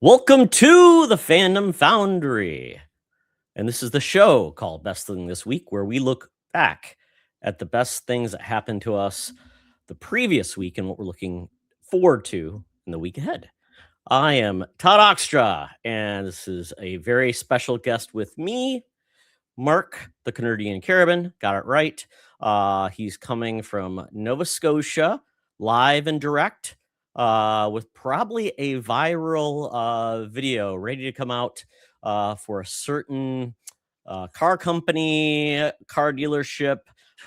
Welcome to the Fandom Foundry. And this is the show called Best Thing This Week, where we look back at the best things that happened to us the previous week and what we're looking forward to in the week ahead. I am Todd Oxtra, and this is a very special guest with me, Mark, the CaNerdian Carabin. Got it right. He's coming from Nova Scotia, live and direct, with probably a viral video ready to come out for a certain car company, car dealership,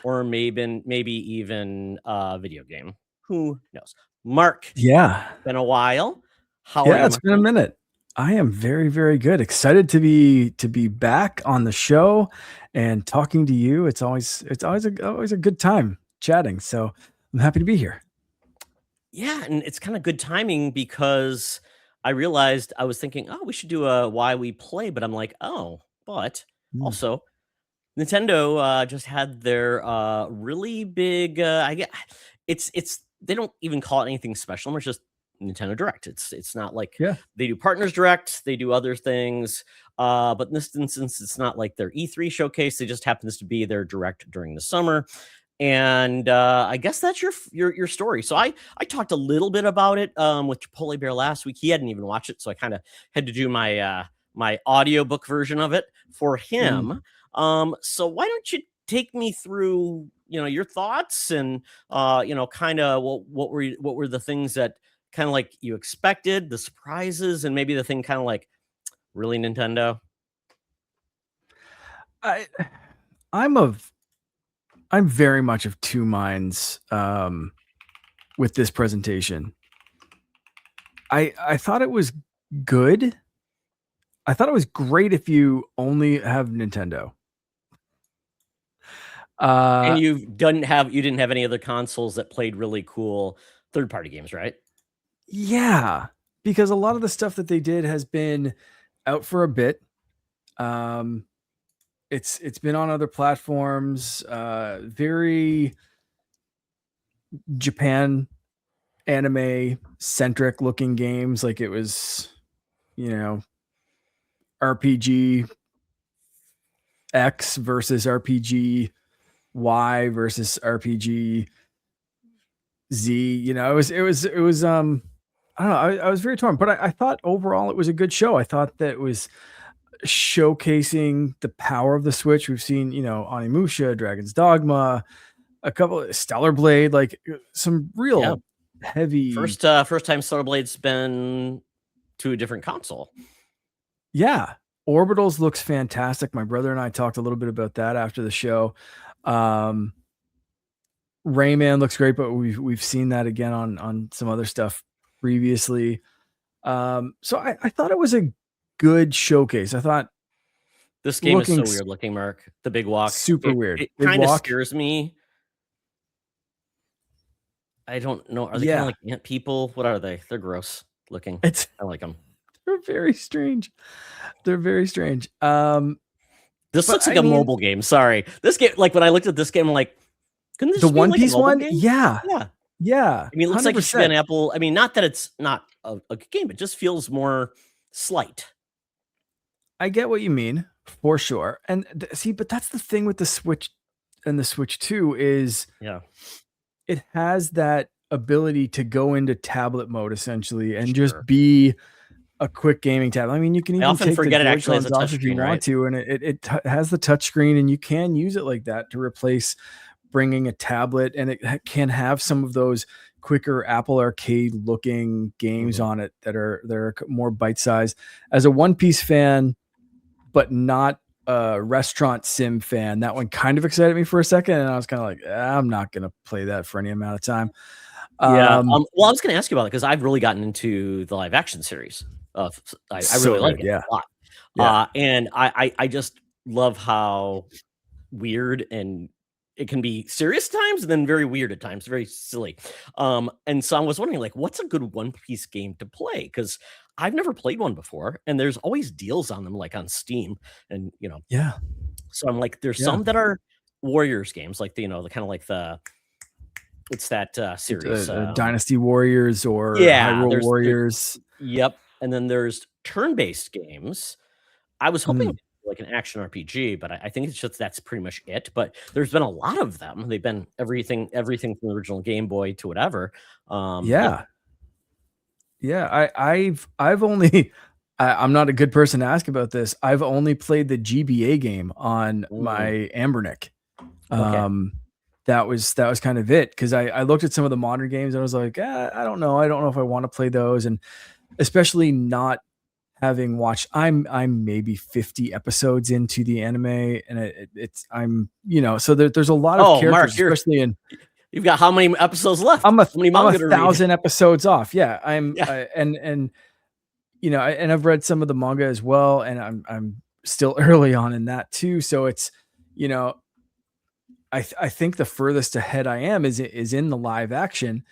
or maybe even a video game. Who knows? Mark, Yeah. been a while. How are Yeah, you, it's my been a friend? minute. I am very, very good. Excited to be back on the show and talking to you. It's always a good time chatting. So I'm happy to be here. Yeah, and it's kind of good timing because I realized I was thinking, oh, we should do a why we play, but I'm like, oh, but Mm. also Nintendo just had their really big. I get it's they don't even call it anything special. It's just Nintendo Direct. It's not like Yeah. they do Partners Direct. They do other things, but in this instance, it's not like their E3 showcase. It just happens to be their Direct during the summer. And I guess that's your story. So I talked a little bit about it with Chipotle Bear last week. He hadn't even watched it, so I kind of had to do my audiobook version of it for Mm. him. So why don't you take me through your thoughts and kind of what were the things that kind of like you expected, the surprises, and maybe the thing kind of like really Nintendo. I I'm of I'm very much of two minds with this presentation. I thought it was good. I thought it was great if you only have Nintendo. And Uh you didn't have any other consoles that played really cool third party games, right? Yeah, because a lot of the stuff that they did has been out for a bit. Um, it's been on other platforms. Very Japan anime centric looking games, like it was, you know, RPG X versus RPG Y versus RPG Z. It was. I don't know. I was very torn, but I thought overall it was a good show. I thought that it was showcasing the power of the Switch. We've seen, Onimusha, Dragon's Dogma, a couple of Stellar Blade, like some Yeah. real heavy. First time Solar Blade's been to a different console. Yeah. Orbitals looks fantastic. My brother and I talked a little bit about that after the show. Um, Rayman looks great, but we've seen that again on some other stuff previously. So I thought it was a good showcase. I thought This game is looking so weird looking, Mark. The big walk. super It weird. it Big kind of walk. scares me. I don't know. Are they kind of Yeah. like ant people? What are they? They're gross looking. It's I like them. they're very strange. They're very strange. This But looks like I a mean, mobile game. Sorry. This game, like when I looked at this game, I'm like, couldn't this the just be One like a Piece mobile one, game? yeah, Yeah. yeah, I mean, it looks like it should be 100%. an Apple. I mean, not that it's not a good game. It just feels more slight. I get what you mean for sure. And see, but that's the thing with the Switch and the Switch 2 is Yeah. it has that ability to go into tablet mode essentially and just Sure. be a quick gaming tablet. I mean, you can I even often take the forget it actually has a Joy-Cons off if you touchscreen, want right? to, and has the touch screen, and you can use it like that to replace bringing a tablet, and it can have some of those quicker Apple Arcade looking games Mhm. on it that are more bite sized. As a One Piece fan, but not a restaurant sim fan, that one kind of excited me for a second, and I was kind of like, I'm not gonna play that for any amount of time. Yeah, Um, well, I was gonna ask you about it because 'cause I've really gotten into the live action series of I so really like good, it yeah, a lot. yeah. And I just love how weird and it can be serious at times and then very weird at times, very silly. And so I was wondering, like, what's a good One Piece game to play? Because I've never played one before, and there's always deals on them, like on Steam, and Yeah, so I'm like, there's yeah. some that are Warriors games, like the kind of like the what's that series? Dynasty Warriors or Yeah, Hyrule there's Warriors. yep. and then there's turn-based games. I was hoping like an action RPG, but I think it's just that's pretty much it. But there's been a lot of them. They've been everything from the original Game Boy to whatever. Yeah. I've only I'm not a good person to ask about this. I've only played the GBA game on my Ambernick. Okay. That was kind of it, because I looked at some of the modern games and I was like, I don't know if I want to play those, and especially not having watched. I'm maybe 50 episodes into the anime, and it's I'm so there's a lot of characters, Mark, especially in. You've got how many episodes left? I'm how many manga to read? 1,000 episodes off. Yeah, Yeah. and and I've read some of the manga as well, and I'm still early on in that too. So it's, I think the furthest ahead I am is in the live action.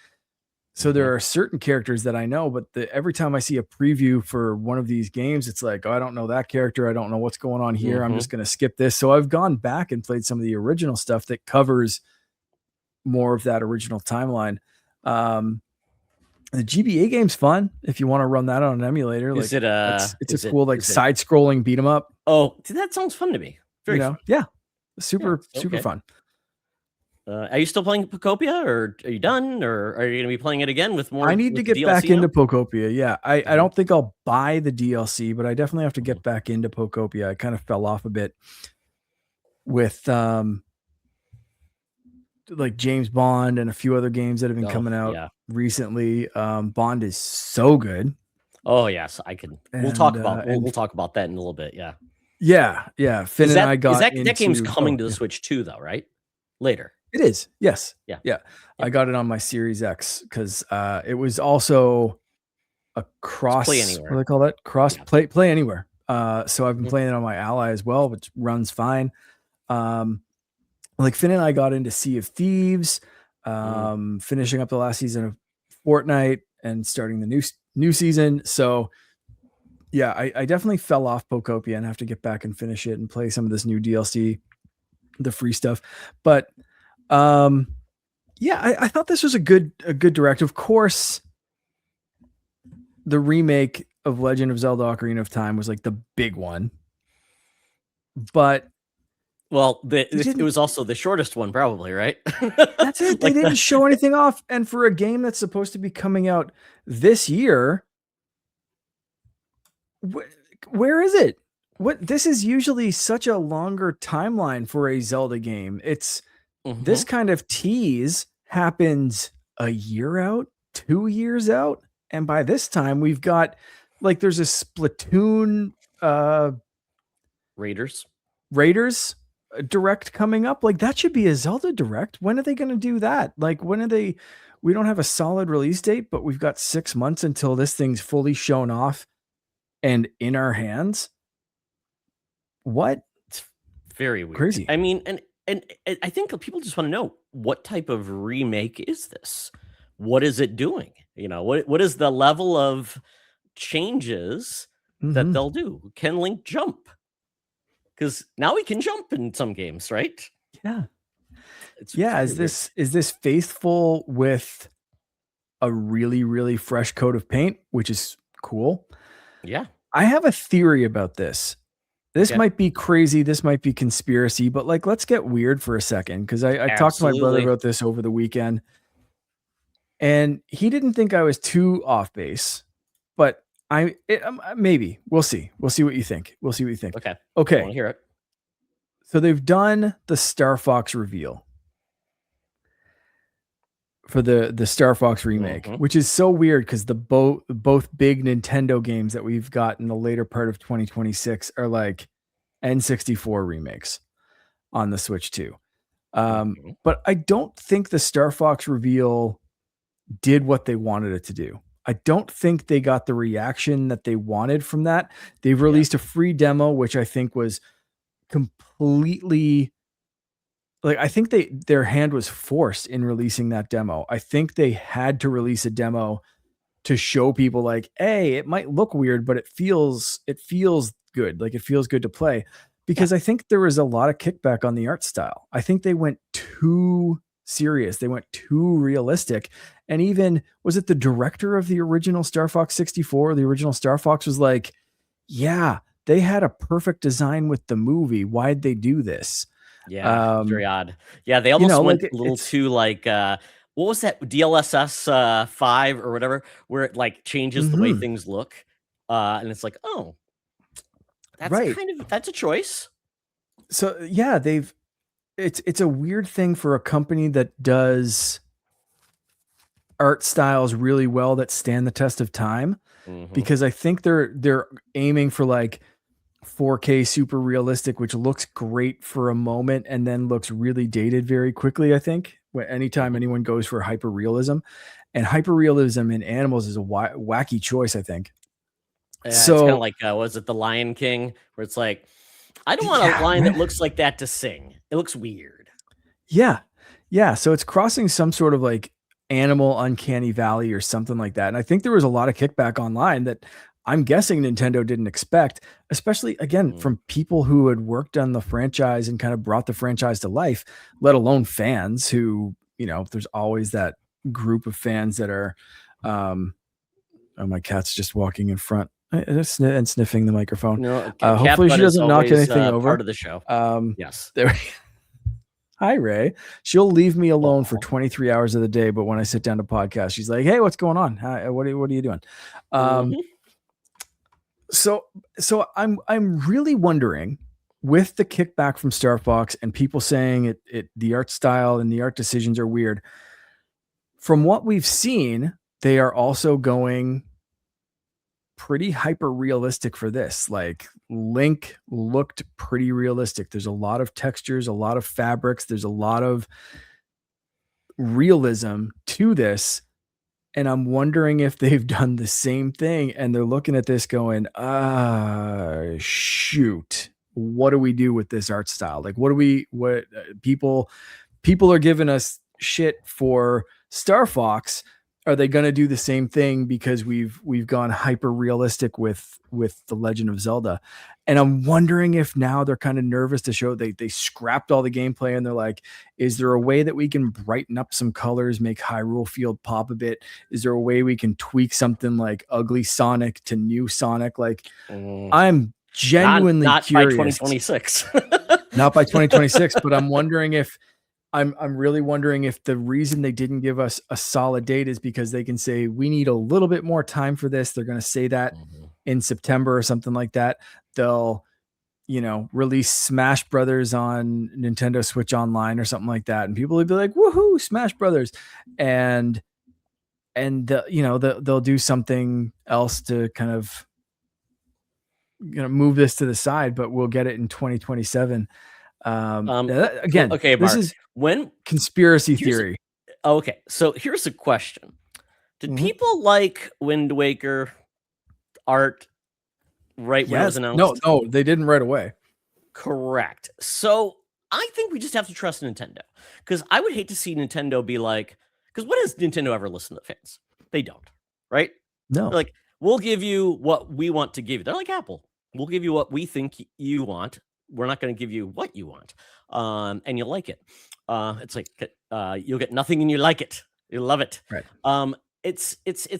So there are certain characters that I know, but every time I see a preview for one of these games, it's like, oh, I don't know that character. I don't know what's going on here. I'm just going to skip this. So I've gone back and played some of the original stuff that covers more of that original timeline. The GBA game's fun if you want to run that on an emulator. Is like, it it's a cool side-scrolling beat 'em up. Oh, that sounds fun to me. Very fun. Yeah, super fun. Are you still playing Pocopia, or are you done, or are you going to be playing it again with more? I need to get DLC back now? into Pocopia. Yeah, I don't think I'll buy the DLC, but I definitely have to get back into Pocopia. I kind of fell off a bit with like James Bond and a few other games that have been coming out recently. Bond is so good. Oh yes, I can. We'll talk about that in a little bit. Yeah. Finn and I got that game's coming to the Switch too, though, right? Later. It is. Yes. Yeah. I got it on my Series X because it was also a cross. Play anywhere. What do they call that? Cross play anywhere. So I've been playing it on my Ally as well, which runs fine. Like Finn and I got into Sea of Thieves, finishing up the last season of Fortnite and starting the new season. So yeah, I definitely fell off Pocopia and have to get back and finish it and play some of this new DLC, the free stuff. But I thought this was a good direct. Of course, the remake of Legend of Zelda: Ocarina of Time was like the big one, but it was also the shortest one, probably, right? That's it. They didn't show anything off, and for a game that's supposed to be coming out this year, where is it? This is usually such a longer timeline for a Zelda game. It's this kind of tease happens a year out, 2 years out, and by this time we've got like there's a Splatoon Raiders direct coming up. Like that should be a Zelda direct. When are they going to do that? Like when are they? We don't have a solid release date, but we've got 6 months until this thing's fully shown off and in our hands. What? It's very weird. Crazy. I mean, and I think people just want to know, what type of remake is this? What is it doing? What is the level of changes that they'll do? Can Link jump? Because now he can jump in some games, right? Yeah. Is this faithful with a really, really fresh coat of paint, which is cool? Yeah. I have a theory about this. This might be crazy. This might be conspiracy, but like, let's get weird for a second. Cause I talked to my brother about this over the weekend and he didn't think I was too off base, but maybe we'll see. We'll see what you think. Okay. I want to hear it. So they've done the Star Fox reveal for the Star Fox remake, which is so weird because both big Nintendo games that we've got in the later part of 2026 are like N64 remakes on the Switch too. But I don't think the Star Fox reveal did what they wanted it to do. I don't think they got the reaction that they wanted from that. They've released a free demo, which I think was completely like, I think their hand was forced in releasing that demo. I think they had to release a demo to show people like, hey, it might look weird, but it feels good. Like it feels good to play, because I think there was a lot of kickback on the art style. I think they went too serious. They went too realistic. And even, was it the director of the original Star Fox 64? The original Star Fox was like, yeah, they had a perfect design with the movie. Why'd they do this? Yeah, very odd. Yeah, they almost went a little too like what was that DLSS 5 or whatever, where it like changes the way things look, and it's like, oh, that's that's a choice. So yeah, it's a weird thing for a company that does art styles really well that stand the test of time, because I think they're aiming for like 4K super realistic, which looks great for a moment and then looks really dated very quickly. I think anytime anyone goes for hyper realism, and hyper realism in animals is a wacky choice, I think. Yeah, so it's kind of like was it The Lion King, where it's like, I don't want a lion that looks like that to sing. It looks weird. Yeah. Yeah. So it's crossing some sort of like animal uncanny valley or something like that. And I think there was a lot of kickback online that I'm guessing Nintendo didn't expect, especially again from people who had worked on the franchise and kind of brought the franchise to life, let alone fans who, you know, there's always that group of fans that are, oh, my cat's just walking in front and sniffing the microphone. No, hopefully she doesn't knock anything over. Part of the show. Yes. There. Hi, Ray. She'll leave me alone for 23 hours of the day, but when I sit down to podcast, she's like, "Hey, what's going on? Hi, what are you doing?" So I'm really wondering, with the kickback from Star Fox and people saying the art style and the art decisions are weird. From what we've seen, they are also going pretty hyper realistic for this. Like Link looked pretty realistic. There's a lot of textures, a lot of fabrics. There's a lot of realism to this. And I'm wondering if they've done the same thing and they're looking at this going, shoot, what do we do with this art style? Like, what people are giving us shit for Star Fox. Are they going to do the same thing because we've gone hyper realistic with The Legend of Zelda? And I'm wondering if now they're kind of nervous to show they scrapped all the gameplay and they're like, is there a way that we can brighten up some colors, make Hyrule Field pop a bit? Is there a way we can tweak something like ugly Sonic to new Sonic? Like, I'm genuinely not curious. By 2026. Not by 2026, but I'm wondering if I'm really wondering if the reason they didn't give us a solid date is because they can say we need a little bit more time for this. They're going to say that in September or something like that. They'll, release Smash Brothers on Nintendo Switch Online or something like that, and people will be like, "Woohoo, Smash Brothers!" And they'll do something else to kind of move this to the side, but we'll get it in 2027. Again, okay, Mark, this is when conspiracy theory. Okay, so here's a question: did people like Wind Waker art when it was announced? No, they didn't right away. Correct. So I think we just have to trust Nintendo, because I would hate to see Nintendo be like, because when has Nintendo ever listened to fans? They don't, right? No. They're like, we'll give you what we want to give you. They're like Apple. We'll give you what we think you want. We're not going to give you what you want, and you'll like it. It's like you'll get nothing and you like it. You love it. Right. It's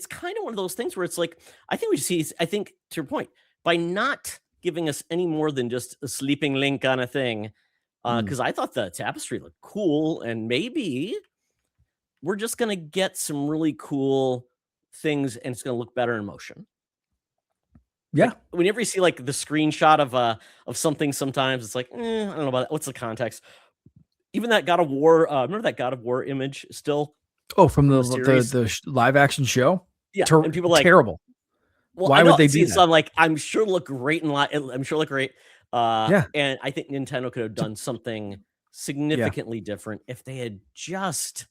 kind of one of those things where it's like, I think we see. I think, to your point, by not giving us any more than just a sleeping Link on a thing, because I thought the tapestry looked cool, and maybe we're just going to get some really cool things, and it's going to look better in motion. Yeah. Like, whenever you see like the screenshot of something, sometimes it's like, I don't know about that. What's the context? Even that God of War, remember that God of War image still? Oh, from the live action show? Yeah. And people like, terrible. Well, why would they do that? So I'm like, I'm sure look great I'm sure look great. Yeah. And I think Nintendo could have done something significantly different if they had just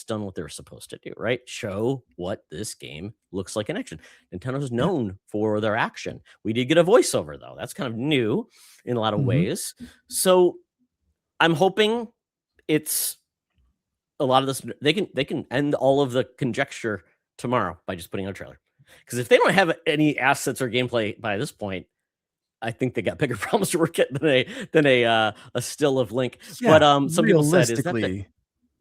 done what they were supposed to do, right? Show what this game looks like in action. Nintendo's known for their action. We did get a voiceover, though. That's kind of new in a lot of ways. So I'm hoping it's a lot of this. They can end all of the conjecture tomorrow by just putting out a trailer. Because if they don't have any assets or gameplay by this point, I think they got bigger problems to work at than a still of Link. Yeah, But some people said, "Is that the?" realistically,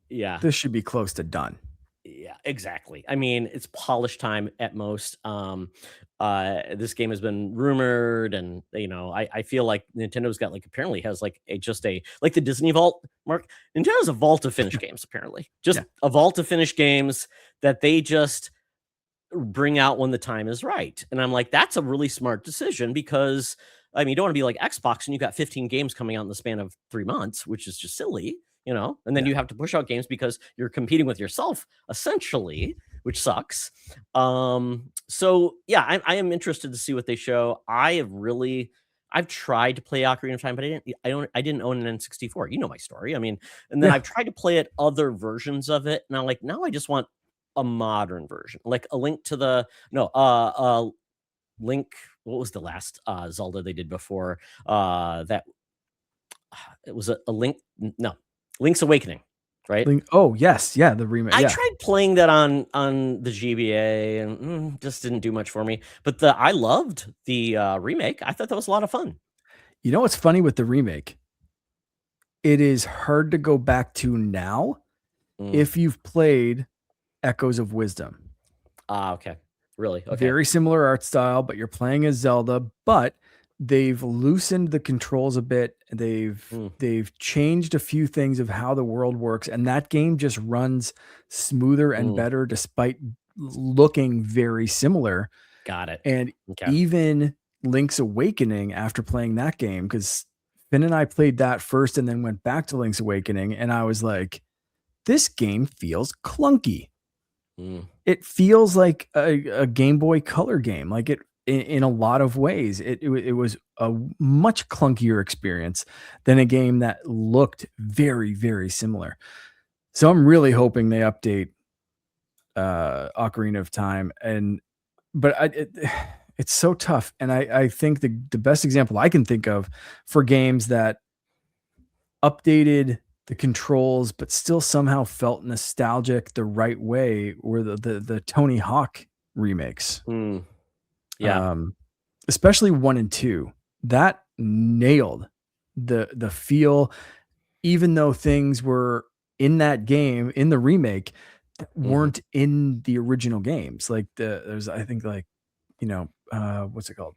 Yeah, this should be close to done. yeah, exactly. I mean, it's polish time at most. This game has been rumored, and I feel like Nintendo's got like apparently has like just a like the Disney Vault. Mark, Nintendo's a vault of finish games apparently, just Yeah. a vault of finish games that they just bring out when the time is right. And I'm like, that's a really smart decision because I mean, you don't want to be like Xbox and you got 15 games coming out in the span of 3 months, which is just silly, and then Yeah. you have to push out games because you're competing with yourself essentially, which sucks. So yeah, I am interested to see what they show. I've tried to play Ocarina of Time, but I didn't own an N64. You know my story. I mean, and then Yeah. I've tried to play it other versions of it, and I'm like, now I just want a modern version, like a Link to the no, Link. What was the last Zelda they did before? That it was a Link. No, Link's Awakening, right? Oh yes, yeah, the remake. I Yeah. tried playing that on the GBA and just didn't do much for me. But I loved the remake. I thought that was a lot of fun. You know what's funny with the remake? It is hard to go back to now Mm. if you've played Echoes of Wisdom. Okay. Really? Okay. Very similar art style, but you're playing as Zelda, but they've loosened the controls a bit. They've changed a few things of how the world works, and that game just runs smoother and better despite looking very similar. Got it. And Okay. even Link's Awakening, after playing that game, because Finn and I played that first and then went back to Link's Awakening, and I was like, this game feels clunky. It feels like a Game Boy Color game, like it in a lot of ways. It was a much clunkier experience than a game that looked very, very similar. So I'm really hoping they update Ocarina of Time, but it's so tough. And I think the best example I can think of for games that updated the controls, but still somehow felt nostalgic the right way were the Tony Hawk remakes. Yeah. Especially 1 and 2. That nailed the feel, even though things were in that game, in the remake, that weren't in the original games. Like there's, I think, like, what's it called?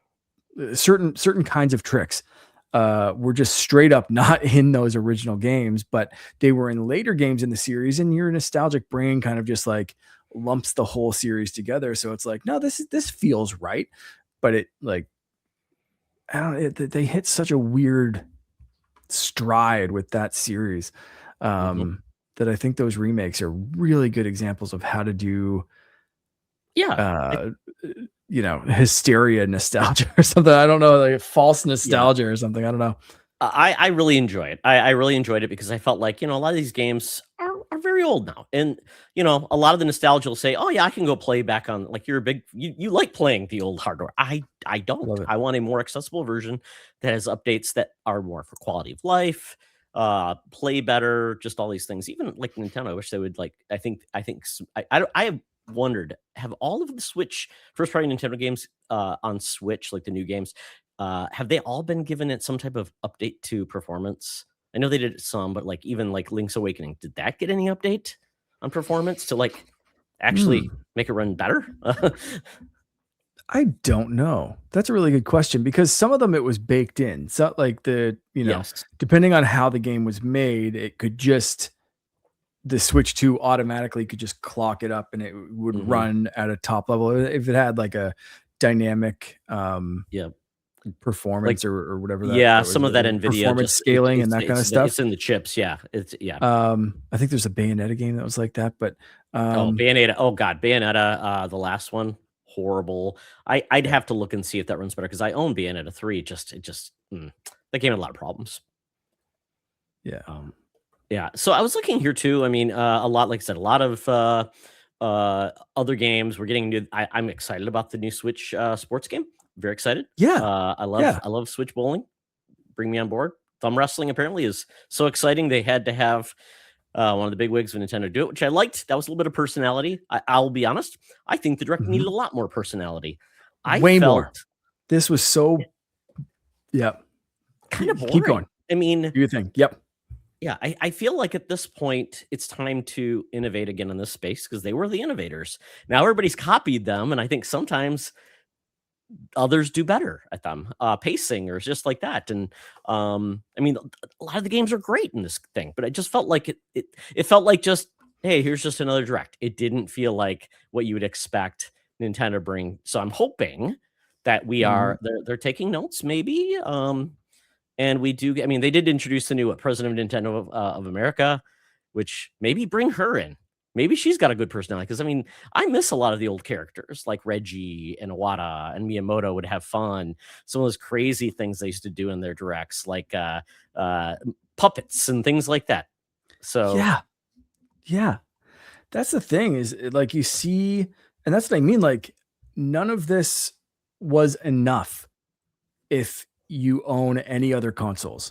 Certain kinds of tricks were just straight up not in those original games, but they were in later games in the series, and your nostalgic brain kind of just like lumps the whole series together. So it's like, no, this feels right. But it like, I don't know, they hit such a weird stride with that series that I think those remakes are really good examples of how to do hysteria nostalgia or something. I don't know, like false nostalgia or something. I don't know. I really enjoy it. I really enjoyed it because I felt like, a lot of these games are very old now. And, a lot of the nostalgia will say, oh yeah, I can go play back on, like, you like playing the old hardware. I don't. I want a more accessible version that has updates that are more for quality of life, play better, just all these things. Even like Nintendo, I wish they would like, I have wondered, have all of the Switch first party Nintendo games on Switch, like the new games, have they all been given it some type of update to performance? I know they did some, but like even like Link's Awakening, did that get any update on performance to like actually make it run better? I don't know. That's a really good question because some of them it was baked in. So like Yes. depending on how the game was made, it could just the Switch 2 automatically could just clock it up and it would run at a top level if it had like a dynamic performance Like, or whatever that was, some of that the NVIDIA performance scaling and that kind of stuff. It's in the chips. Yeah. I think there's a Bayonetta game that was like that, but Bayonetta. Oh god, Bayonetta, the last one, horrible. I'd have to look and see if that runs better because I own Bayonetta 3. That game had a lot of problems. Yeah. Yeah. So I was looking here too. I mean, a lot, like I said, a lot of other games. We're getting new. I'm excited about the new Switch sports game. Very excited. Yeah. I love Switch bowling. Bring me on board. Thumb wrestling apparently is so exciting. They had to have one of the big wigs of Nintendo do it, which I liked. That was a little bit of personality. I'll be honest. I think the Direct needed a lot more personality. Way more. This was so Yep. Kind of boring. Keep going. I mean, Do you think? Yep. yeah, I feel like at this point it's time to innovate again in this space because they were the innovators. Now everybody's copied them, and I think sometimes others do better at them, pacing or just like that. And I mean, a lot of the games are great in this thing, but I just felt like it felt like just, hey, here's just another direct. It didn't feel like what you would expect Nintendo bring. So I'm hoping that they're taking notes, maybe. And we do. I mean, they did introduce the new president of Nintendo of America, which maybe bring her in. Maybe she's got a good personality because I mean, I miss a lot of the old characters like Reggie and Iwata and Miyamoto would have fun. Some of those crazy things they used to do in their directs, like puppets and things like that. So yeah, that's the thing is like you see, and that's what I mean. Like none of this was enough if you own any other consoles.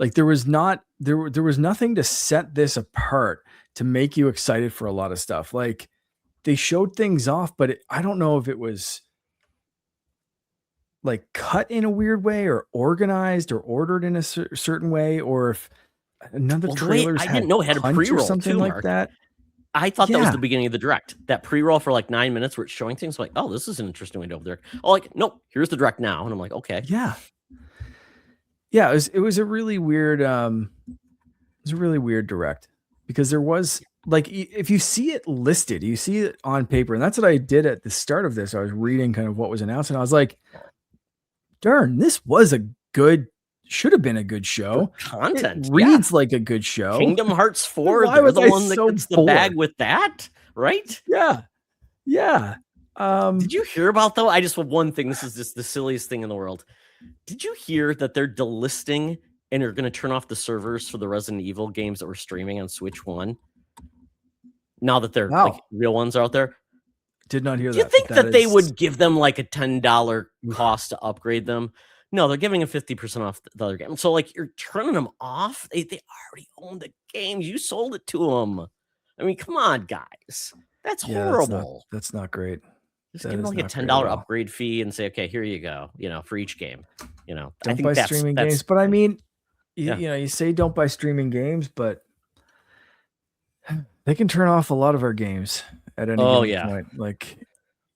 Like there was nothing to set this apart to make you excited for a lot of stuff. Like they showed things off, but I don't know if it was like cut in a weird way or organized or ordered in a certain way, or if another trailers I didn't know it had a punch pre-roll or something too, like Mark. that. I thought that was the beginning of the direct. That pre-roll for like 9 minutes where it's showing things like, oh, this is an interesting way to open the direct. Oh, like, nope, here's the direct now. And I'm like, okay. Yeah. It was a really weird direct because there was like, if you see it listed, you see it on paper, and that's what I did at the start of this. I was reading kind of what was announced, and I was like, darn, this was should have been a good show. Good content. It reads like a good show. Kingdom Hearts 4, they're the one that gets the bag with that, right? Yeah. Did you hear about, though? I just have one thing. This is just the silliest thing in the world. Did you hear that they're delisting and are going to turn off the servers for the Resident Evil games that were streaming on Switch 1? Now that they're like real ones out there. Did not hear that. Do you think that they would give them like a $10 cost to upgrade them? No, they're giving them 50% off the other game. So like you're turning them off. They already own the games. You sold it to them. I mean, come on, guys. That's horrible. That's not great. Just give them like a $10 upgrade fee and say, okay, here you go, for each game. Don't I think buy streaming games. But I mean, you say don't buy streaming games, but they can turn off a lot of our games at any point. Like,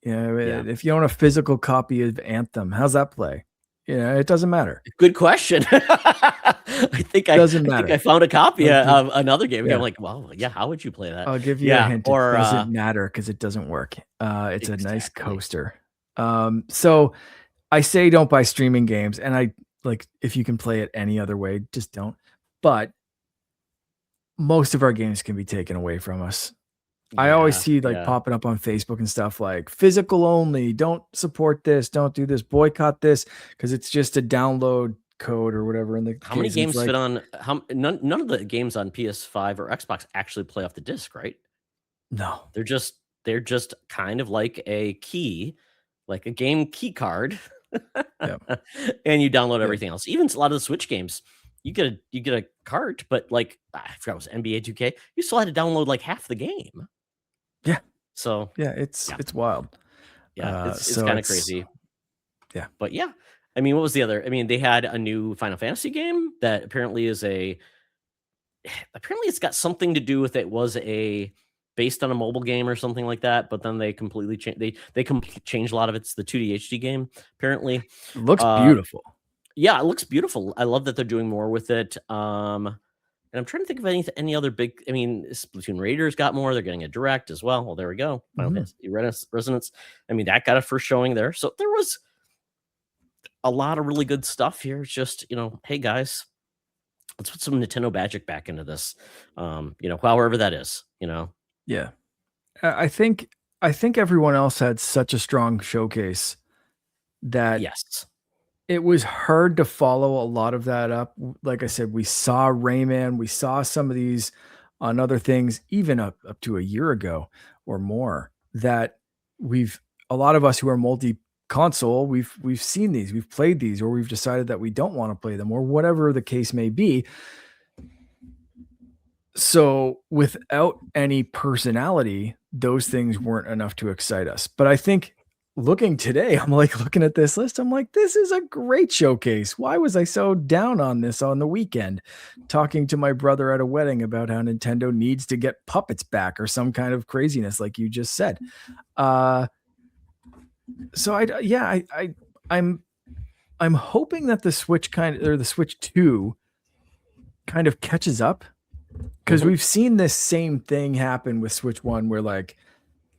if you own a physical copy of Anthem, how's that play? It doesn't matter. Good question. I think I found a copy of another game. I'm like, well, how would you play that? I'll give you a hint. Or, it doesn't matter because it doesn't work. It's a nice coaster. So I say don't buy streaming games, and I like if you can play it any other way, just don't. But most of our games can be taken away from us. I always see popping up on Facebook and stuff like physical only, don't support this, don't do this, boycott this because it's just a download code or whatever. And how many games fit on? None of the games on PS5 or Xbox actually play off the disc, right? No, they're just kind of like a key, like a game key card, and you download everything else. Even a lot of the Switch games. You get a cart, but like I forgot it was NBA 2K. You still had to download like half the game. Yeah. So it's wild. Yeah, it's kind of crazy. Yeah, but yeah, I mean, what was the other? I mean, they had a new Final Fantasy game that apparently it's got something to do with it was based on a mobile game or something like that. But then they completely changed. They changed a lot of it. It's the 2D HD game. Apparently, it looks beautiful. Yeah, it looks beautiful. I love that they're doing more with it. And I'm trying to think of any other big. I mean, Splatoon Raiders got more. They're getting a direct as well. Well, there we go. Final Fantasy Resonance. I mean, that got a first showing there. So there was a lot of really good stuff here. It's just, hey guys, let's put some Nintendo magic back into this. However that is. Yeah, I think everyone else had such a strong showcase that it was hard to follow a lot of that up. Like I said, we saw Rayman, we saw some of these on other things, even up to a year ago or more, that a lot of us who are multi-console, we've seen these, we've played these, or we've decided that we don't want to play them, or whatever the case may be. So without any personality, those things weren't enough to excite us. But I think looking today, I'm like looking at this list. I'm like, this is a great showcase. Why was I so down on this on the weekend? Talking to my brother at a wedding about how Nintendo needs to get puppets back or some kind of craziness, like you just said. So I'm hoping that the Switch the Switch 2 kind of catches up, because we've seen this same thing happen with Switch 1 where like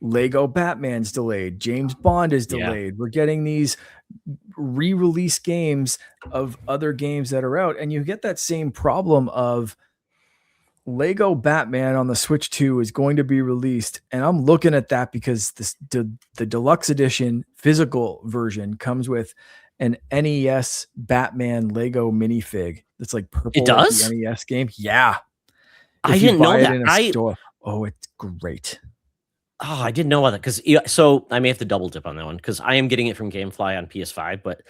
Lego Batman's delayed, James Bond is delayed. We're getting these re-release games of other games that are out, and you get that same problem of Lego Batman on the Switch 2 is going to be released, and I'm looking at that because the deluxe edition physical version comes with an NES Batman Lego minifig that's like purple. It does? Like the NES game. Yeah. I didn't know that. In a store. Oh, it's great. Oh, I didn't know about that, because so I may have to double dip on that one, because I am getting it from GameFly on PS5. But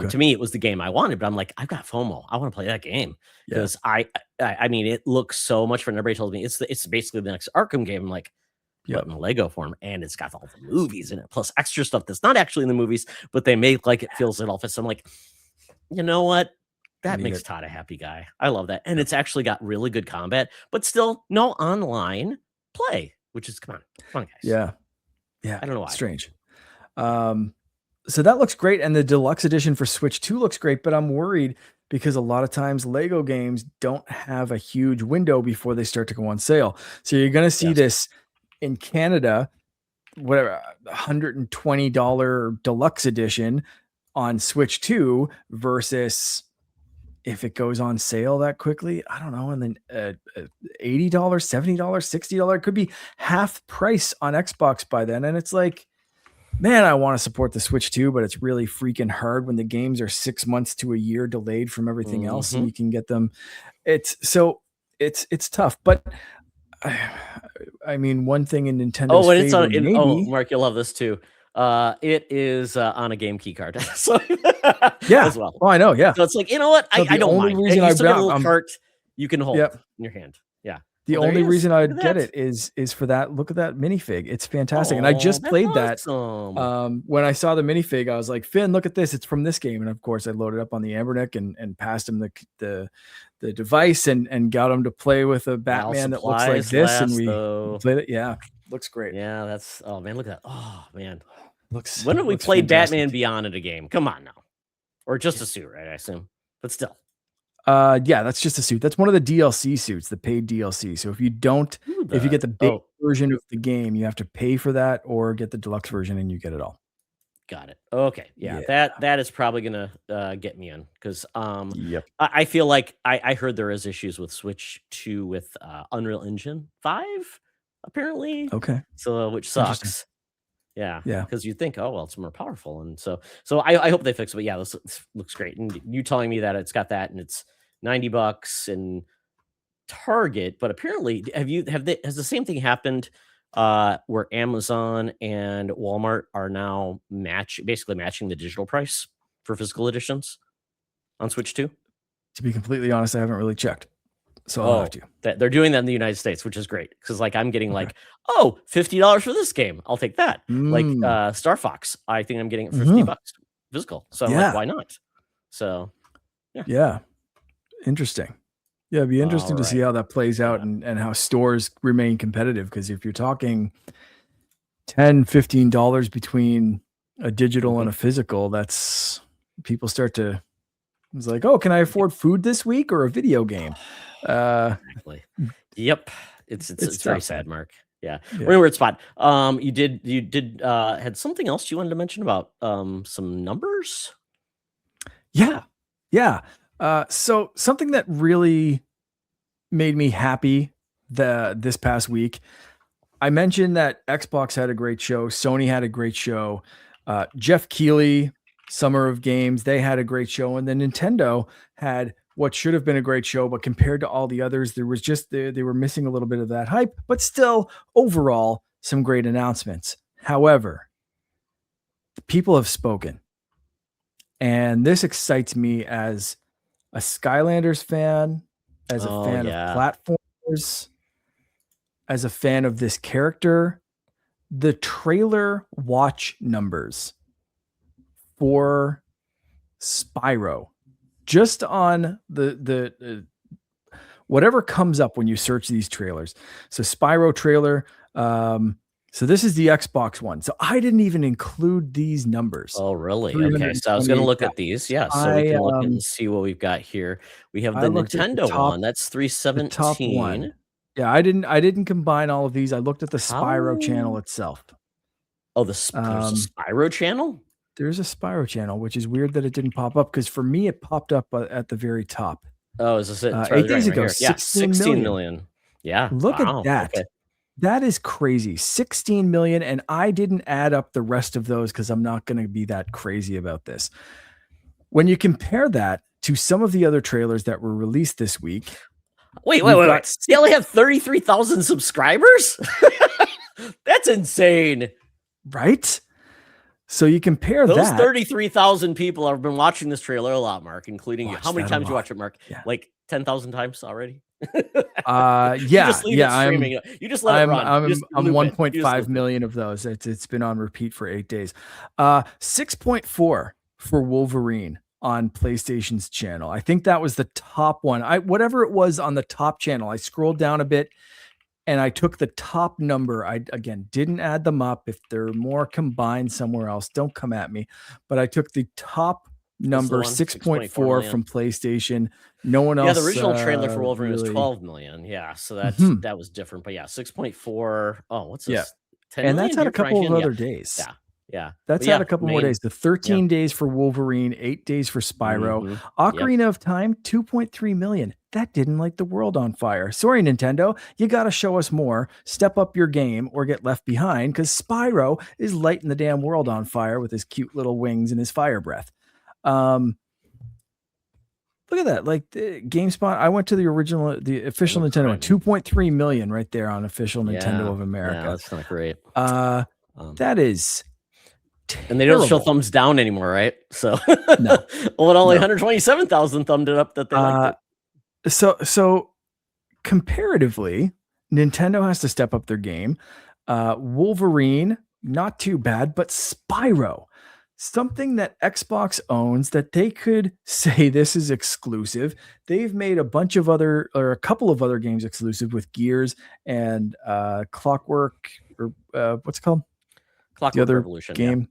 to me, it was the game I wanted. But I'm like, I've got FOMO. I want to play that game because I mean, it looks so much fun. Everybody told me it's basically the next Arkham game. I'm like, but in a Lego form, and it's got all the movies in it, plus extra stuff that's not actually in the movies, but they make like it feels it all fits. So I'm like, you know what? That makes Todd a happy guy. I love that, and it's actually got really good combat, but still no online play. Which is, come on, guys. Yeah. I don't know why. Strange. So that looks great, and the deluxe edition for Switch 2 looks great, but I'm worried because a lot of times Lego games don't have a huge window before they start to go on sale. So you're going to see this in Canada, whatever, $120 deluxe edition on Switch 2 versus, if it goes on sale that quickly, I don't know. And then $80, $70, $60, it could be half price on Xbox by then. And it's like, man, I want to support the Switch 2, but it's really freaking hard when the games are 6 months to a year delayed from everything else, and you can get them. It's tough. But I mean, one thing in Nintendo's and it's on. maybe, Mark, you'll love this too. It is on a game key card. So as well. Oh, I know. Yeah. So it's like, you know what? I don't mind. Reason you still get a little cart you can hold in your hand. Yeah. The only reason I'd get it is for that. Look at that minifig. It's fantastic. And I just played that. When I saw the minifig, I was like, Finn, look at this. It's from this game. And of course I loaded up on the Ambernick and passed him the device and got him to play with a Batman that looks like this. And we played it. Yeah. Looks great. Yeah. That's, oh man, look at that. Oh man. When did we play Batman Beyond in a game? Come on now. Or just a suit, right? I assume. But still. Yeah, that's just a suit. That's one of the DLC suits, the paid DLC. So if you get the base version of the game, you have to pay for that, or get the deluxe version and you get it all. Got it. Okay. Yeah. That is probably gonna get me in, because I feel like I heard there is issues with Switch 2 with Unreal Engine 5, apparently. Okay. So which sucks. Yeah. Because you think, oh well, it's more powerful, and so I hope they fix it. But yeah, this looks great. And you telling me that it's got that and it's $90 and Target, but apparently has the same thing happened where Amazon and Walmart are now basically matching the digital price for physical editions on Switch 2? To be completely honest, I haven't really checked. So I'll have to. They're doing that in the United States, which is great, because like I'm getting like, oh, $50 for this game. I'll take that. Like Star Fox, I think I'm getting it for $50 physical. So I'm like, why not? So yeah. Interesting. Yeah, it'd be interesting to see how that plays out and how stores remain competitive. Because if you're talking $10, $15 between a digital and a physical, that's people start to. It's like, oh, can I afford food this week or a video game? Exactly. Yep. It's very sad, Mark. Yeah. We're in a weird spot. You did had something else you wanted to mention about some numbers? Yeah. So something that really made me happy this past week, I mentioned that Xbox had a great show, Sony had a great show, Jeff Keighley, Summer of Games, they had a great show, and then Nintendo had what should have been a great show, but compared to all the others, there was just they were missing a little bit of that hype, but still overall some great announcements. However, the people have spoken, and this excites me as a Skylanders fan, as a fan of platformers, as a fan of this character. the trailer watch numbers for Spyro, just on the whatever comes up when you search these trailers. So Spyro trailer. So this is the Xbox One. So I didn't even include these numbers. Oh, really? Okay. So I was going to look at these. Yeah. So we can look and see what we've got here. We have the Nintendo one. That's 317. The top one. Yeah, I didn't combine all of these. I looked at the Spyro channel itself. Oh, there's a Spyro channel? There's a Spyro channel, which is weird that it didn't pop up, because for me it popped up at the very top. Oh, is this it? 8 days ago, right, yeah, 16 million. Yeah. Look at that. Okay. That is crazy. 16 million, and I didn't add up the rest of those because I'm not going to be that crazy about this. When you compare that to some of the other trailers that were released this week. Wait. They only have 33,000 subscribers? That's insane. Right? So you compare those 33,000 people have been watching this trailer a lot, Mark, including you. How many times you watch it, Mark? Yeah. Like 10,000 times already? Yeah. You just let it run. I'm 1.5 million of those. It's been on repeat for 8 days. 6.4 for Wolverine on PlayStation's channel. I think that was the top one. Whatever it was on the top channel, I scrolled down a bit and I took the top number. I, again, didn't add them up. If they're more combined somewhere else, don't come at me. But I took the top number, 6.4 from PlayStation. No one else. Yeah, the original trailer for Wolverine was 12 million. Yeah, so that was different. But yeah, 6.4. Oh, what's this? Yeah. 10 and that's had a couple of other days. Yeah. That's had a couple more days. The 13 days for Wolverine, 8 days for Spyro. Ocarina of Time, 2.3 million. That didn't light the world on fire. Sorry, Nintendo. You got to show us more. Step up your game or get left behind, because Spyro is lighting the damn world on fire with his cute little wings and his fire breath. Look at that. Like GameSpot, I went to the official Nintendo one, 2.3 million right there on official Nintendo of America. Yeah, that's not great. That is terrible. And they don't show thumbs down anymore, right? So no. Well, it only 127,000 thumbed it up that they liked it. So comparatively, Nintendo has to step up their game. Wolverine, not too bad, but Spyro, something that Xbox owns that they could say this is exclusive. They've made a couple of other games exclusive with Gears and Clockwork, or what's it called? Clockwork Revolution game.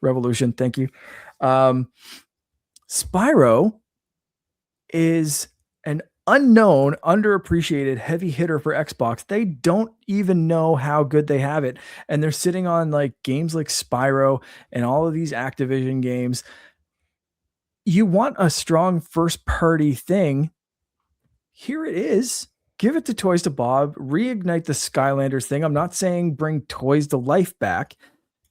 Revolution. Thank you. Spyro is an unknown, underappreciated heavy hitter for Xbox. They don't even know how good they have it. And they're sitting on like games like Spyro and all of these Activision games. You want a strong first party thing. Here it is. Give it to Toys to Bob, reignite the Skylanders thing. I'm not saying bring Toys to life back.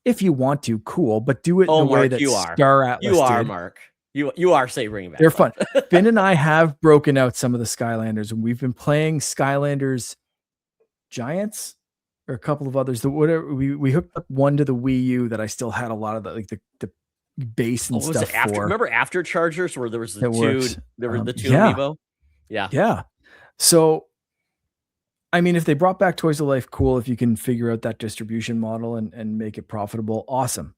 If you want to, cool, but do it in a way that Star Atlas You are, Mark. You are say bring it back. They're fun. Finn and I have broken out some of the Skylanders, and we've been playing Skylanders Giants or a couple of others. We hooked up one to the Wii U that I still had a lot of the base and stuff for. Remember After Chargers, where there was the two amiibo? Yeah. So, I mean, if they brought back Toys to Life, cool. If you can figure out that distribution model and make it profitable, awesome.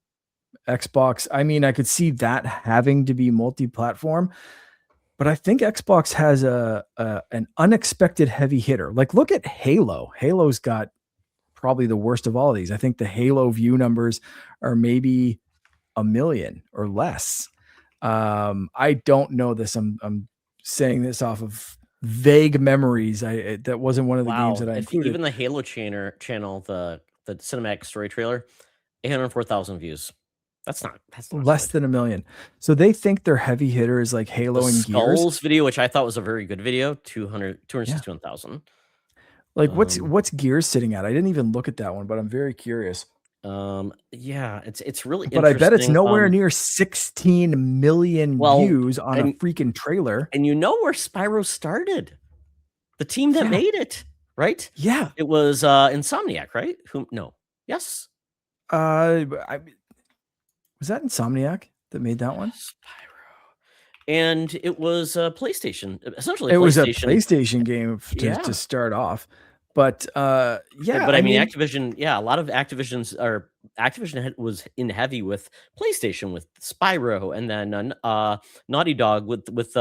Xbox, I mean, I could see that having to be multi-platform, but I think Xbox has an unexpected heavy hitter. Like, look at Halo. Halo's got probably the worst of all of these. I think the Halo view numbers are maybe 1 million or less. I don't know this. I'm saying this off of vague memories. That wasn't one of the games that I included. Even the Halo channel, the cinematic story trailer, 804,000 views. That's not less than 1 million. So they think their heavy hitter is like Halo and Skulls Gears video, which I thought was a very good video, 261,000. Like what's Gears sitting at? I didn't even look at that one, but I'm very curious. Yeah, it's really but I bet it's nowhere near 16 million views on a freaking trailer. And you know where Spyro started? The team that made it, right? Yeah. It was Insomniac, right? Yes. Was that Insomniac that made that one? Spyro. And it was PlayStation. Essentially, it was a PlayStation game to start off. But yeah, but I mean, Activision, a lot of Activision was in heavy with PlayStation, with Spyro, and then Naughty Dog with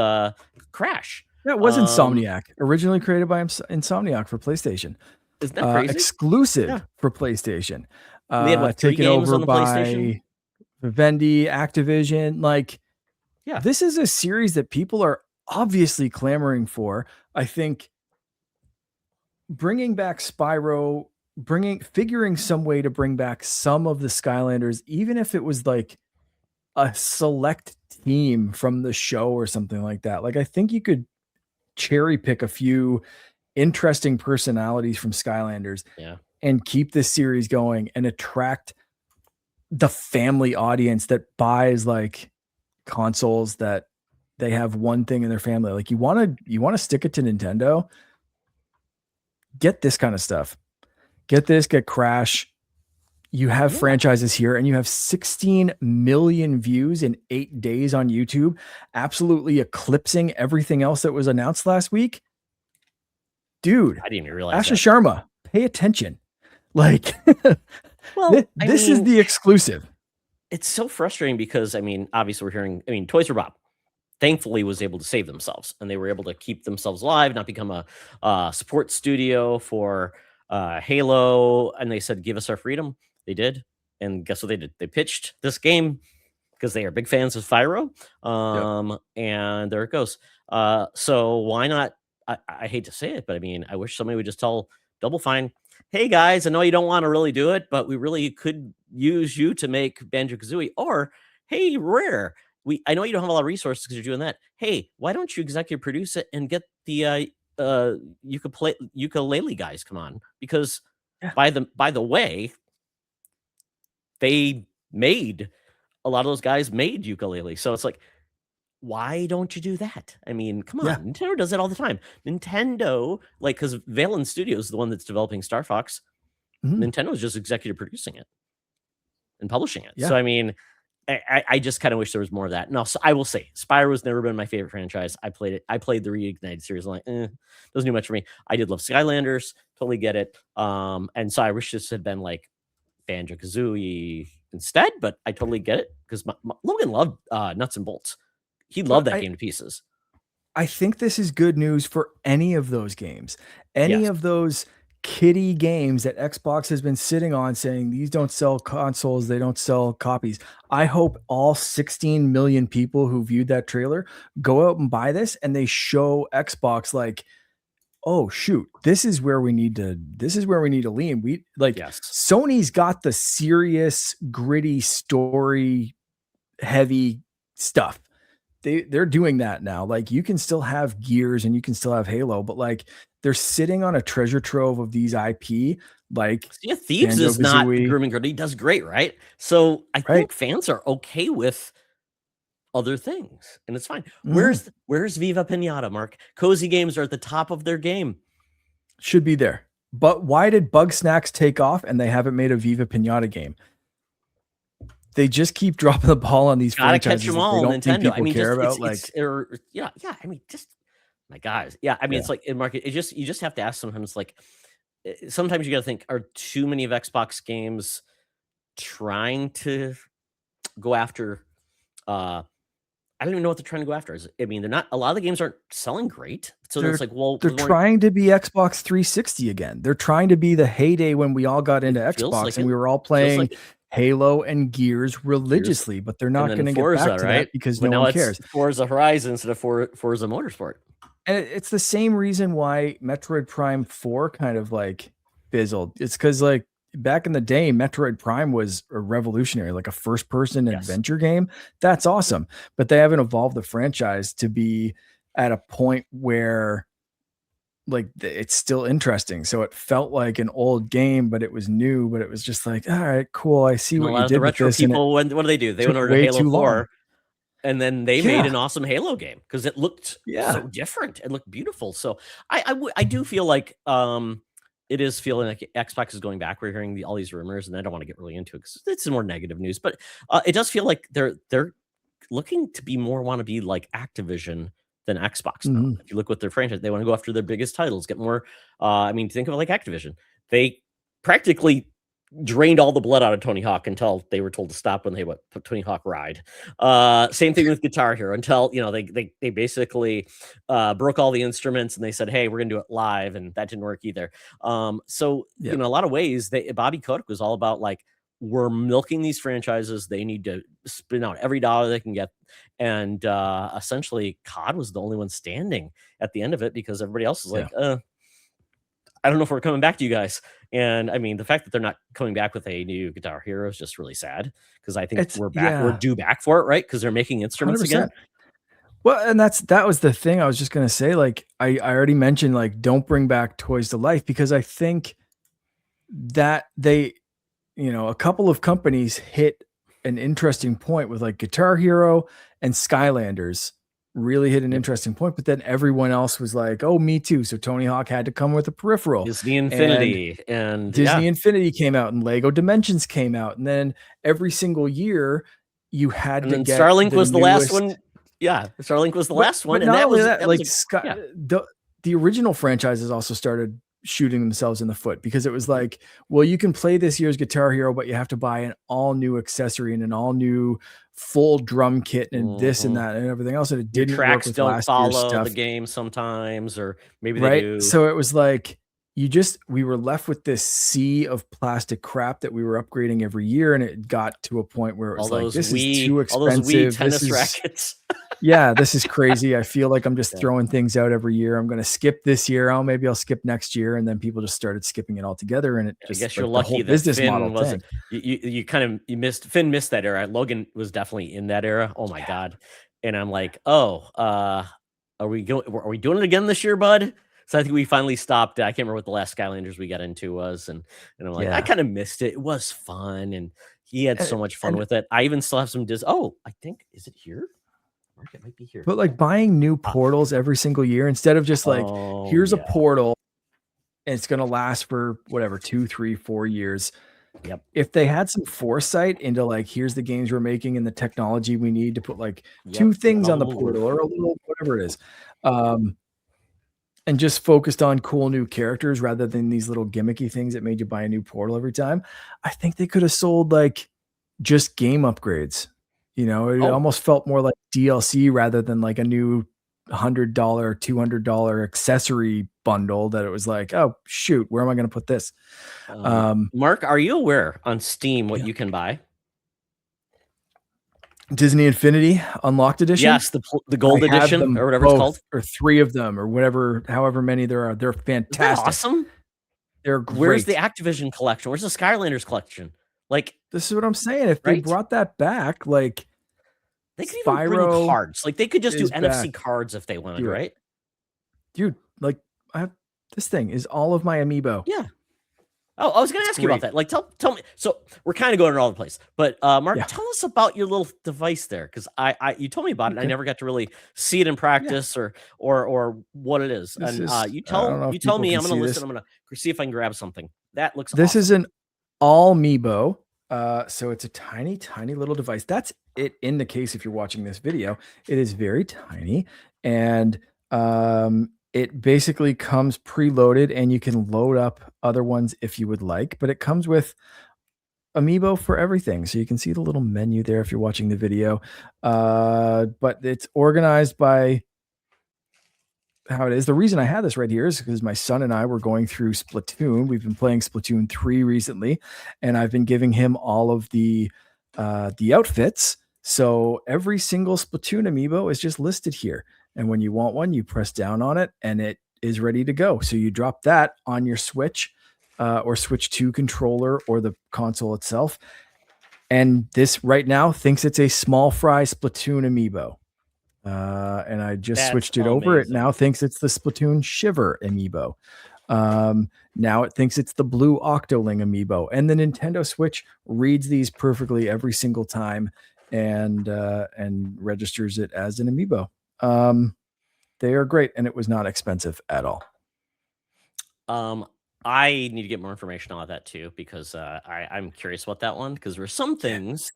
Crash. that was Insomniac, originally created by Insomniac for PlayStation. Isn't that crazy? Exclusive for PlayStation. They had, what, 3 taken games over on the PlayStation? by Vivendi, Activision. Like, Yeah. this is a series that people are obviously clamoring for. I think bringing back Spyro, figuring some way to bring back some of the Skylanders, even if it was like a select team from the show or something like that. Like, I think you could cherry pick a few interesting personalities from Skylanders and keep this series going and attract the family audience that buys like consoles that they have one thing in their family. Like, you want to stick it to Nintendo, get this kind of stuff. Get Crash. You have franchises here, and you have 16 million views in 8 days on YouTube, absolutely eclipsing everything else that was announced last week. Dude, I didn't even realize Asha Sharma, pay attention. Like, well, this is the exclusive. It's so frustrating because, I mean, obviously we're hearing, Toys for Bob thankfully was able to save themselves, and they were able to keep themselves alive, not become a support studio for Halo. And they said, give us our freedom. They did. And guess what they did? They pitched this game because they are big fans of Spyro. And there it goes. So why not? I hate to say it, but I mean, I wish somebody would just tell Double Fine, hey guys, I know you don't want to really do it, but we really could use you to make Banjo-Kazooie. Or, hey, Rare, I know you don't have a lot of resources because you're doing that. Hey, why don't you executive produce it and get the ukulele guys come on? Because by the way, they made a lot of those guys made ukulele. So it's like, why don't you do that? I mean, come on. Nintendo does it all the time. Nintendo, like, because Valen Studios is the one that's developing Star Fox. Nintendo is just executive producing it and publishing it. So I mean, I just kind of wish there was more of that. No, so I will say, Spyro has never been my favorite franchise. I played it. I played the Reignited series. I'm like, doesn't do much for me. I did love Skylanders. Totally get it. And so I wish this had been like Banjo-Kazooie instead, but I totally get it because Logan loved Nuts and Bolts. He loved that game to pieces. I think this is good news for any of those games. Any of those kiddie games that Xbox has been sitting on saying these don't sell consoles, they don't sell copies. I hope all 16 million people who viewed that trailer go out and buy this, and they show Xbox like, oh shoot, this is where we need to lean. We like Sony's got the serious, gritty, story heavy stuff. They're doing that now. Like, you can still have Gears and you can still have Halo, but like, they're sitting on a treasure trove of these IP. Like, Sea of Thieves is not grooming girl. He does great, right? So I think fans are okay with other things, and it's fine. Where's Viva Pinata, Mark? Cozy games are at the top of their game. Should be there. But why did Bug Snacks take off and they haven't made a Viva Pinata game? They just keep dropping the ball on these franchises. Catch them all, they don't think Nintendo. people care about. I mean, just my guys. Yeah, I mean, it's like in market. You just have to ask sometimes. Like, sometimes you got to think: are too many of Xbox games trying to go after? I don't even know what they're trying to go after. I mean, they're not. A lot of the games aren't selling great. So it's like, well, they're trying to be Xbox 360 again. They're trying to be the heyday when we all got into Xbox and we were all playing Halo and Gears religiously, but they're not going to get back to that because no one cares. Forza Horizon instead of Forza Motorsport. And it's the same reason why Metroid Prime 4 kind of like fizzled. It's because like back in the day, Metroid Prime was a revolutionary, like a first-person adventure game. That's awesome. But they haven't evolved the franchise to be at a point where like it's still interesting. So it felt like an old game, but it was new, but it was just like, all right, cool. I see what you did with this. People, what do they do? They went over to Halo 4 and then they made an awesome Halo game because it looked so different. It looked beautiful. So I do feel like it is feeling like Xbox is going back. We're hearing all these rumors, and I don't want to get really into it because it's more negative news, but it does feel like they're looking to be more want to be like Activision than Xbox now. If you look what their franchise, they want to go after their biggest titles, get more. I mean, think of it like Activision. They practically drained all the blood out of Tony Hawk until they were told to stop when they put Tony Hawk Ride. Same thing with Guitar Hero until they basically broke all the instruments and they said, hey, we're gonna do it live, and that didn't work either. So in a lot of ways, Bobby Kotick was all about like, we're milking these franchises. They need to spin out every dollar they can get. And essentially, COD was the only one standing at the end of it because everybody else was like, I don't know if we're coming back to you guys. And I mean, the fact that they're not coming back with a new Guitar Hero is just really sad because I think we're back. We're due back for it, right? Because they're making instruments 100%. Again. Well, and that was the thing I was just gonna say. Like I already mentioned, like, don't bring back toys to life, because I think that they, a couple of companies hit an interesting point with like Guitar Hero and Skylanders really hit an interesting point, but then everyone else was like, oh, me too. So Tony Hawk had to come with a peripheral. Disney Infinity and Disney Infinity came out, and Lego Dimensions came out, and then every single year you had to get Starlink was the last one. Yeah, Starlink was the last one, and that was like the original franchises also started shooting themselves in the foot, because it was like, well, you can play this year's Guitar Hero, but you have to buy an all new accessory and an all new full drum kit and this and that and everything else, and it didn't tracks work with don't last follow year's stuff. The game sometimes, or maybe they do. So it was like we were left with this sea of plastic crap that we were upgrading every year, and it got to a point where it was like, this is too expensive. All those Wii tennis rackets. Yeah, this is crazy. I feel like I'm just throwing things out every year. I'm going to skip this year. Maybe I'll skip next year. And then people just started skipping it all together. And it just, I guess you're lucky that Finn wasn't. You missed Finn missed that era. Logan was definitely in that era. Oh my God. And I'm like, are we doing it again this year, bud? So I think we finally stopped. I can't remember what the last Skylanders we got into was. And I'm like, I kind of missed it. It was fun. And he had so much fun with it. I even still have some I think, is it here? It might be here. But like buying new portals every single year, instead of just like, here's a portal and it's going to last for whatever, 2, 3, 4 years. Yep. If they had some foresight into like, here's the games we're making and the technology we need to put like 2 things on the portal or a little, whatever it is. And just focused on cool new characters rather than these little gimmicky things that made you buy a new portal every time. I think they could have sold like just game upgrades. It almost felt more like DLC rather than like a new $100, $200 accessory bundle that it was like, oh shoot, where am I going to put this? Mark, are you aware on Steam what you can buy? Disney Infinity Unlocked Edition? Yes, the gold edition or whatever it's called. Or 3 of them or whatever, however many there are. They're fantastic. Awesome. They're great. Where's the Activision collection? Where's the Skylanders collection? Like, this is what I'm saying. If they brought that back, like, they could even bring cards. Like, they could just do NFC cards if they wanted, right? Dude, like, this thing is all of my amiibo. Yeah. Oh, I was going to ask you about that. Like, tell me. So we're kind of going all over the place, but Mark, tell us about your little device there, because you told me about it. I never got to really see it in practice or what it is. You tell me. I'm going to listen. I'm going to see if I can grab something. That looks. This is an all amiibo. So it's a tiny, tiny little device. That's it in the case. If you're watching this video, it is very tiny, and it basically comes preloaded, and you can load up other ones if you would like, but it comes with amiibo for everything. So you can see the little menu there if you're watching the video, but it's organized by how it is. The reason I have this right here is because my son and I were going through Splatoon. We've been playing Splatoon 3 recently, and I've been giving him all of the outfits. So every single Splatoon amiibo is just listed here. And when you want one, you press down on it and it is ready to go. So you drop that on your Switch or Switch 2 controller or the console itself. And this right now thinks it's a small fry Splatoon amiibo. And I just switched it over. It now thinks it's the Splatoon Shiver amiibo. Now it thinks it's the Blue Octoling amiibo. And the Nintendo Switch reads these perfectly every single time and registers it as an amiibo. They are great, and it was not expensive at all. I need to get more information on that too, because I'm curious about that one, because there were some things,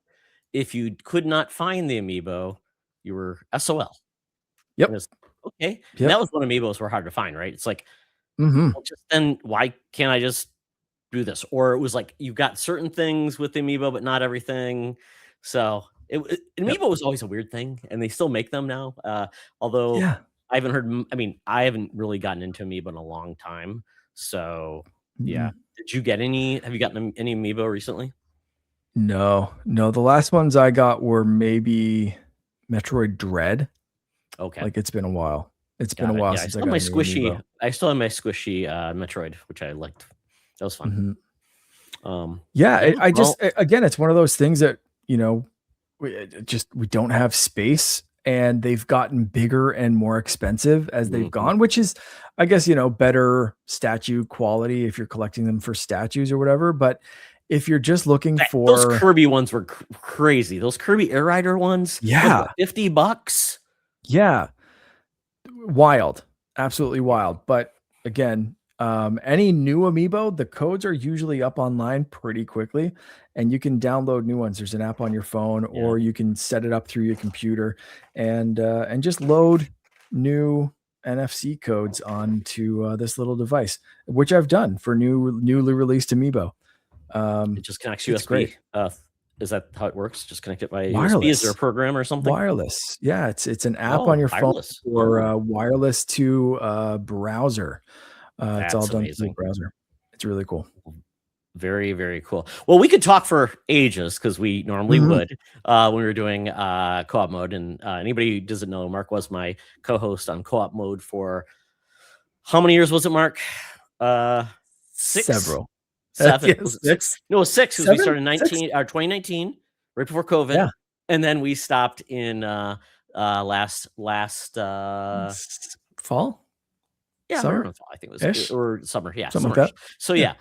if you could not find the amiibo, you were SOL. Yep. okay. And Yep. that was when amiibos were hard to find, right? It's like, Mhm. well, just then why can't I just do this? Or it was like you got certain things with the amiibo, but not everything. So Yep. amiibo was always a weird thing, and they still make them now. Although Yeah. I haven't heard. I mean, I haven't really gotten into amiibo in a long time. So yeah, Mm-mm. did you get any? Have you gotten any amiibo recently? No. No, the last ones I got were maybe Metroid Dread. Okay, Like, it's been a while. It's been a got it. while Yeah, since I got a new amiibo. I still have my squishy Metroid, which I liked. That was fun. Mhm. Um, Yeah, yeah. I just Well, again, it's one of those things that, we don't have space, and they've gotten bigger and more expensive as they've mhm. gone, which is, I guess, better statue quality if you're collecting them for statues or whatever, but if you're just looking Those for Kirby ones were crazy. Those Kirby Air Rider ones was what, Yeah, $50? yeah, wild, absolutely Yeah, wild, but again, any new amiibo, the codes are usually up online pretty quickly, and you can download new ones. There's an app on your phone, yeah. or you can set it up through your computer and just load new NFC codes onto this little device, which I've done for newly released amiibo. It just connects It's USB. great. Is that how it works? Just connect it by USB? Is there a Wireless. program or something? Wireless. Yeah, it's an app on Oh, your phone wireless. or Oh, wireless to browser. It's all that's done through the amazing. browser. It's really cool. Very, very cool. Well, we could talk for ages because we normally Mhm. would when we were doing co-op mode. And anybody who doesn't know, Mark was my co-host on co-op mode for how many years was it, Mark? 6, Several. 7. Yes, Was it 6? 6, No, it was 6 because we 7, started in 6? 2019, right before COVID, Yeah. and then we stopped in last Fall? yeah, right Summer? around fall, I think it was Ish? or summer, yeah, Something like summerish. that? So Yeah.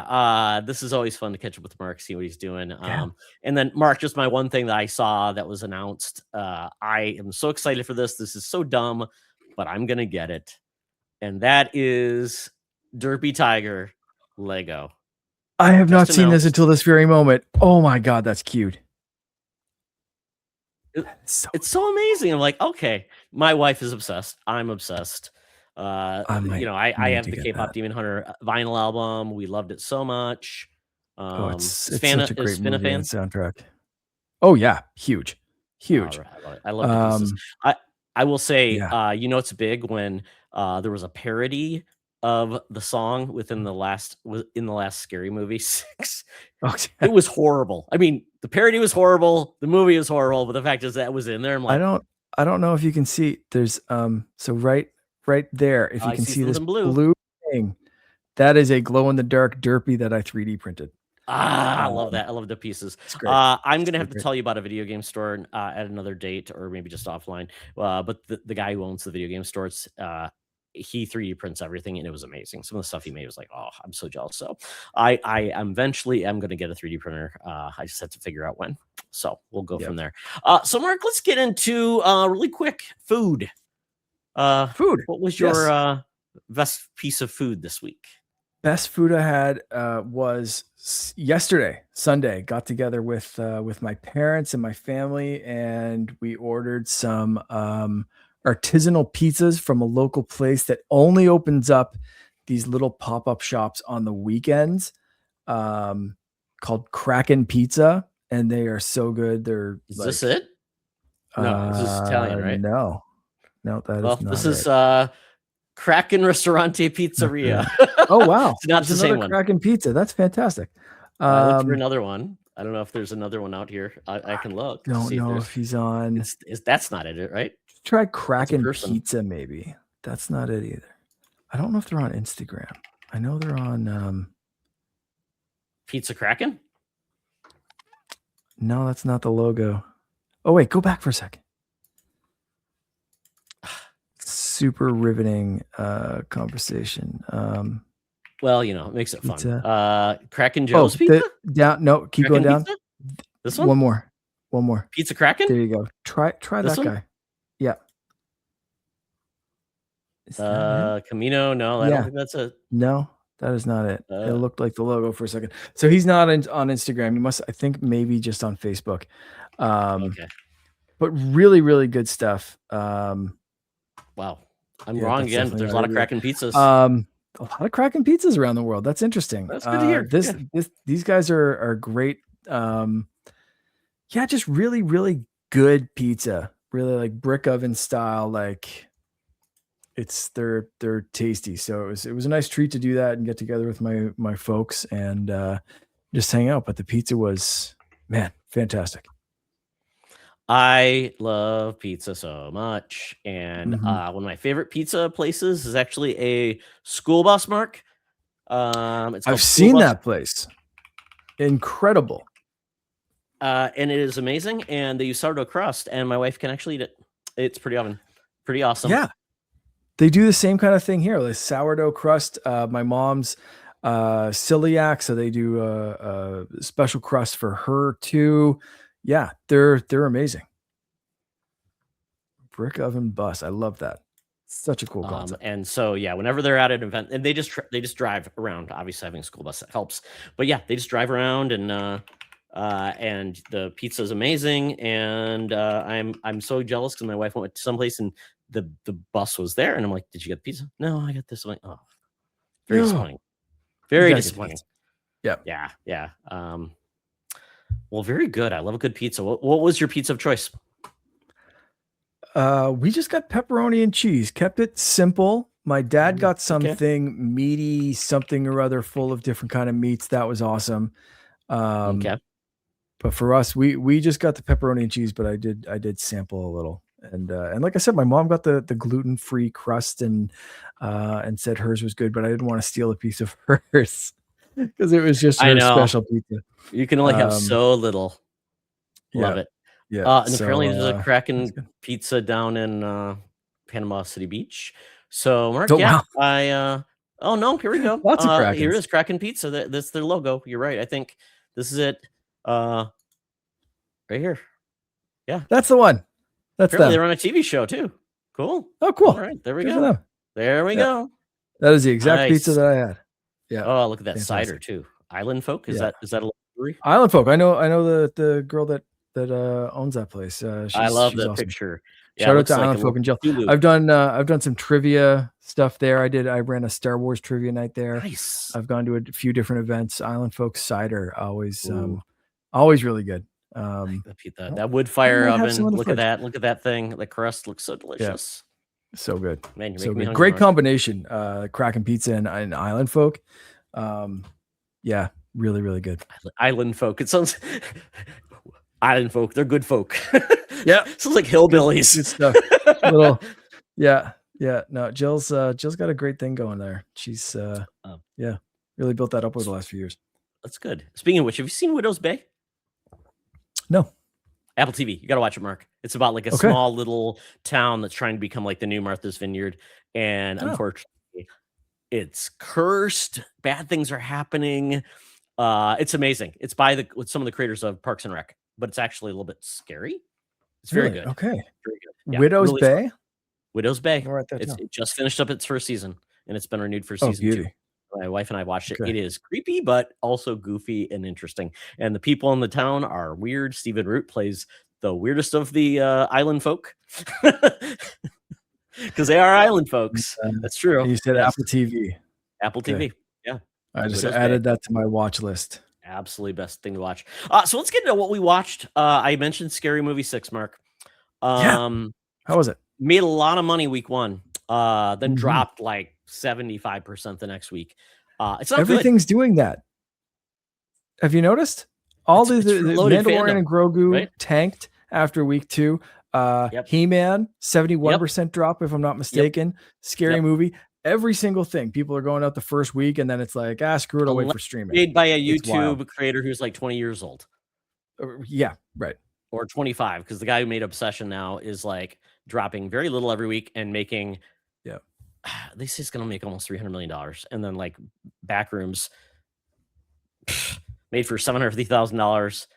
yeah, this is always fun to catch up with Mark, see what he's doing. Yeah. And then Mark, just my one thing that I saw that was announced. I am so excited for this. This is so dumb, but I'm gonna get it, and that is Derpy Tiger Lego. I have not Just seen this until announced. this very moment. Oh my god, that's cute. It That is so it's so amazing. I'm like, "Okay." My wife is obsessed. I'm obsessed. I I need have to the get K-pop that. Demon Hunter vinyl album. We loved it so much. Oh, it's Is it's such a Is great Finn a movie and fan? soundtrack. Oh, yeah, huge. Huge. I love it. I love the pieces. Um, I I will say, yeah. it's big when, there was a parody of the song in the last Scary Movie 6. Oh, It yeah. was horrible. I mean, the parody was horrible, the movie was horrible, but the fact is that was in there, I'm I like, don't I don't know if you can see there's, so right there, if you "I can see see this something blue." blue thing, that is a glow in the dark derpy that I 3D printed. Ah, I love Um, that. I love the pieces. it's great. I'm It's gonna really have to great. tell you about a video game store at another date, or maybe just offline. But the guy who owns the video game store, he 3D prints everything, and it was amazing. Some of the stuff he made was like, oh, I'm so jealous. So I am eventually am gonna get a 3D printer. I just have to figure out when. So we'll go Yep. from there. So Mark, let's get into really quick food. Uh, Food. what was your Yes. best piece of food this week? Best food I had, was yesterday, Sunday. Got together with my parents and my family, and we ordered some artisanal pizzas from a local place that only opens up these little pop-up shops on the weekends, um, called Kraken Pizza, and they are so good. They're Is this like, it? No, this is Italian, right? no, no, that is Well, this not is it. Kraken Ristorante Pizzeria. Oh, wow. It's not There's the another same one. Kraken Pizza. That's fantastic. I looked for Um, another one. I don't know if there's another one out here. I can look to don't see if know there's. if he's on. It's is that's not it, right? Try That's a Kraken person. Pizza, maybe. That's not it either. I don't know if they're on Instagram. I know they're on. Pizza Kraken. No, that's not the logo. Oh wait, go back for a second. Super riveting conversation. Well, it makes it fun. Pizza. Kraken Oh, Joe's Pizza. down. No, keep going Kraken down. Pizza. This one. One more. One more. Pizza Kraken. There you go. Try This that one. guy. Yeah. Is that it? Camino. No, I don't Yeah. think that's it. No, that is not it. It Uh, looked like the logo for a second. So he's not on Instagram. He must, I think, maybe just on Facebook. okay. But really, really good stuff. Wow. I'm wrong again, but there's a lot of Kraken pizzas. A lot of Kraken pizzas around the world. That's interesting. That's good to hear. These guys are great. Just really, really good pizza. Really like brick oven style. Like they're tasty. So it was a nice treat to do that and get together with my folks and just hang out. But the pizza was, man, fantastic. I love pizza so much. And one of my favorite pizza places is actually a school bus, Mark. I've seen that place. Incredible. And it is amazing. And they use sourdough crust, and my wife can actually eat it. It's pretty awesome. Yeah. They do the same kind of thing here. Like sourdough crust. My mom's celiac, so they do a special crust for her too. Yeah, they're amazing. Brick oven bus. I love that. Such a cool concept. And so whenever they're at an event, and they just drive around. Obviously, having a school bus that helps. But yeah, they just drive around, and the pizza is amazing. And I'm so jealous because my wife went to someplace and the bus was there, and I'm like, "Did you get the pizza?" "No, I got this." I'm like, "Oh, very disappointing. Very disappointing." Yeah. Well, very good. I love a good pizza. What was your pizza of choice? We just got pepperoni and cheese. Kept it simple. My dad got something meaty, something or other, full of different kind of meats. That was awesome. But for us, we just got the pepperoni and cheese. But I did sample a little, and like I said, my mom got the gluten-free crust and said hers was good. But I didn't want to steal a piece of hers because it was just her special pizza. You can only have so little. Love it. Yeah. And apparently there's a Kraken pizza down in Panama City Beach. So Mark, wow. oh no, here we go. Lots of Krakens. Here is Kraken Pizza. That's their logo. You're right. I think this is it. Right here. Yeah. That's the one. That's apparently they're on a TV show too. Cool. Oh, cool. All right. There we go. There we go. That is the exact pizza that I had. Yeah. Oh, look at that cider too. Island Folk. Is that a brewery? Island Folk. I know the girl that owns that place. I love that awesome picture. Shout out to Island Folk and Jill. I've done some trivia stuff there. I ran a Star Wars trivia night there. Nice. I've gone to a few different events. Island Folk cider, always really good. That wood fire oven. Look at that. Look at that thing. The crust looks so delicious. Yeah. So good. Man, so good. Great combination. Kraken Pizza and Island Folk. Yeah, really, really good. Island Folk. It sounds Island folk. They're good folk. Yeah. Sounds like hillbillies. Good stuff. Yeah. No, Jill's got a great thing going there. She's really built that up over the last few years. That's good. Speaking of which, have you seen Widow's Bay? No. Apple TV. You got to watch it, Mark. It's about like a small little town that's trying to become like the new Martha's Vineyard. And unfortunately, it's cursed. Bad things are happening. It's amazing. It's with some of the creators of Parks and Rec, but it's actually a little bit scary. It's very good. Okay. Very good. Yeah, Widow's Bay? Fun. Widow's Bay. It just finished up its first season, and it's been renewed for season 2. My wife and I watched it. It is creepy, but also goofy and interesting. And the people in the town are weird. Stephen Root plays the weirdest of the island folk. Because they are island folks. That's true. You said Apple TV. Apple TV. Yeah. I just added that to my watch list. Absolutely best thing to watch. So let's get into what we watched. I mentioned Scary Movie 6, Mark. How was it? Made a lot of money week 1. Then dropped like 75% the next week. It's not everything's doing that. Have you noticed? All the Mandalorian fandom, and Grogu tanked after week 2. He-Man 71% drop, if I'm not mistaken. Scary Movie. Every single thing. People are going out the first week, and then it's like, screw it, I'll wait for streaming. Made by a YouTube creator who's like 20 years old. Yeah, right. Or 25, because the guy who made Obsession now is like dropping very little every week and making. They say it's going to make almost $300 million. And then like Backrooms made for $750,000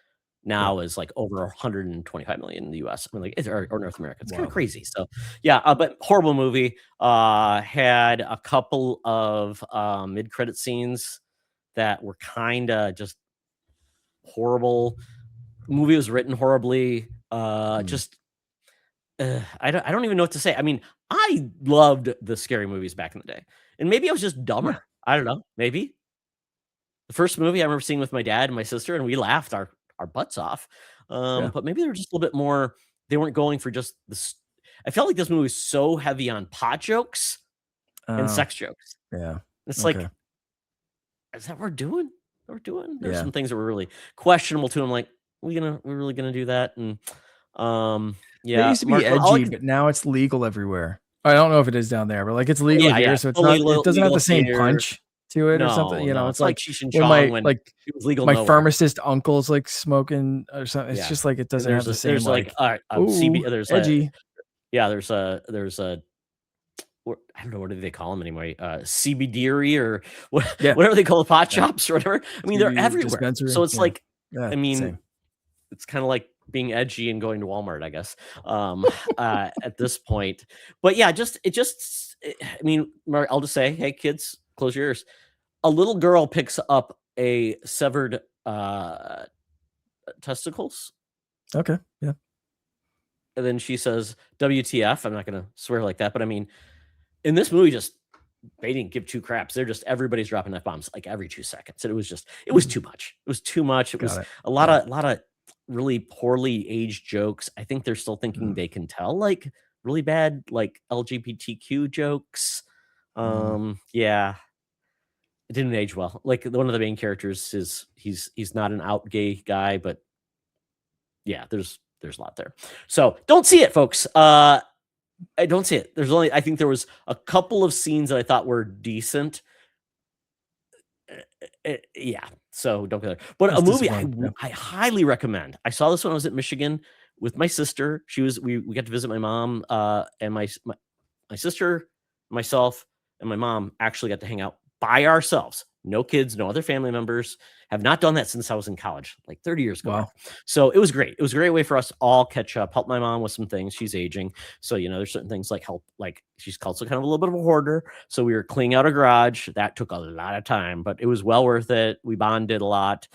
now is like over $125 million in the US. I mean, like, or North America. It's kind of crazy. So but horrible movie. Had a couple of mid-credit scenes that were kind of just horrible. The movie was written horribly. Just I don't even know what to say. I mean, I loved the scary movies back in the day, and maybe I was just Yeah, dumber. I don't know. Maybe the first movie I remember seeing with my dad and my sister, and we laughed our butts off. yeah. But maybe they were just a little bit more. They weren't going for just this. I felt like this movie was so heavy on pot jokes and Oh, sex jokes. yeah. It's Okay. like, is that what we're doing? What we're doing? There's Yeah. some things that were really questionable too. I'm like, we're really gonna do that? And It yeah, used to be Mark, all I edgy, can, but now it's legal everywhere. I don't know if it is down there, but like it's oh, legal yeah, here, yeah, so it's fully not. It doesn't have legal the same here. punch to it or something. No, You know, no, it's it's like like Cheech and when Chong when like it was legal my nowhere. pharmacist uncle's like smoking or something. It's Yeah, just like it and doesn't have the same there's like like, CB, ooh, edgy. there's a I don't know, what do they call them anymore? CBDery or Yeah, whatever they call the pot yeah. shops or whatever. I mean, they're TV everywhere. So dispensary. it's Yeah, like, yeah, I mean, same. it's kind of like being edgy and going to Walmart, I guess, at this point. But yeah, I mean, Mark, I'll just say, hey, kids, close your ears. A little girl picks up a severed testicles, Okay, yeah. and then she says, WTF. I'm not going to swear like that, but I mean, in this movie, just they didn't give two craps. They're just everybody's dropping F bombs like every 2 seconds. And it was too much. It was too much. It Got was it. a Yeah. lot of really poorly aged jokes. I think they're still thinking Mm, they can tell like really bad like LGBTQ jokes. mm. Yeah, it didn't age well. Like one of the main characters is he's not an out gay guy, but yeah, there's a lot there. So don't see it, folks. I don't see it. I think there was a couple of scenes that I thought were decent. Yeah, so don't go there. But a That's movie disappointing. Yeah. I highly recommend. I saw this when I was at Michigan with my sister. We got to visit my mom, and my sister, myself, and my mom actually got to hang out by ourselves. No kids, no other family members. Have not done that since I was in college, like 30 years ago now. Wow. So it was great. It was a great way for us to all catch up, help my mom with some things. She's aging. So, there's certain things like help, like she's also kind of a little bit of a hoarder. So we were cleaning out a garage. That took a lot of time, but it was well worth it. We bonded a lot.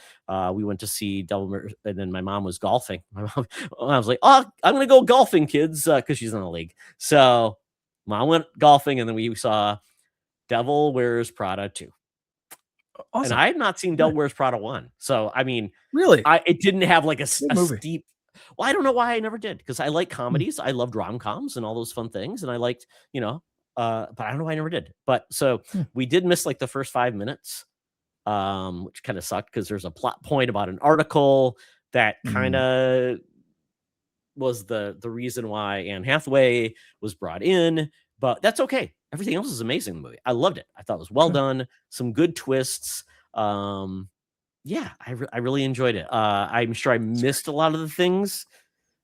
We went to see and then my mom was golfing. My mom, I was like, oh, I'm going to go golfing, kids, because she's in the league. So Mom went golfing, and then we saw Devil Wears Prada 2. And Awesome. I had not seen Yeah. Devil Wears Prada 1. So, I mean, Really? it didn't have like a Good movie. steep. Well, I don't know why I never did, because I like comedies. I loved rom-coms and all those fun things. And I liked, but I don't know why I never did. But so Hmm. we did miss like the first 5 minutes, which kind of sucked because there's a plot point about an article that kind Mm. of was the reason why Anne Hathaway was brought in, but that's okay. Everything else is amazing in the movie. I loved it. I thought it was well Okay. done, some good twists. Yeah, I really enjoyed it. I'm sure I That's great. missed a lot of the things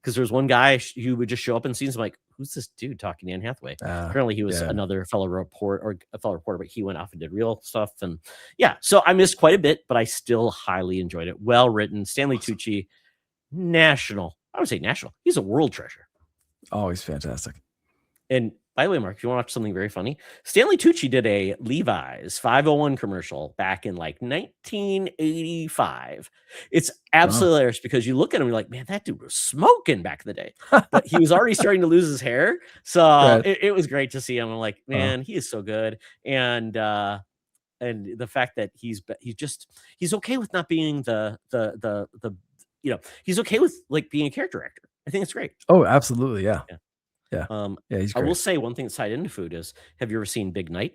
because there's one guy who would just show up in scenes. I'm like, who's this dude talking to Anne Hathaway? Apparently, he was Yeah. another fellow reporter, but he went off and did real stuff. And yeah, so I missed quite a bit, but I still highly enjoyed it. Well written. Stanley Awesome. Tucci, national. I would say national. He's a world treasure. Always fantastic. And by the way, Mark, if you want to watch something very funny, Stanley Tucci did a Levi's 501 commercial back in like 1985. It's absolutely Wow. hilarious because you look at him, you're like, man, that dude was smoking back in the day. But he was already starting to lose his hair. So Right. it was great to see him. I'm like, Oh, man, he is so good. And the fact that he's okay with not being he's okay with like being a character actor. I think it's great. oh, absolutely. Yeah. Yeah. Yeah. Um, Yeah. He's I will great. say one thing that's tied into food is, have you ever seen Big Night?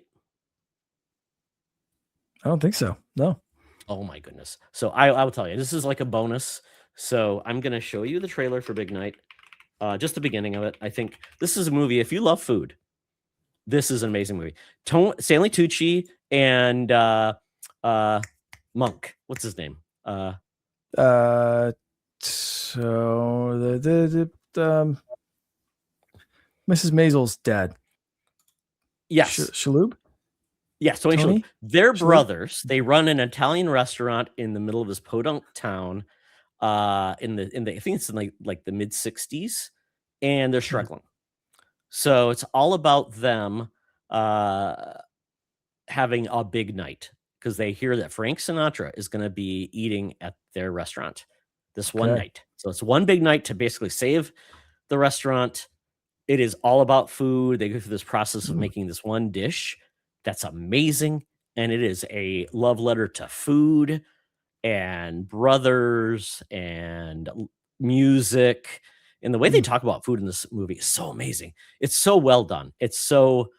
I don't think so. No. Oh my goodness. So I will tell you, this is like a bonus. So I'm gonna show you the trailer for Big Night. Just the beginning of it. I think this is a movie. If you love food, this is an amazing movie. Stanley Tucci and Monk. What's his name? So Mrs. Maisel's dad. Yes. Shalhoub? Yes, Tony Shalhoub. Tony? They're Shalhoub? brothers. They run an Italian restaurant in the middle of this podunk town. In the I think it's in like the mid 60s, and they're Okay. struggling. So it's all about them having a big night because they hear that Frank Sinatra is going to be eating at their restaurant this one Okay. night. So it's one big night to basically save the restaurant. it is all about food. They go through this process of making this one dish that's amazing, and it is a love letter to food and brothers and music. And the way they talk about food in this movie is so amazing. It's so well done. It's so,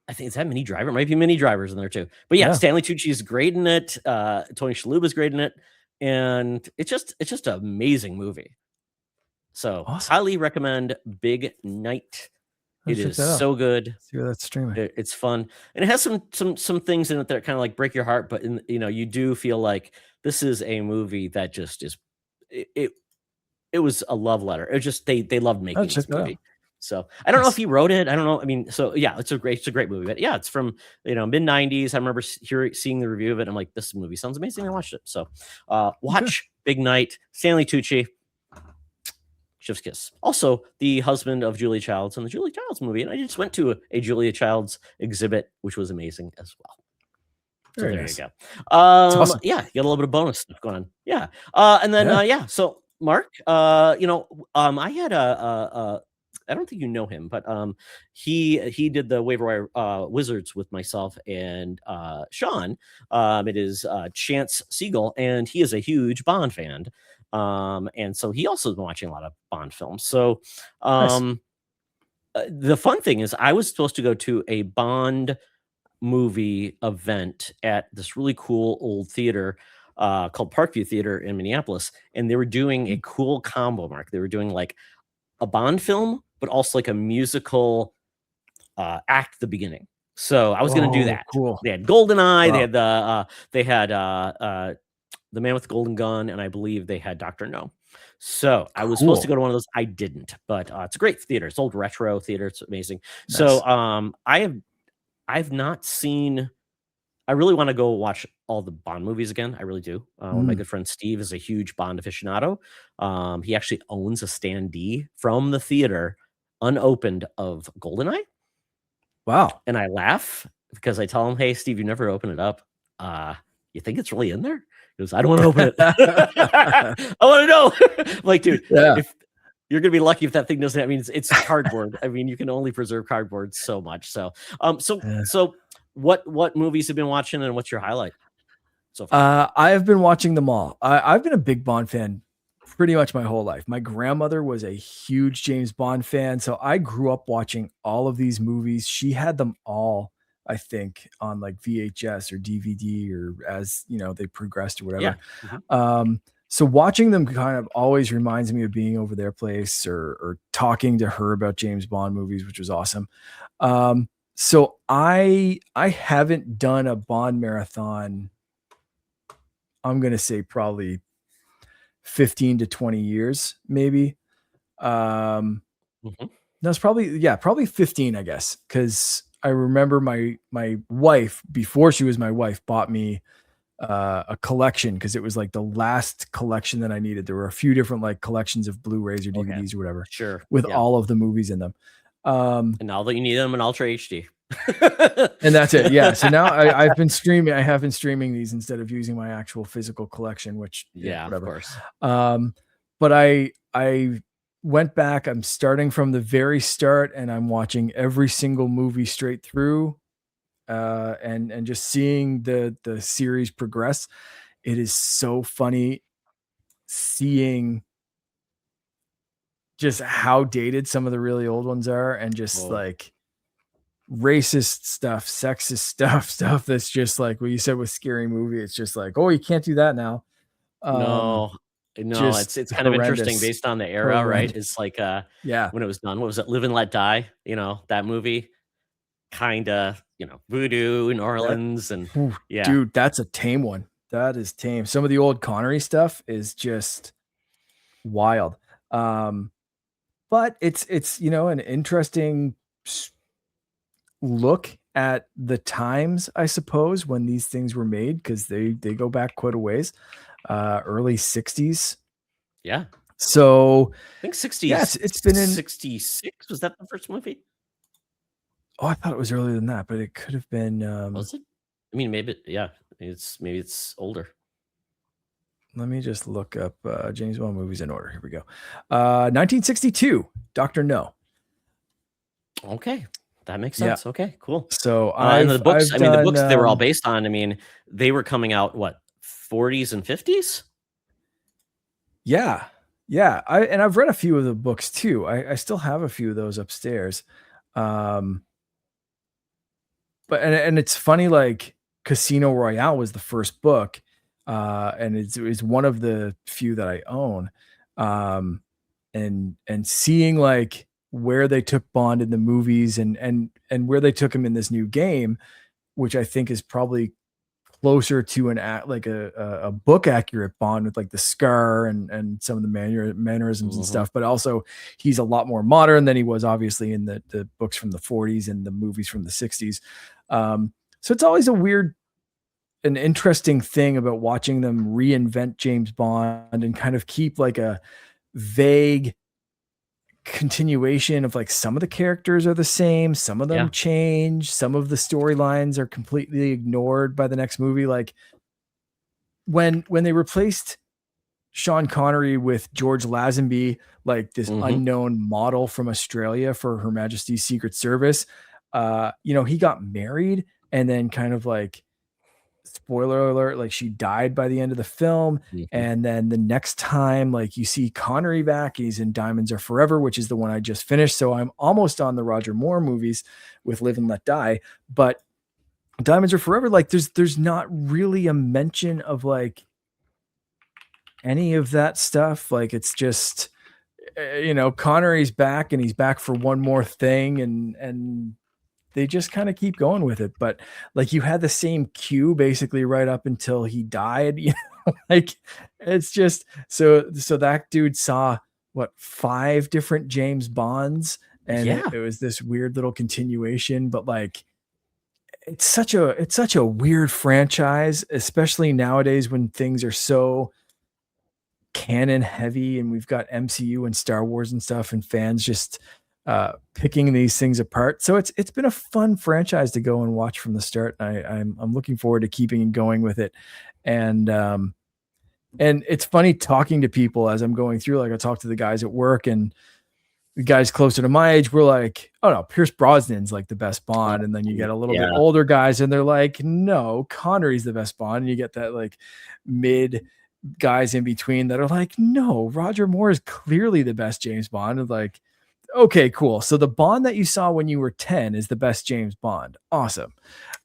I think it's that Mini Driver. It might be Mini Drivers in there too. But yeah, Stanley Tucci is great in it. Tony Shalhoub is great in it, and it's just an amazing movie. So highly recommend Big Night. It is so good. See where that's streaming. It's fun, and it has some things in it that kind of like break your heart, but you do feel like this is a movie that just is. It was a love letter. It just they loved making this movie. So I don't know if he wrote it. I don't know. I mean, so yeah, it's a great movie. But yeah, it's from mid 90s. I remember seeing the review of it. I'm like, this movie sounds amazing. I watched it. So watch Big Night. Stanley Tucci. Chef's kiss. Also, the husband of Julia Childs in the Julia Childs movie, and I just went to a Julia Childs exhibit, which was amazing as well. So there you go. Awesome. Yeah, you got a little bit of bonus stuff going on. Yeah, and then so Mark, I had I don't think you know him, but he did the waiver wire wizards with myself and Sean. It is Chance Siegel, and he is a huge Bond fan. And so he also has been watching a lot of Bond films. So the fun thing is I was supposed to go to a Bond movie event at this really cool old theater called Parkview Theater in Minneapolis. And they were doing a cool combo, Mark. They were doing like a Bond film, but also like a musical act at the beginning. So I was going to do that. Cool. They had GoldenEye. Wow. They had The Man with the Golden Gun, and I believe they had Dr. No. So I was supposed to go to one of those. I didn't, but it's a great theater. It's old retro theater. It's amazing. Nice. So I've not seen. I really want to go watch all the Bond movies again. I really do. One of my good friend Steve is a huge Bond aficionado. He actually owns a standee from the theater, unopened, of GoldenEye. Wow! And I laugh because I tell him, "Hey, Steve, you never open it up. You think it's really in there?" He goes, "I don't want to open it. I want to know." I'm like, dude, if you're gonna be lucky if that thing doesn't. I mean, it's cardboard. I mean, you can only preserve cardboard so much. So, so what movies have you been watching, and what's your highlight so far? I have been watching them all. I've been a big Bond fan pretty much my whole life. My grandmother was a huge James Bond fan, so I grew up watching all of these movies. She had them all, I think, on like VHS or DVD, or as they progressed or whatever. Yeah. So watching them kind of always reminds me of being over their place or talking to her about James Bond movies, which was awesome. So I haven't done a Bond marathon. I'm going to say probably 15 to 20 years, maybe. That's probably 15, I guess. 'Cause I remember my wife, before she was my wife, bought me a collection, because it was like the last collection that I needed. There were a few different like collections of Blu-rays or DVDs or whatever, with all of the movies in them. And now that you need them in Ultra HD. And that's it. Yeah. So now I have been streaming these instead of using my actual physical collection, which whatever. Of course. But I went back. I'm starting from the very start, and I'm watching every single movie straight through, and just seeing the series progress. It is so funny seeing just how dated some of the really old ones are, and just like racist stuff, sexist stuff that's just like what you said with Scary Movie. It's just like, oh, you can't do that now. No, it's kind of interesting based on the era, right? It's like when it was done, what was it, Live and Let Die? That movie, kind of, voodoo, New Orleans, and dude, that's a tame one. That is tame. Some of the old Connery stuff is just wild. But it's an interesting look at the times, I suppose, when these things were made, because they go back quite a ways. Early 60s. Yeah. So I think 60s. Yes, it's been in 66. Was that the first movie? Oh, I thought it was earlier than that, but it could have been. Was it? I mean, maybe it's older. Let me just look up James Bond movies in order. Here we go. 1962, Dr. No. Okay, that makes Yeah. sense. Okay, cool. So And the books, I've I mean, the done books they were all based on, I mean, they were coming out, what, 40s and 50s? yeah. Yeah. I've read a few of the books too. I still have a few of those upstairs. Um but and it's funny, like Casino Royale was the first book, and it's one of the few that I own. Um and seeing like where they took Bond in the movies and where they took him in this new game, which I think is probably closer to like a book accurate Bond with like the scar and some of the mannerisms and Mhm. stuff, but also he's a lot more modern than he was obviously in the books from the 40s and the movies from the 60s. So it's always an interesting thing about watching them reinvent James Bond and kind of keep like a vague continuation of like some of the characters are the same, some of them Yeah. change, some of the storylines are completely ignored by the next movie. Like when they replaced Sean Connery with George Lazenby, like this Mhm. unknown model from Australia for Her Majesty's Secret Service, he got married and then kind of like spoiler alert, like she died by the end of the film. Mhm. And then the next time, like you see Connery back, he's in Diamonds Are Forever, which is the one I just finished. So I'm almost on the Roger Moore movies with Live and Let Die. But Diamonds Are Forever, like there's not really a mention of like any of that stuff. Like it's just Connery's back and he's back for one more thing and they just kind of keep going with it. But like you had the same cue basically right up until he died, like it's just so that dude saw what 5 different James Bonds and it Yeah. was this weird little continuation, but like it's such a weird franchise, especially nowadays when things are so canon heavy and we've got MCU and Star Wars and stuff and fans just picking these things apart. So it's been a fun franchise to go and watch from the start. I'm looking forward to keeping and going with it. And it's funny talking to people as I'm going through. Like I talk to the guys at work and the guys closer to my age, we're like, oh no, Pierce Brosnan's like the best Bond. And then you get a little bit Yeah. older guys and they're like, no, Connery's the best Bond. And you get that like mid guys in between that are like, no, Roger Moore is clearly the best James Bond. And like, okay, cool. So the Bond that you saw when you were 10 is the best James Bond. Awesome.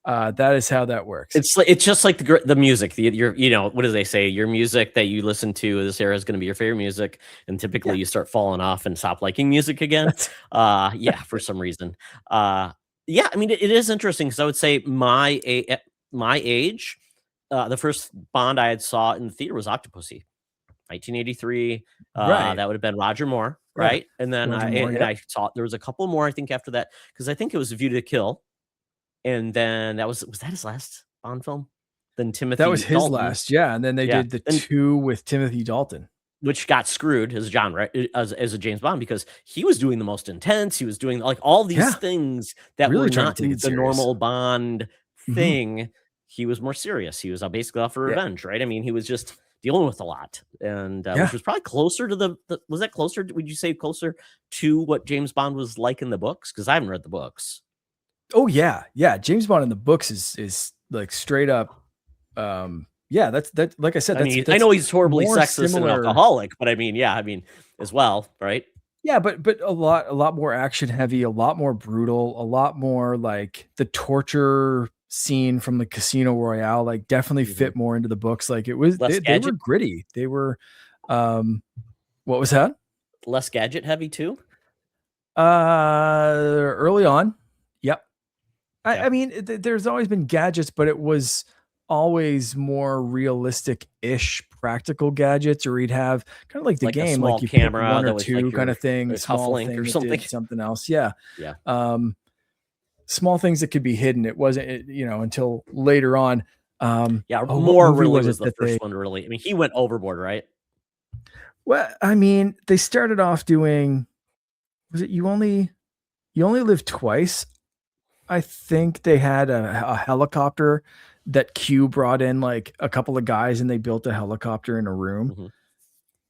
That is how that works. It's just like the music. What do they say? Your music that you listen to this era is gonna be your favorite music, and Yeah, typically you start falling off and stop liking music again. that's Yeah, for some reason. Uh, yeah, I mean, it is interesting because I would say at my age, the first Bond I had saw in the theater was Octopussy, 1983. right. That would have been Roger Moore, Yeah. right? And then Roger Moore. I Yep. saw there was a couple more I think after that because I think it was View to Kill. And then was that his last Bond film? Then That was Timothy his Dalton, last. Yeah. And then they yeah, did the and two with Timothy Dalton. which got screwed as genre as a James Bond because he was doing the most intense, he was doing, like, all these Yeah. things that were Really trying not to take in it the serious. normal Bond Mhm. thing. He was more serious, he was, basically out for Yeah. revenge, right? I mean, he was just dealing with a lot, and, which Yeah. was probably closer to the was that closer would you say closer to what James Bond was like in the books? Because I haven't read the books. Oh yeah. Yeah. James Bond in the books is like straight up. Yeah, that's like I said, I that's mean, I that's know he's horribly more sexist and an similar. alcoholic, but I mean, yeah, I mean, as well, right? Yeah, but a lot more action heavy, a lot more brutal, a lot more like the torture scene from the Casino Royale, like definitely Mhm. fit more into the books. Like it was Less they were gadget gritty. They were um what was that? less gadget heavy too? Early on. Yep. I Okay. mean, there's always been gadgets, but it was always more realistic-ish practical gadgets, or he'd have kind of like the Like a game, like small you pick camera one or that was like two kind your of thing, small cufflink or thing that something. did something else. Yeah. Yeah. Um, small things that could be hidden. It wasn't, until later on. Yeah, What Moore movie really was was it the that first one to really, I mean, he went overboard, right? well, I mean, they started off doing, was it You Only Live Twice? I think they had a helicopter that Q brought in like a couple of guys and they built a helicopter in a room.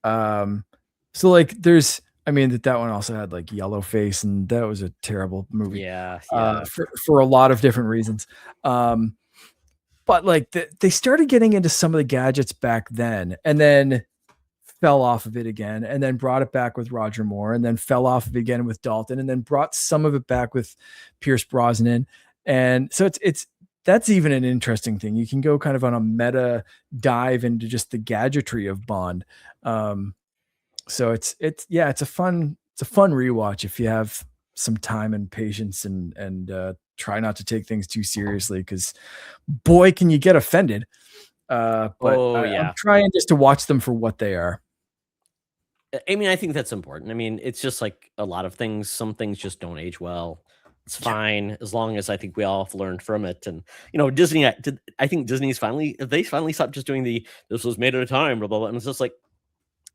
Mhm. Um, so like I mean, that one also had like Yellowface, and that was a terrible movie Yeah, for a lot of different reasons. But like they started getting into some of the gadgets back then, and then fell off of it again, and then brought it back with Roger Moore, and then fell off of it again with Dalton, and then brought some of it back with Pierce Brosnan. And so it's that's even an interesting thing. You can go kind of on a meta dive into just the gadgetry of Bond. So it's a fun rewatch if you have some time and patience, and try not to take things too seriously, because boy, can you get offended. But I'm trying just to watch them for what they are. I mean, I think that's important. I mean, it's just like a lot of things. Some things just don't age well. It's fine as long as I think we all have learned from it. And Disney, I think Disney's finally stopped just doing this was made at a time, blah blah blah. And it's just like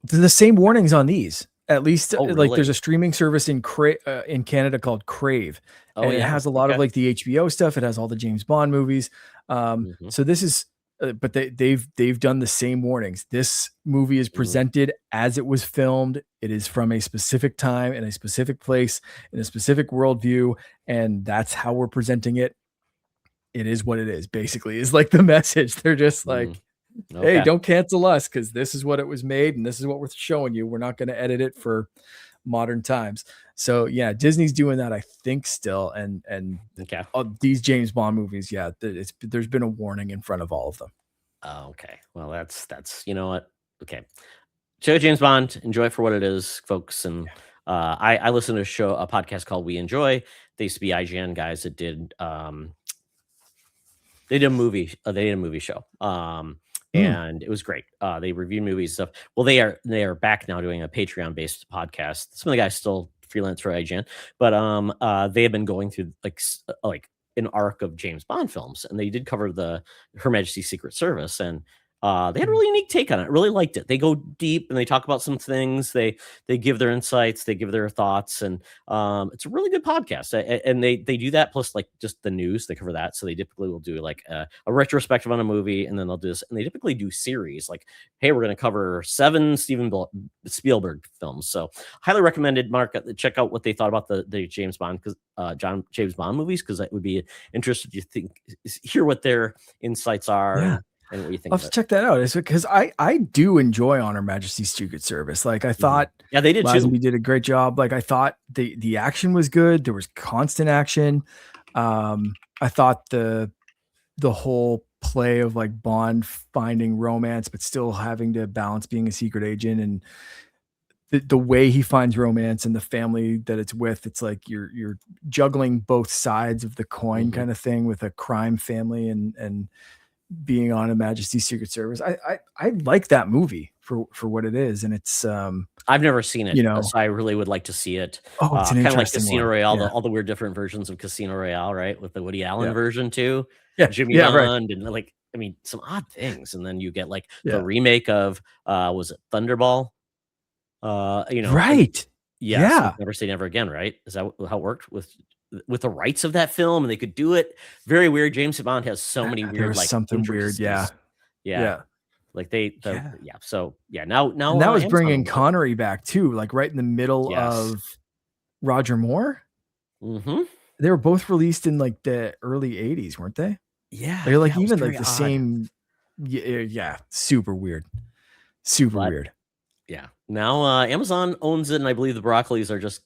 the same warnings on these. At least, Oh, like really? there's a streaming service in Canada called Crave, and it has a lot of like the HBO stuff. It has all the James Bond movies. So this is, but they've done the same warnings. This movie is presented as it was filmed. It is from a specific time in a specific place in a specific worldview, and that's how we're presenting it. It is what it is. Basically, is like the message. They're just like, hey, don't cancel us, because this is what it was made and this is what we're showing you. We're not going to edit it for modern times. So yeah, Disney's doing that, I think, still. And these James Bond movies, there's been a warning in front of all of them. Oh, okay. Well, that's you know what? Okay. So James Bond, enjoy it for what it is, folks. And I listen to a podcast called We Enjoy. They used to be IGN guys that did they did a movie show. And it was great. They reviewed movies and stuff. Well, they are back now doing a Patreon based podcast. Some of the guys still freelance for IGN, but they have been going through like an arc of James Bond films, and they did cover Her Majesty's Secret Service, and they had a really unique take on it. Really liked it. They go deep and they talk about some things. They give their insights. They give their thoughts, and it's a really good podcast. And they do that plus like just the news. They cover that. So they typically will do like a retrospective on a movie, and then they'll do this. And they typically do series like, hey, we're going to cover 7 Steven Spielberg films. So highly recommended. Mark, check out what they thought about the James Bond James Bond movies, because it would be interested to hear what their insights are. Yeah. And what you think? I'll have to check that out. It's because I do enjoy On Her Majesty's Secret Service. Like I thought, they did too. Lazenby did a great job. Like I thought the action was good. There was constant action. I thought the whole play of like Bond finding romance, but still having to balance being a secret agent, and the way he finds romance and the family that it's with, it's like you're juggling both sides of the coin kind of thing with a crime family and being on Her Majesty's Secret Service. I like that movie for what it is. And it's I've never seen it, so I really would like to see it. Oh, it's an kind of like interesting Casino one. Royale, all the weird different versions of Casino Royale, right? With the Woody Allen version too. Jimmy Bond, right. And like, I mean, some odd things. And then you get like the remake of was it Thunderball? Right. So Never Say Never Again, right? Is that how it worked with the rights of that film? And they could do it. Very weird. James Bond has so many weird, like something weird. Yeah. Like So now and that was bringing Connery back too, like right in the middle of Roger Moore. They were both released in like the early 80s, weren't they? Yeah. They're like even like the same. Yeah. Super weird. Weird. Yeah. Now Amazon owns it, and I believe the Broccolis are just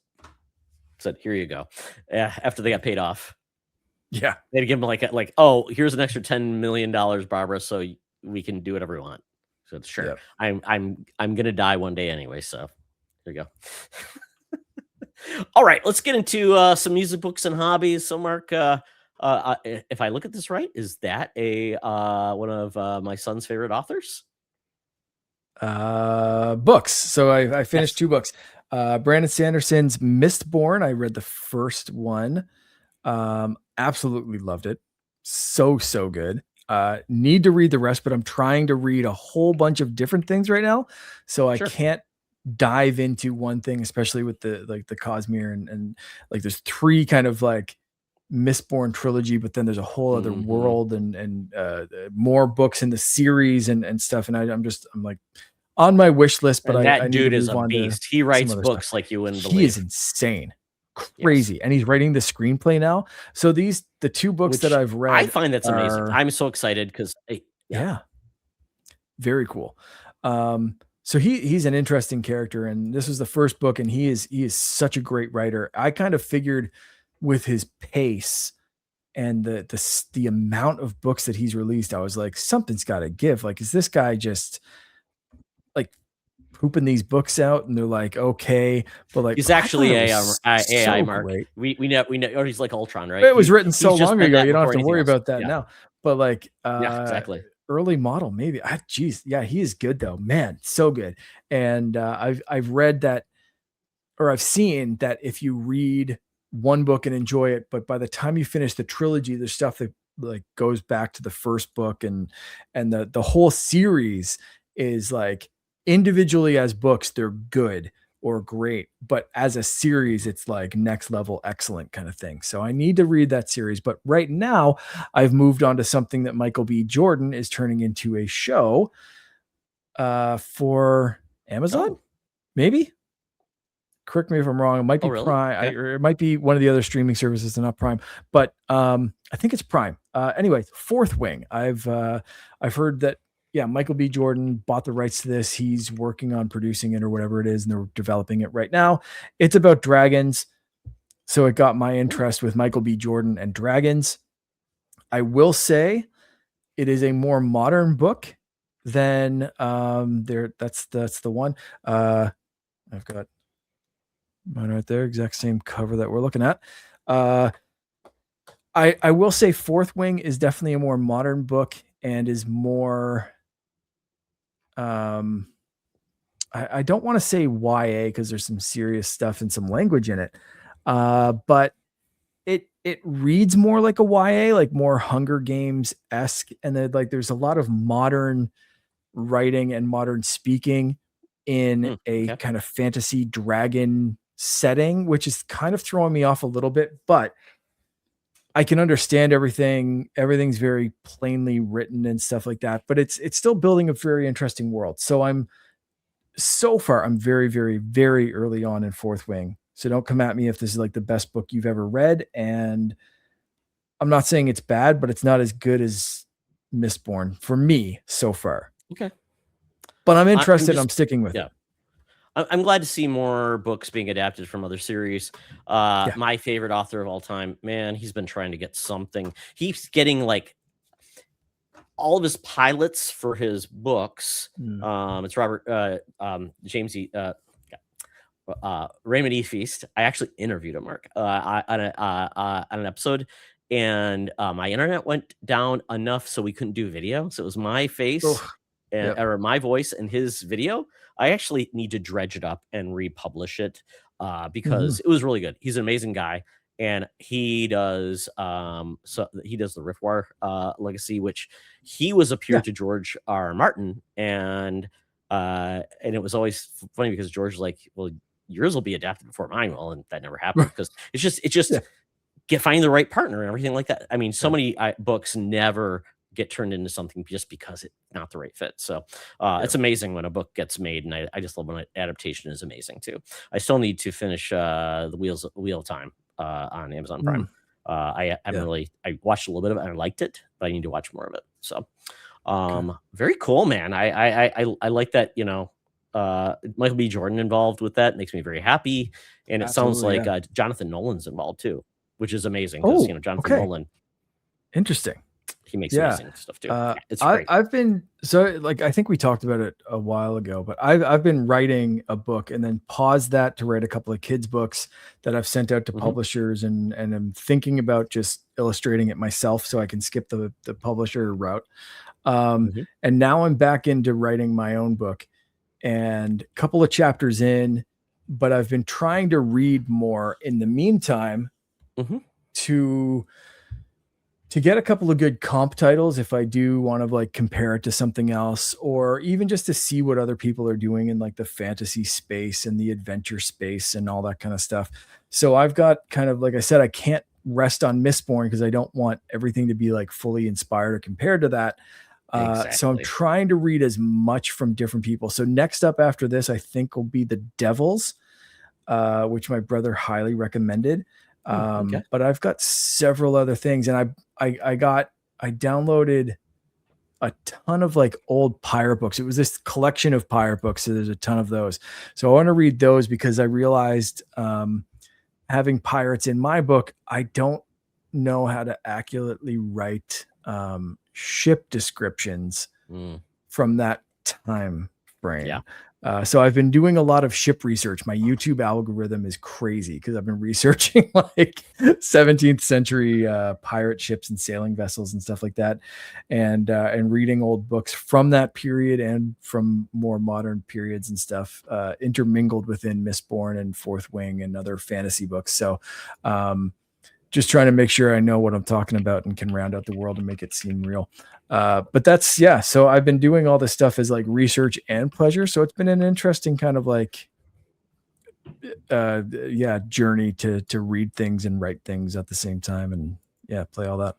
said, here you go. After they got paid off. Yeah. They'd give them like, oh, here's an extra $10 million, Barbara, so we can do whatever we want. So sure. Yep. I'm gonna die one day anyway, so there you go. All right, let's get into some music, books, and hobbies. So Mark, if I look at this right, is that a one of my son's favorite authors? Books. So I finished 2 books. Brandon Sanderson's Mistborn. I read the first one. Absolutely loved it. So good. Need to read the rest, but I'm trying to read a whole bunch of different things right now. So I can't dive into one thing, especially with the Cosmere and like there's 3 kind of like Mistborn trilogy, but then there's a whole other world and more books in the series and stuff. And I'm like, on my wish list, but And I that need to dude is move a on to beast. He some writes other stuff. books like you wouldn't He is believe. insane, Yes. crazy, and he's writing the screenplay now. So the two books that Which I've read I find that's amazing. are I'm so excited because yeah, very cool. So he's an interesting character, and this was the first book, and he is such a great writer. I kind of figured with his pace and the amount of books that he's released, I was like, something's got to give. Like, is this guy just like pooping these books out? And they're like, okay, but like, he's I thought actually it AI, was AI so Mark. great. We know, or he's like Ultron, right? It was written so He's just long been ago, that you don't have before to anything worry else. about that Yeah, now. But like, yeah, exactly. early model, maybe. Geez, yeah, he is good though, man, so good. And I've read that, or I've seen that if you read one book and enjoy it, but by the time you finish the trilogy, there's stuff that like goes back to the first book, and the whole series is like individually as books, they're good or great, but as a series, it's like next level excellent kind of thing. So I need to read that series. But right now, I've moved on to something that Michael B. Jordan is turning into a show for Amazon, Oh, maybe. Correct me if I'm wrong. It might be really? Prime, Okay. or it might be one of the other streaming services, and not Prime. But I think it's Prime. Anyway, Fourth Wing. I've heard that, yeah, Michael B. Jordan bought the rights to this. He's working on producing it or whatever it is, and they're developing it right now. It's about dragons, so it got my interest with Michael B. Jordan and dragons. I will say it is a more modern book than there. That's the one. I've got mine right there, exact same cover that we're looking at. I will say Fourth Wing is definitely a more modern book and is more I don't want to say YA because there's some serious stuff and some language in it. But it reads more like a YA, like more Hunger Games-esque, and then like there's a lot of modern writing and modern speaking in a Okay. kind of fantasy dragon setting, which is kind of throwing me off a little bit, but I can understand everything. Everything's very plainly written and stuff like that, but it's still building a very interesting world. So I'm very, very, very early on in Fourth Wing. So don't come at me if this is like the best book you've ever read. And I'm not saying it's bad, but it's not as good as Mistborn for me so far. Okay. But I'm I'm interested. just I'm sticking with yeah. it. I'm glad to see more books being adapted from other series. Yeah. My favorite author of all time, man, he's been trying to get something. He's getting like all of his pilots for his books. It's Robert James Raymond E. Feast. I actually interviewed him, Mark, on an episode, and my internet went down enough so we couldn't do video. So it was my face Oh, and yep. or my voice and his video. I actually need to dredge it up and republish it because it was really good. He's an amazing guy, and he does he does the Riftwar legacy, which he was a peer Yeah. to George R. Martin, and it was always funny because George was like, well, yours will be adapted before mine will, and that never happened because it's just Yeah. get finding the right partner and everything like that. I mean, so Yeah. many books never get turned into something just because it's not the right fit. So it's amazing when a book gets made, and I just love when an adaptation is amazing too. I still need to finish the Wheel of Time on Amazon Prime. I watched a little bit of it and I liked it, but I need to watch more of it. So very cool, man. I like that, Michael B. Jordan involved with that makes me very happy. And it sounds Absolutely, like Jonathan Nolan's involved too, which is amazing because Oh, Jonathan okay. Nolan, Interesting. he makes Yeah. amazing stuff too. It's great. I've been so like I think we talked about it a while ago, but I've been writing a book and then paused that to write a couple of kids' books that I've sent out to publishers, and I'm thinking about just illustrating it myself so I can skip the publisher route. And now I'm back into writing my own book, and a couple of chapters in, but I've been trying to read more in the meantime to get a couple of good comp titles if I do want to like compare it to something else, or even just to see what other people are doing in like the fantasy space and the adventure space and all that kind of stuff. So I've got kind of, like I said, I can't rest on Mistborn because I don't want everything to be like fully inspired or compared to that. So I'm trying to read as much from different people. So next up after this, I think will be The Devils, which my brother highly recommended. But I've got several other things, and I downloaded a ton of like old pirate books. It was this collection of pirate books. So there's a ton of those. So I want to read those because I realized, having pirates in my book, I don't know how to accurately write, ship descriptions from that time frame. Yeah. So I've been doing a lot of ship research. My YouTube algorithm is crazy because I've been researching like 17th century pirate ships and sailing vessels and stuff like that, and reading old books from that period and from more modern periods and stuff, intermingled within Mistborn and Fourth Wing and other fantasy books. So just trying to make sure I know what I'm talking about and can round out the world and make it seem real. But that's, yeah. So I've been doing all this stuff as like research and pleasure. So it's been an interesting kind of like, journey to read things and write things at the same time and play all that.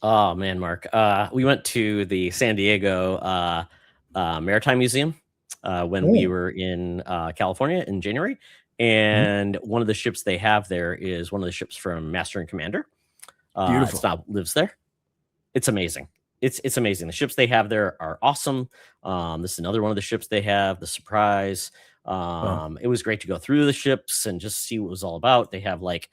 Oh man, Mark. We went to the San Diego Maritime Museum when we were in California in January. And one of the ships they have there is one of the ships from Master and Commander. Beautiful. It now lives there. It's amazing. It's amazing. The ships they have there are awesome. This is another one of the ships they have, the Surprise. It was great to go through the ships and just see what it was all about. They have the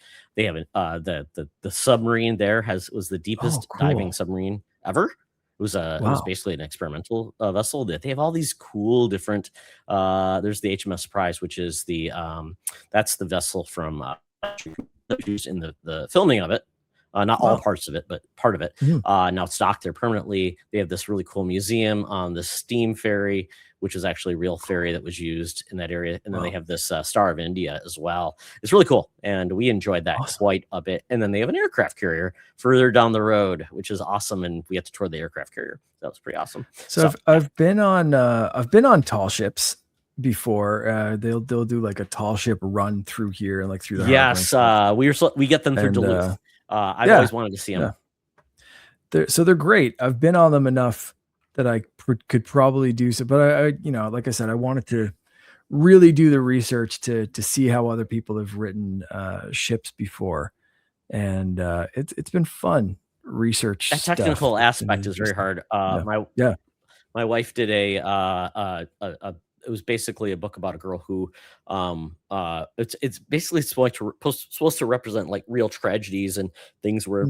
submarine there was the deepest diving submarine ever. It was basically an experimental vessel. That they have all these cool different. There's the HMS Surprise, which is that's the vessel from used in the filming of it. Not all parts of it, but part of it. Now it's docked there permanently. They have this really cool museum on the steam ferry, which is actually a real ferry that was used in that area. And then they have this Star of India as well. It's really cool. And we enjoyed that quite a bit. And then they have an aircraft carrier further down the road, which is awesome. And we had to tour the aircraft carrier. That was pretty awesome. So I've been on tall ships before. They'll do like a tall ship run through here and like through the harbor. We get them through Duluth. I've always wanted to see them. They're great. I've been on them enough that I could probably do so, but I like I said, I wanted to really do the research to see how other people have written ships before, and it's been fun research. That technical aspect is very hard. My wife did it was basically a book about a girl who it's basically supposed to represent like real tragedies and things where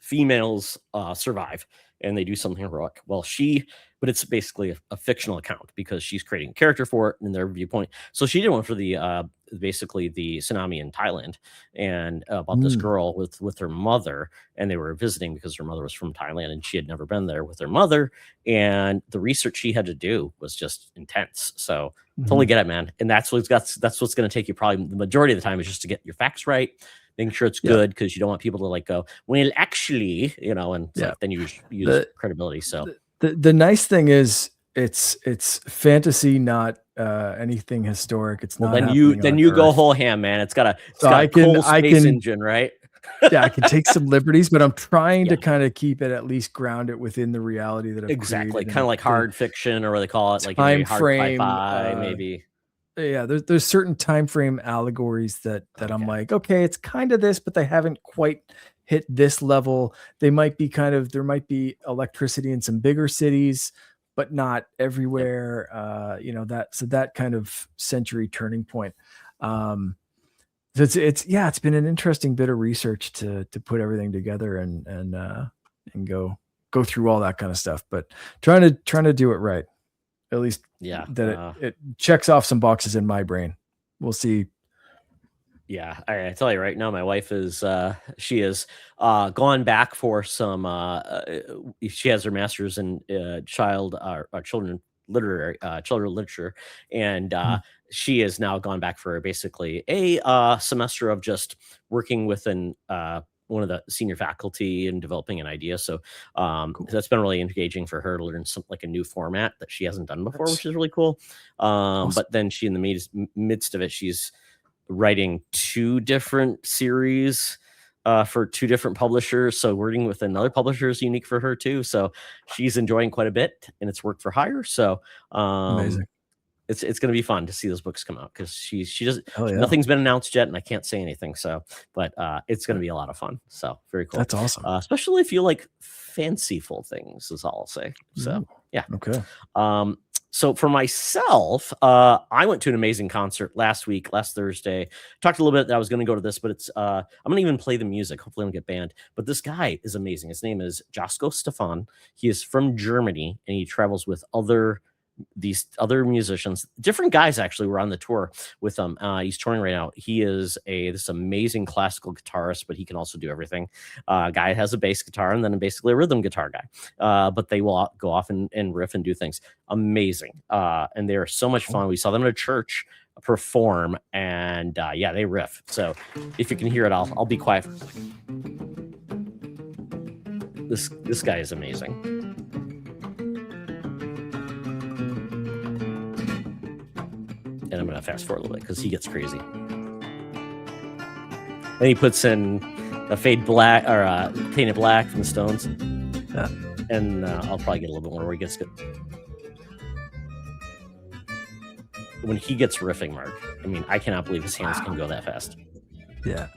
females survive and they do something heroic. But it's basically a fictional account because she's creating a character for it in their viewpoint. So she did one for the basically the tsunami in Thailand and about this girl with her mother, and they were visiting because her mother was from Thailand and she had never been there with her mother, and the research she had to do was just intense. So totally get it, man. And that's what's going to take you probably the majority of the time is just to get your facts right, making sure it's good, because you don't want people to like go, well, actually, and then you use credibility. So the nice thing is it's fantasy, not anything historic. It's not. Then you go whole ham, man. It's got a cool space engine, right? I can take some liberties, but I'm trying to kind of keep it, at least ground it within the reality that I've exactly kind of like hard fiction, or what they call it, like time hard frame, maybe. Yeah, there's certain time frame allegories that I'm like, okay, it's kind of this, but they haven't quite hit this level. There might be electricity in some bigger cities, but not everywhere. That kind of century turning point. So it's been an interesting bit of research to put everything together and go through all that kind of stuff, but trying to do it right. At least that it checks off some boxes in my brain. We'll see. Yeah, I tell you right now, my wife is she has gone back for some. She has her master's in children literature, and she has now gone back for basically a semester of just working with one of the senior faculty and developing an idea. So that's been really engaging for her to learn like a new format that she hasn't done before, which is really cool. Awesome. But then she, in the midst of it, she's writing 2 different series for 2 different publishers. So working with another publisher is unique for her too. So she's enjoying quite a bit, and it's work for hire. So Amazing. It's going to be fun to see those books come out because she doesn't. Hell yeah. Nothing's been announced yet, and I can't say anything. So, but it's going to be a lot of fun. So very cool. That's awesome. Especially if you like fanciful things, is all I'll say. So Ooh, yeah. okay. So for myself, I went to an amazing concert last Thursday. Talked a little bit that I was going to go to this, but it's I'm going to even play the music. Hopefully I don't get banned. But this guy is amazing. His name is Joscko Stephan. He is from Germany, and he travels with these other musicians. Different guys actually were on the tour with him. He's touring right now. He is this amazing classical guitarist, but he can also do everything. Guy has a bass guitar and then basically a rhythm guitar guy. But they will go off and riff and do things. Amazing. And they're so much fun. We saw them at a church perform, and yeah, they riff. So if you can hear it, I'll be quiet. This guy is amazing. And I'm going to fast forward a little bit because he gets crazy. And he puts in a fade black or painted black from the Stones. Yeah. And I'll probably get a little bit more where he gets good. When he gets riffing, Mark, I mean, I cannot believe his hands can go that fast. Yeah.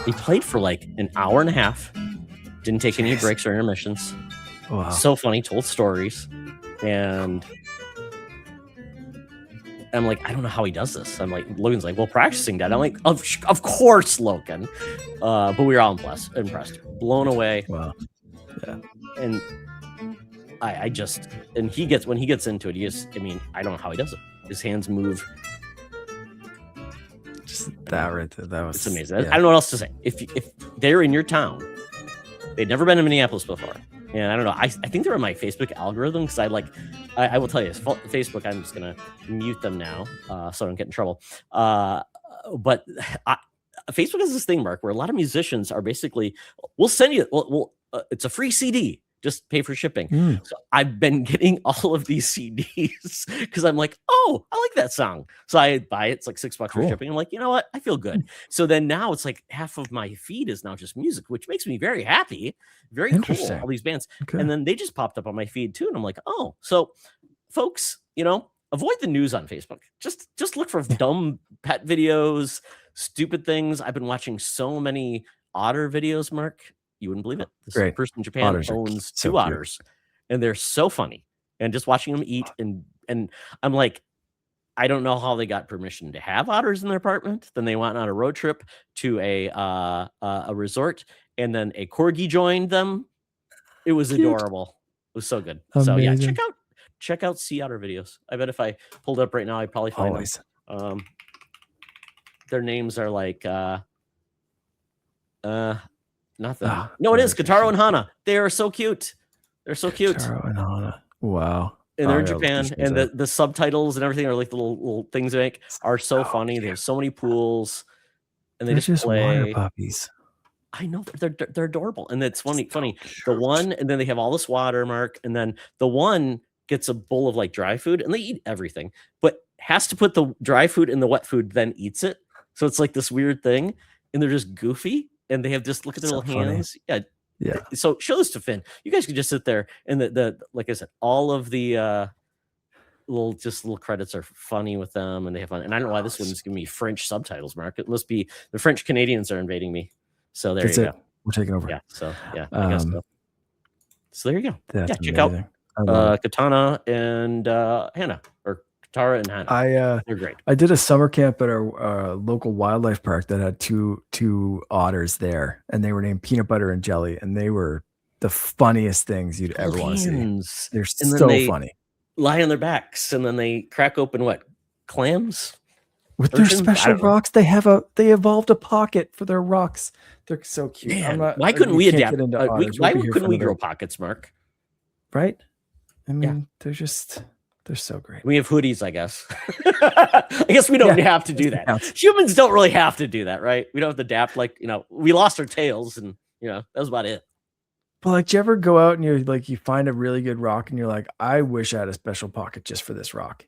He played for like an hour and a half. Didn't take any breaks or intermissions. Wow. So funny, told stories. And I'm like, I don't know how he does this. I'm like, Logan's like, well, practicing that. I'm like, of course, Logan. But we were all impressed, blown away. Wow. Yeah. And I just, and when he gets into it, I mean, I don't know how he does it. His hands move. Just that right there. It's amazing. Yeah. I don't know what else to say. If they're in your town, they'd never been to Minneapolis before. And I don't know. I think they're in my Facebook algorithm because I will tell you, Facebook, I'm just going to mute them now so I don't get in trouble. But Facebook has this thing, Mark, where a lot of musicians are basically, we'll send you, it's a free CD. Just pay for shipping. So I've been getting all of these CDs because I'm like, oh, I like that song. So I buy it. It's like $6 for shipping. I'm like, you know what? I feel good. So then now it's like half of my feed is now just music, which makes me very happy. Very cool. All these bands. Okay. And then they just popped up on my feed too. And I'm like, oh, so folks, avoid the news on Facebook. Just look for dumb pet videos, stupid things. I've been watching so many otter videos, Mark. You wouldn't believe it. This person in Japan owns 2 otters, and they're so funny. And just watching them eat, and I'm like, I don't know how they got permission to have otters in their apartment. Then they went on a road trip to a resort, and then a corgi joined them. It was adorable. It was so good. Amazing. So yeah, check out sea otter videos. I bet if I pulled up right now, I'd probably find them. Their names are like nothing. No, it is Kataro and Hana. They are so cute. They're so cute. Kataro and Hana. Wow. And they're in Japan, and the subtitles and everything are like the little things they make are so funny. They have so many pools, and they just play. Water puppies. I know they're adorable, and it's funny. The one, and then they have all this water, Mark, and then the one gets a bowl of like dry food, and they eat everything, but has to put the dry food in the wet food, then eats it. So it's like this weird thing, and they're just goofy. And they have just look at their little hands. Yeah. So show this to Finn. You guys could just sit there, and the like I said, all of the little credits are funny with them, and they have fun. And I don't know why this one's giving me French subtitles, Mark. It must be the French Canadians are invading me. So there you go. We're taking over. Yeah. So yeah, I guess so. So there you go. Check amazing. out Katana and Hannah, or Tara and Hannah. They're great. I did a summer camp at our local wildlife park that had two otters there, and they were named Peanut Butter and Jelly, and they were the funniest things you'd ever want to see. They're so funny. Lie on their backs, and then they crack open clams with their special rocks. They evolved a pocket for their rocks. They're so cute. Man, why couldn't we adapt? Why couldn't we grow pockets, Mark? Right? I mean, they're so great. We have hoodies, I guess. I guess we don't have to do that. Humans don't really have to do that, right? We don't have to adapt. We lost our tails, and that was about it. But do you ever go out and you find a really good rock, and you're like, I wish I had a special pocket just for this rock.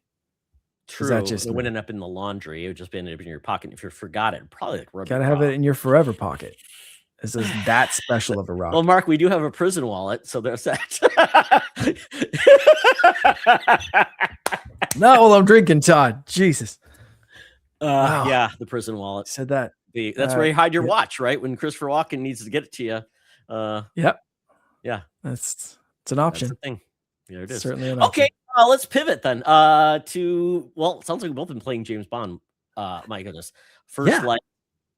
Is that True. just It me? wouldn't end up in the laundry. It would just be end up in your pocket. If you forgot it, probably like rub Gotta your have it off. in your forever pocket. This is that special of a rock. Well, Mark, we do have a prison wallet, so there's that. Not while I'm drinking, Todd. Jesus. Wow. Yeah, the prison wallet. Said that. That's where you hide your watch, right? When Christopher Walken needs to get it to you. Yep. Yeah. It's an option. That's the thing. There it is. Certainly an option. Okay, let's pivot then. It sounds like we've both been playing James Bond. My goodness. First Light,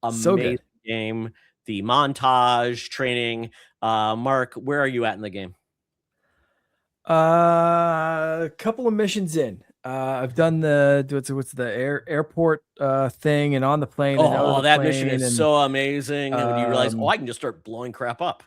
amazing game. The montage training. Mark, where are you at in the game? A couple of missions in. I've done what's the airport thing and on the plane. Oh, that mission is so amazing. And when you realize, I can just start blowing crap up.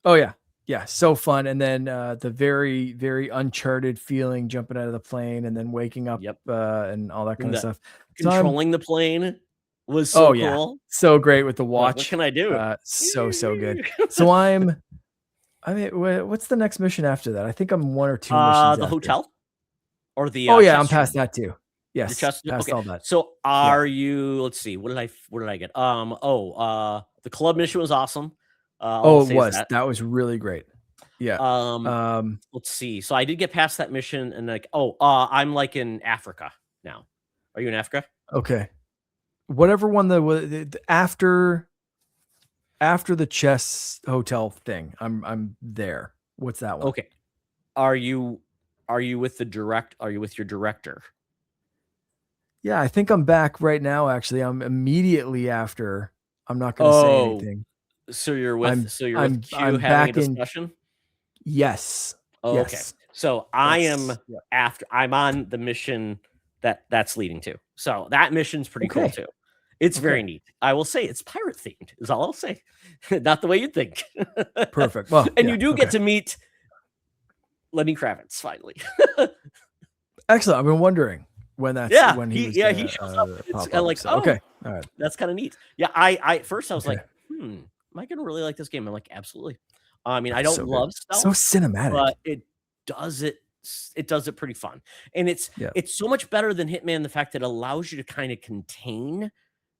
Oh yeah. Yeah, so fun. And then the very, very uncharted feeling jumping out of the plane and then waking up and all that kind of stuff. Controlling the plane was so cool. So great with the watch. What can I do? So good. So what's the next mission after that? I think I'm 1 or 2 missions the after. Hotel? Or the I'm past that too. Yes. Past all that. So are you, let's see, what did I get? The club mission was awesome. It was. That was really great. Yeah. Let's see. So I did get past that mission and I'm like in Africa now. Are you in Africa? Okay. Whatever one after the chess hotel thing, I'm there. What's that one? Okay. Are you with your director? Yeah, I think I'm back right now. Actually, I'm immediately after. I'm not going to say anything. So you're with Q having a discussion? Yes. Oh, yes. Okay. So I am after. I'm on the mission that's leading to. So that mission's pretty cool too. It's very neat. I will say it's pirate themed. Is all I'll say. Not the way you think. Perfect. Well, and you do get to meet Lenny Kravitz finally. Excellent. I've been wondering when when he shows up. It's like, okay, all right, that's kind of neat. Yeah, I first I was like, am I gonna really like this game? I'm like, absolutely. I mean, I don't love stealth, so cinematic, but it does it pretty fun, and it's so much better than Hitman. The fact that it allows you to kind of contain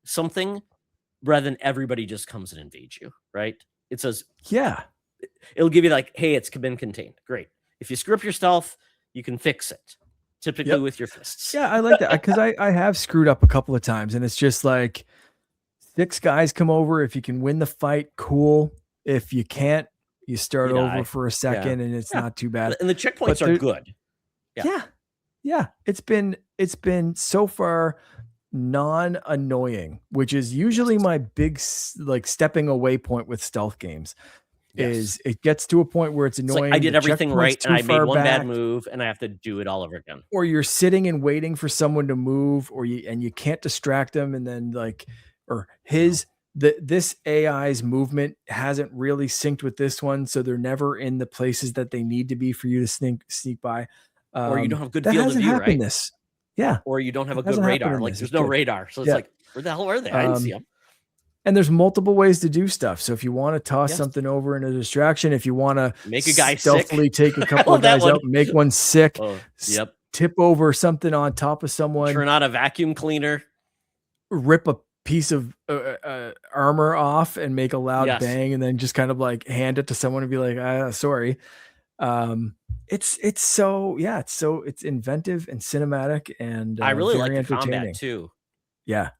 something rather than everybody just comes and invades you. Right? It says, it'll give you like, hey, it's been contained. Great. If you screw up your stealth, you can fix it. Typically with your fists. Yeah, I like that because I have screwed up a couple of times, and it's just like 6 guys come over. If you can win the fight, cool. If you can't, you start over for a second, and it's not too bad. And the checkpoints are good. Yeah. It's been so far non-annoying, which is usually my big like stepping away point with stealth games. Is it gets to a point where it's annoying. Like I did everything right and I made one bad move and I have to do it all over again. Or you're sitting and waiting for someone to move, or you can't distract them, and then this AI's movement hasn't really synced with this one, so they're never in the places that they need to be for you to sneak by. Or you don't have good field of view, right? Yeah. Or you don't have a good radar. Like there's no radar. So it's like, where the hell are they? I didn't see them. And there's multiple ways to do stuff. So if you want to toss something over in a distraction, if you want to make a guy stealthily sick, take a couple of guys out, make one sick, tip over something on top of someone, turn on a vacuum cleaner, rip a piece of armor off and make a loud bang, and then just kind of like hand it to someone and be like, sorry. It's inventive and cinematic, and I really like the entertaining combat too. Yeah.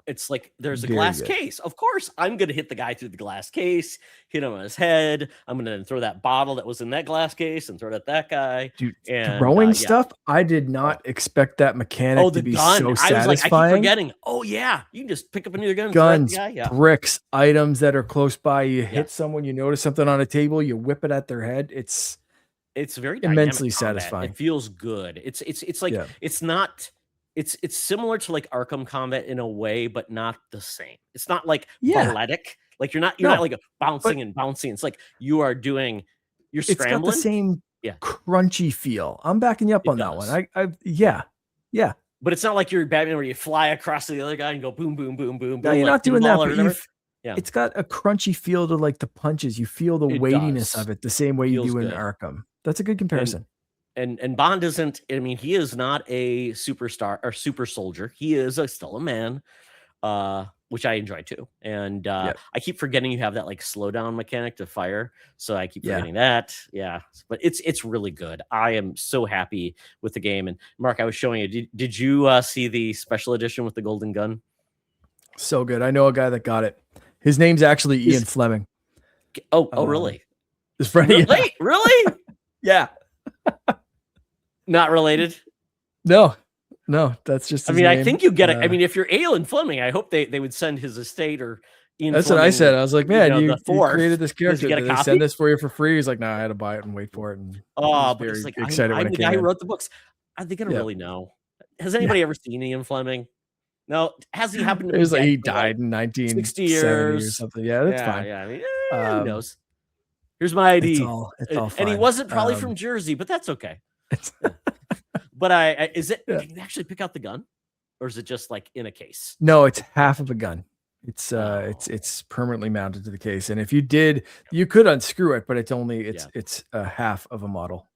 It's like there's a glass case. Of course, I'm going to hit the guy through the glass case, hit him on his head. I'm going to throw that bottle that was in that glass case and throw it at that guy. Dude, throwing stuff, I did not expect that mechanic to be so satisfying. I was like, I keep forgetting. Oh, yeah. You can just pick up another gun. Guns, bricks, items that are close by. You hit someone, you notice something on a table, you whip it at their head. It's very immensely satisfying. It feels good. It's like, it's not... It's similar to like Arkham Combat in a way, but not the same. It's not like balletic. Like you're not like bouncing and bouncing. It's like you're scrambling. It's got the same crunchy feel. I'm backing you up on that one. Yeah. But it's not like you're Batman where you fly across to the other guy and go boom, boom, boom, boom. No, you're not doing that. But it's got a crunchy feel to like the punches. You feel the weightiness of it the same way you do in Arkham. That's a good comparison. and Bond isn't. I mean, he is not a superstar or super soldier. He is still a man, which I enjoy too. And Yep. I keep forgetting you have that like slowdown mechanic to fire, so I keep Yeah. forgetting that. Yeah, but it's really good. I am so happy with the game. And Mark, I was showing you. Did you see the special edition with the golden gun? So good. I know a guy that got it. His name's actually Ian Fleming. Oh, really? His friend. Wait, really? Yeah. Not related. No, that's just. I mean, I think you get it. I mean, if you're Ian Fleming, I hope they would send his estate or. Ian That's Fleming, what I said. I was like, man, you fourth. created this character. Did Did they send this for you for free? He's like, no, I had to buy it and wait for it. And but it's like, excited when I'm it the came guy who in. wrote the books. Are they gonna really know? Has anybody ever seen Ian Fleming? No. Has he happened to? It was like he died in 1960 years or something. Yeah, that's fine. Yeah, I mean, who knows? Here's my ID. It's all fine. And he wasn't probably from Jersey, but that's okay. But is it? Can you actually pick out the gun, or is it just like in a case? No, it's half of a gun. It's permanently mounted to the case, and if you did, you could unscrew it, but it's half of a model.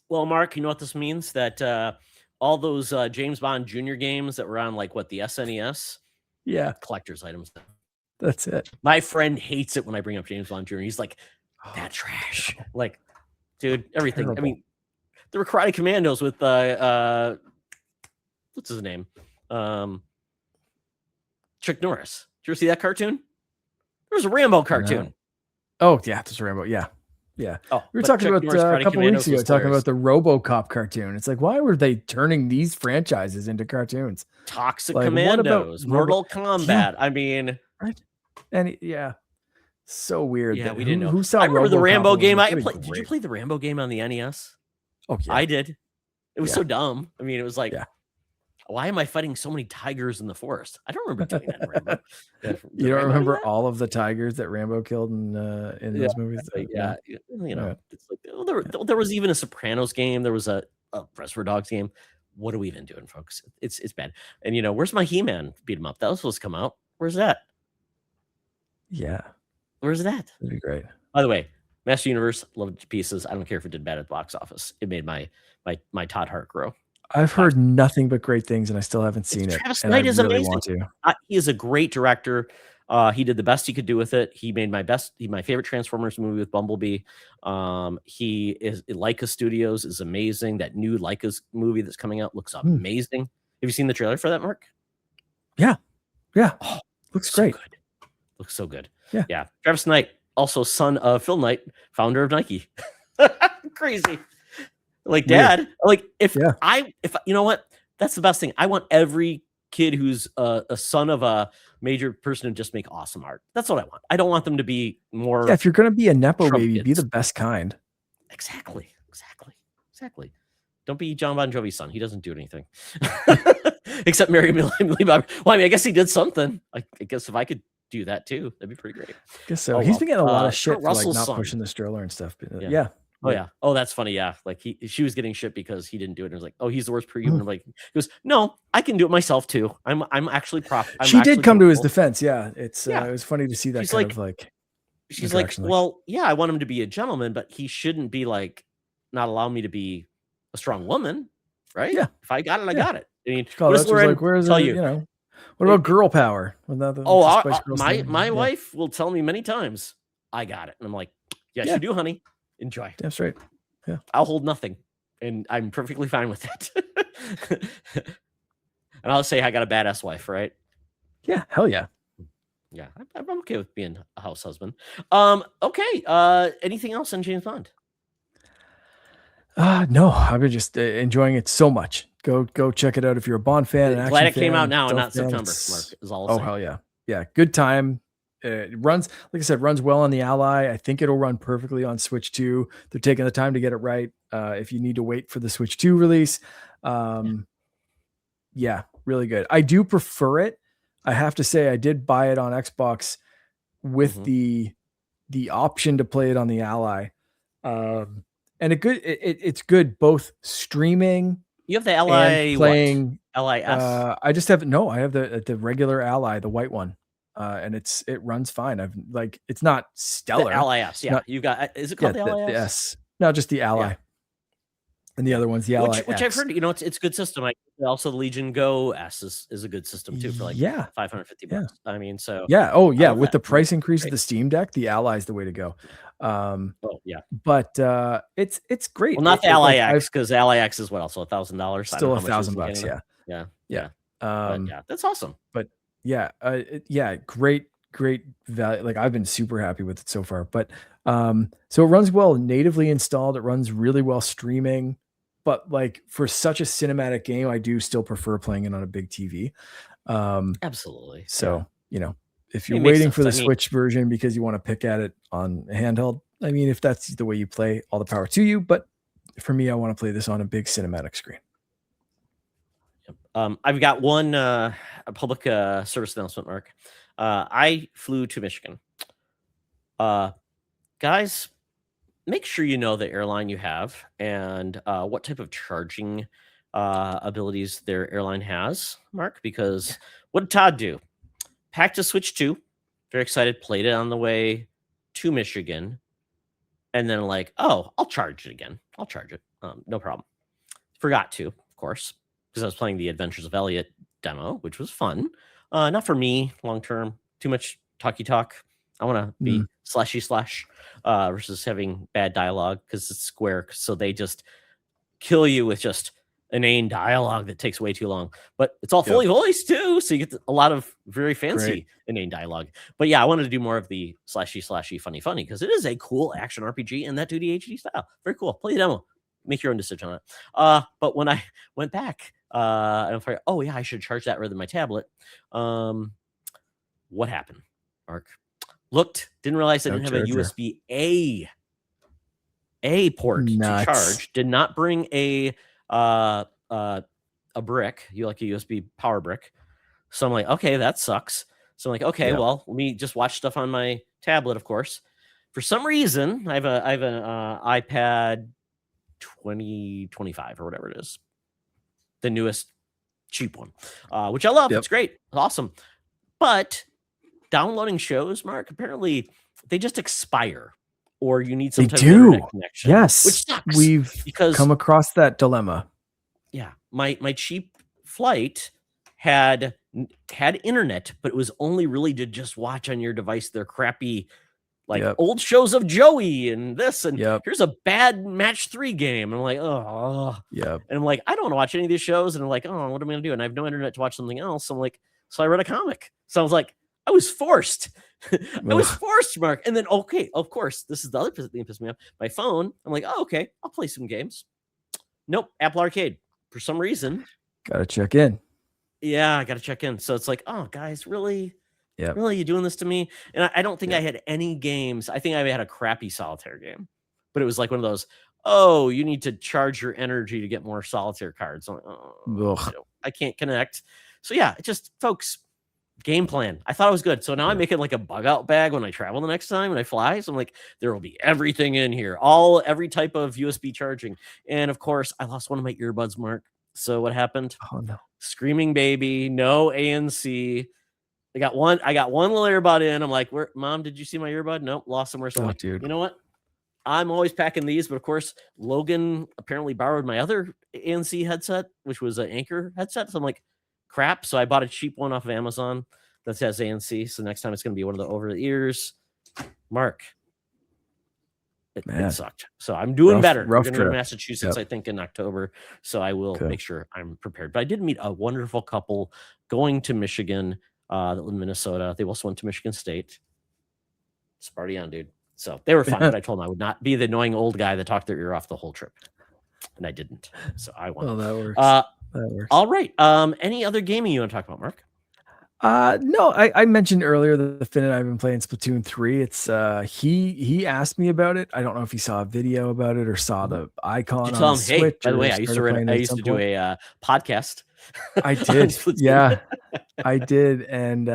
Well, Mark, you know what this means? That all those James Bond Jr. games that were on like the SNES, collector's items. That's it. My friend hates it when I bring up James Bond Jr. He's like, that trash. Terrible. Like, dude, everything. Terrible. I mean, there were Karate Commandos with what's his name? Chuck Norris. Did you ever see that cartoon? There was a Rambo cartoon. No. Oh yeah, there's a Rambo. Yeah. Oh, we were talking about a couple weeks ago, talking about the RoboCop cartoon. It's like, why were they turning these franchises into cartoons? Toxic Commandos, Mortal Kombat. Yeah. I mean, right? And so weird. Yeah, we didn't know. Who saw? I remember the Rambo game. Did you play the Rambo game on the NES? Oh yeah, I did. It was so dumb. I mean, it was like, why am I fighting so many tigers in the forest? I don't remember doing that in Rambo. You don't remember all of the tigers that Rambo killed in those movies? Yeah, it's like there was even a Sopranos game. There was a Reservoir Dogs game. What are we even doing, folks? It's bad. And where's my He-Man beat 'em up? That was supposed to come out. Where's that? Yeah, where's that? That'd be great. By the way, Master Universe, loved it to pieces. I don't care if it did bad at the box office. It made my Todd heart grow. I've heard nothing but great things, and I still haven't seen it. Travis Knight is really amazing. He is a great director. He did the best he could do with it. He made my favorite Transformers movie with Bumblebee. He is Leica Studios is amazing. That new Leica's movie that's coming out looks amazing. Have you seen the trailer for that, Mark? Yeah. Oh, looks great. Good. Looks so good. Yeah. Travis Knight, also son of Phil Knight, founder of Nike. Crazy. Like dad, weird. Like if you know what, that's the best thing. I want every kid who's a son of a major person to just make awesome art. That's what I want. I don't want them to be more. Yeah, if you're going to be a Nepo baby, be the best kind. Exactly. Don't be John Bon Jovi's son. He doesn't do anything. Except marry Millie Bobby. Well, I mean, I guess he did something. I guess if I could do that too, that'd be pretty great. I guess so. He's been getting a lot of shit for like not son. Pushing the stroller and stuff. Yeah. Oh yeah. Oh, that's funny. Yeah. Like she was getting shit because he didn't do it. And it was like, oh, he's the worst per human. I'm like, he goes, no, I can do it myself too. I'm actually She did come to his defense. Yeah. It was funny to see that she's kind of like. She's like, well, yeah, I want him to be a gentleman, but he shouldn't be like not allow me to be a strong woman, right? Yeah. If I got it, I got it. I mean, where's tell you? What about girl power? My wife will tell me many times, I got it, and I'm like, yes, you do, honey. Enjoy. That's right. Yeah. I'll hold nothing, and I'm perfectly fine with it. And I'll say I got a badass wife, right? Yeah. Hell yeah. Yeah, I'm okay with being a house husband. Okay. Anything else on James Bond? No, I've been just enjoying it so much. Go check it out if you're a Bond fan. Glad it came out now and not September. Mark, is all I'll say. Hell yeah. Yeah. Good time. It runs, like I said, runs well on the Ally. I think it'll run perfectly on Switch 2. They're taking the time to get it right. If you need to wait for the Switch 2 release, yeah, really good. I do prefer it. I have to say, I did buy it on Xbox with the option to play it on the Ally, and it's good both streaming. You have the Ally playing LIS. I just have I have the regular Ally, the white one. And it runs fine. It's not stellar. The LIS, yeah. You got, is it called the LIS? Yes. No, just the Ally. And the other one's the Ally which I've heard, it's a good system. Also the Legion Go S is a good system too for like Yeah. $550. Yeah. I mean, so Yeah. Oh, I yeah. love With that. the price increase of Great. the Steam Deck, the Ally is the way to go. Oh yeah. But it's great. Well, not the Ally like, X, because Ally X is what, also $1,000. still $1,000. Yeah. Yeah. Yeah. But yeah, that's awesome. But yeah, great value. Like, I've been super happy with it so far. But so it runs well natively installed. It runs really well streaming. But like, for such a cinematic game, I do still prefer playing it on a big TV. Absolutely. So, if you're It makes waiting sense. for the Switch version because you want to pick at it on a handheld, I mean, if that's the way you play, all the power to you. But for me, I want to play this on a big cinematic screen. I've got one a public service announcement, Mark. I flew to Michigan. Guys, make sure you know the airline you have and what type of charging abilities their airline has, Mark, because what did Todd do? Packed a Switch 2, very excited, played it on the way to Michigan, and then like, oh, I'll charge it again. I'll charge it. No problem. Forgot to, of course, because I was playing the Adventures of Elliot demo, which was fun. Not for me long term. Too much talky talk. I want to be slashy slash versus having bad dialogue, because it's Square, so they just kill you with just inane dialogue that takes way too long. But it's all fully voiced too, so you get a lot of very fancy inane dialogue. But yeah, I wanted to do more of the slashy funny because it is a cool action RPG in that 2D HD style. Very cool. Play the demo. Make your own decision on it. But when I went back, I thought, oh yeah, I should charge that rather than my tablet. What happened, Mark? Looked, didn't realize I didn't have a USB A port to charge. Did not bring a brick, like a USB power brick. So I'm like, okay, that sucks. So I'm like, okay, well, let me just watch stuff on my tablet, of course. For some reason, I have an iPad 2025 or whatever it is, the newest cheap one, which I love. It's great. It's awesome. But downloading shows, Mark, apparently they just expire, or you need some type of internet connection. Yes, which sucks. We've come across that dilemma. Yeah, my cheap flight had internet, but it was only really to just watch on your device their crappy, like old shows of Joey and this, and here's a bad match 3 game. And I'm like, oh, and I'm like, I don't want to watch any of these shows. And I'm like, oh, what am I gonna do? And I have no internet to watch something else. So I'm like, so I read a comic. So I was like, I was forced. I was forced, Mark. And then, okay, of course, this is the other thing that pissed me off. My phone, I'm like, oh, okay, I'll play some games. Nope, Apple Arcade. For some reason. Gotta check in. Yeah, I gotta check in. So it's like, oh, guys, really? Yeah. Really, you doing this to me? And I don't think I had any games. I think I had a crappy solitaire game. But it was like one of those, oh, you need to charge your energy to get more solitaire cards. I'm like, oh, I can't connect. So yeah, just, folks, game plan. I thought it was good. So now I'm making like a bug out bag when I travel the next time when I fly. So I'm like, there will be everything in here, every type of USB charging. And of course, I lost one of my earbuds, Mark. So what happened? Oh no. Screaming baby, no ANC. I got one little earbud in. I'm like, where, Mom, did you see my earbud? Nope, lost somewhere. So I'm like, dude, you know what? I'm always packing these, but of course, Logan apparently borrowed my other ANC headset, which was an Anchor headset. So I'm like, crap. So I bought a cheap one off of Amazon that has ANC. So next time it's going to be one of the over the ears. Mark, it sucked. So I'm doing better. We're going to go to Massachusetts, I think, in October. So I will make sure I'm prepared. But I did meet a wonderful couple going to Michigan that live in Minnesota. They also went to Michigan State. It's party on, dude. So they were fine. But I told them I would not be the annoying old guy that talked their ear off the whole trip. And I didn't. So I won. Well, that works. That works. All right. Any other gaming you want to talk about, Mark? No, I mentioned earlier that the Finn and I have been playing Splatoon 3. It's he asked me about it. I don't know if he saw a video about it or saw the icon on the Switch. By the way, I used to do a podcast. I did. Yeah, I did. And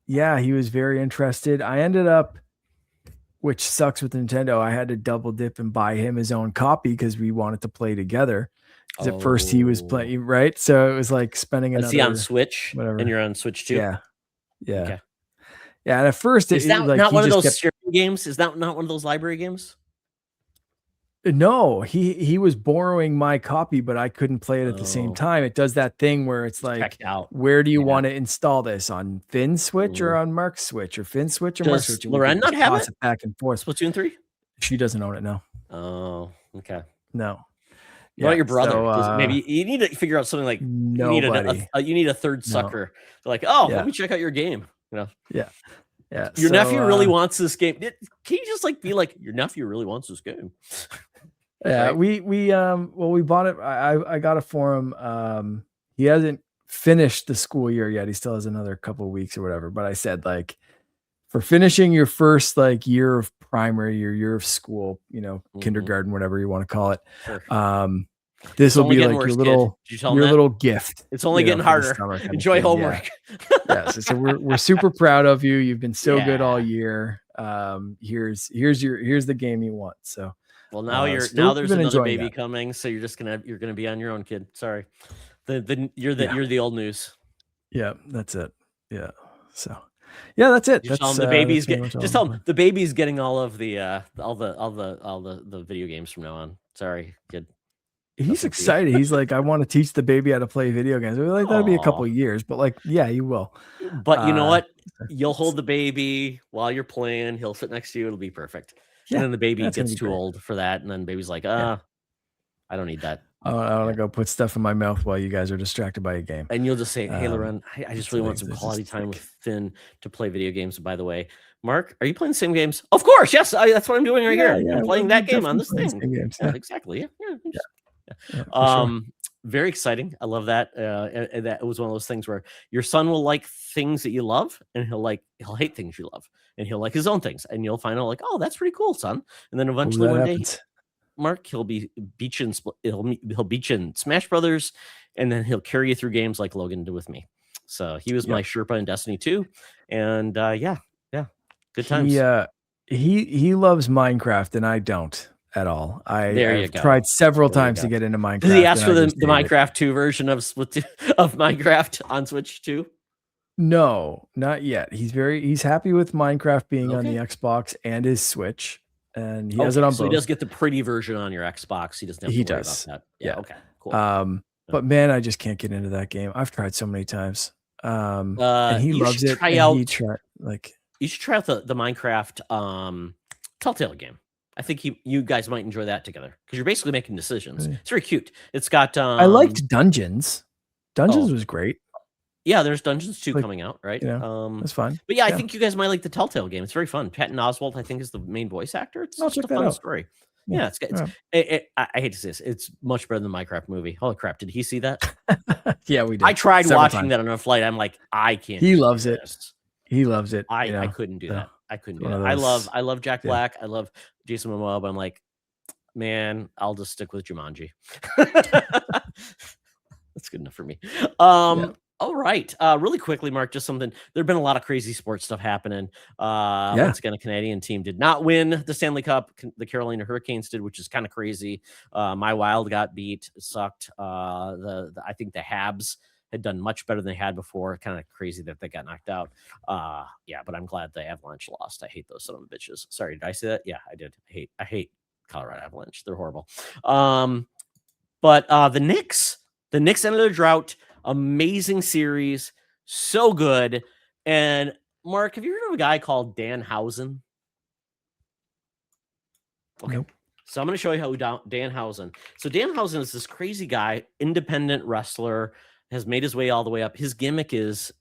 yeah, he was very interested. I ended up, which sucks with Nintendo, I had to double dip and buy him his own copy because we wanted to play together. Because at first he was playing, right? So it was like spending another... Is he on Switch? Whatever. And you're on Switch too? Yeah. Yeah. Okay. Yeah, and at first... Is that not one of those games? Is that not one of those library games? No, he was borrowing my copy, but I couldn't play it at the same Oh, time. It does that thing where it's like, checked out. where do you Yeah. want to install this, on Finn's Switch or on Mark's Switch, or Finn's Switch or Mark's Does Switch? And we Loren could not just have toss it? it back and forth. Splatoon 3? She doesn't own it, no. Oh, okay. No. What about your brother? So, maybe you need to figure out something like nobody. you need a third No. sucker. They're like, oh, Yeah. let me check out your game. You know, Yeah. your nephew really wants this game. Can you just like be like, your nephew really wants this game? Yeah, Right? we bought it. I got it for him. He hasn't finished the school year yet. He still has another couple of weeks or whatever. But I said, like, for finishing your first like year of primary, your year of school, kindergarten, whatever you want to call it. Sure. This will be like worse, your little gift. It's only getting harder. Enjoy homework. Yeah. So we're super proud of you. You've been so good all year. Here's the game you want. So. Well, now there's another baby coming, so you're gonna be on your own, kid. Sorry, you're the old news. Yeah, that's it. Yeah, so yeah, that's it. Just tell him the baby's getting all of the video games from now on. Sorry, kid. He's excited. He's like, I want to teach the baby how to play video games. We're like, that'll be a couple of years, but like, yeah, you will. But you know what? You'll hold the baby while you're playing. He'll sit next to you. It'll be perfect. Yeah, and then the baby gets too old for that, and then baby's like, I don't need that. I want to go put stuff in my mouth while you guys are distracted by a game. And you'll just say, hey, Loren, I just really want some quality time with Finn to play video games. By the way, Mark, are you playing the same games? Of course, yes. That's what I'm doing right here. I'm playing that game on this thing. Games, exactly. Yeah. Very exciting. I love that. That was one of those things where your son will like things that you love, and he'll hate things you love, and he'll like his own things, and you'll find out like, oh, that's pretty cool, son. And then eventually one day, Mark, he'll beat you in Smash Brothers, and then he'll carry you through games like Logan did with me. So he was my Sherpa in Destiny 2, and yeah, good times. He loves Minecraft, and I don't at all. I've tried several times to get into Minecraft. Did he ask for the Minecraft 2 version of Minecraft on Switch 2? No, not yet. He's happy with Minecraft being on the Xbox and his Switch, and he has it on both. So he does get the pretty version on your Xbox. He doesn't have to worry about that. Yeah. Okay. Cool. But man, I just can't get into that game. I've tried so many times. And he loves it. You should try out the Minecraft Telltale game. I think you guys might enjoy that together because you're basically making decisions. It's very cute. It's got I liked Dungeons. Dungeons was great. Yeah, there's Dungeons 2 coming out, right? That's fine. But yeah, I think you guys might like the Telltale game. It's very fun. Patton Oswalt, I think, is the main voice actor. It's just a fun story. Yeah, I hate to say this. It's much better than the Minecraft movie. Holy crap. Did he see that? Yeah, we did. I tried watching that on a flight. I'm like, I can't. He loves it. He loves it. I couldn't do that. I couldn't do that. I love Jack Black. I love Jason Momoa. But I'm like, man, I'll just stick with Jumanji. That's good enough for me. All right. Really quickly, Mark, just something. There've been a lot of crazy sports stuff happening. Once again, a Canadian team did not win the Stanley Cup. The Carolina Hurricanes did, which is kind of crazy. My Wild got beat. It sucked. I think the Habs had done much better than they had before. Kind of crazy that they got knocked out. But I'm glad the Avalanche lost. I hate those son of bitches. Sorry, did I say that? Yeah, I did. I hate Colorado Avalanche. They're horrible. But the Knicks ended their drought. Amazing series, so good. And Mark, have you heard of a guy called Dan Hausen? Okay. Nope. So I'm going to show you how Dan Hausen. So Dan Hausen is this crazy guy, independent wrestler, has made his way all the way up. His gimmick is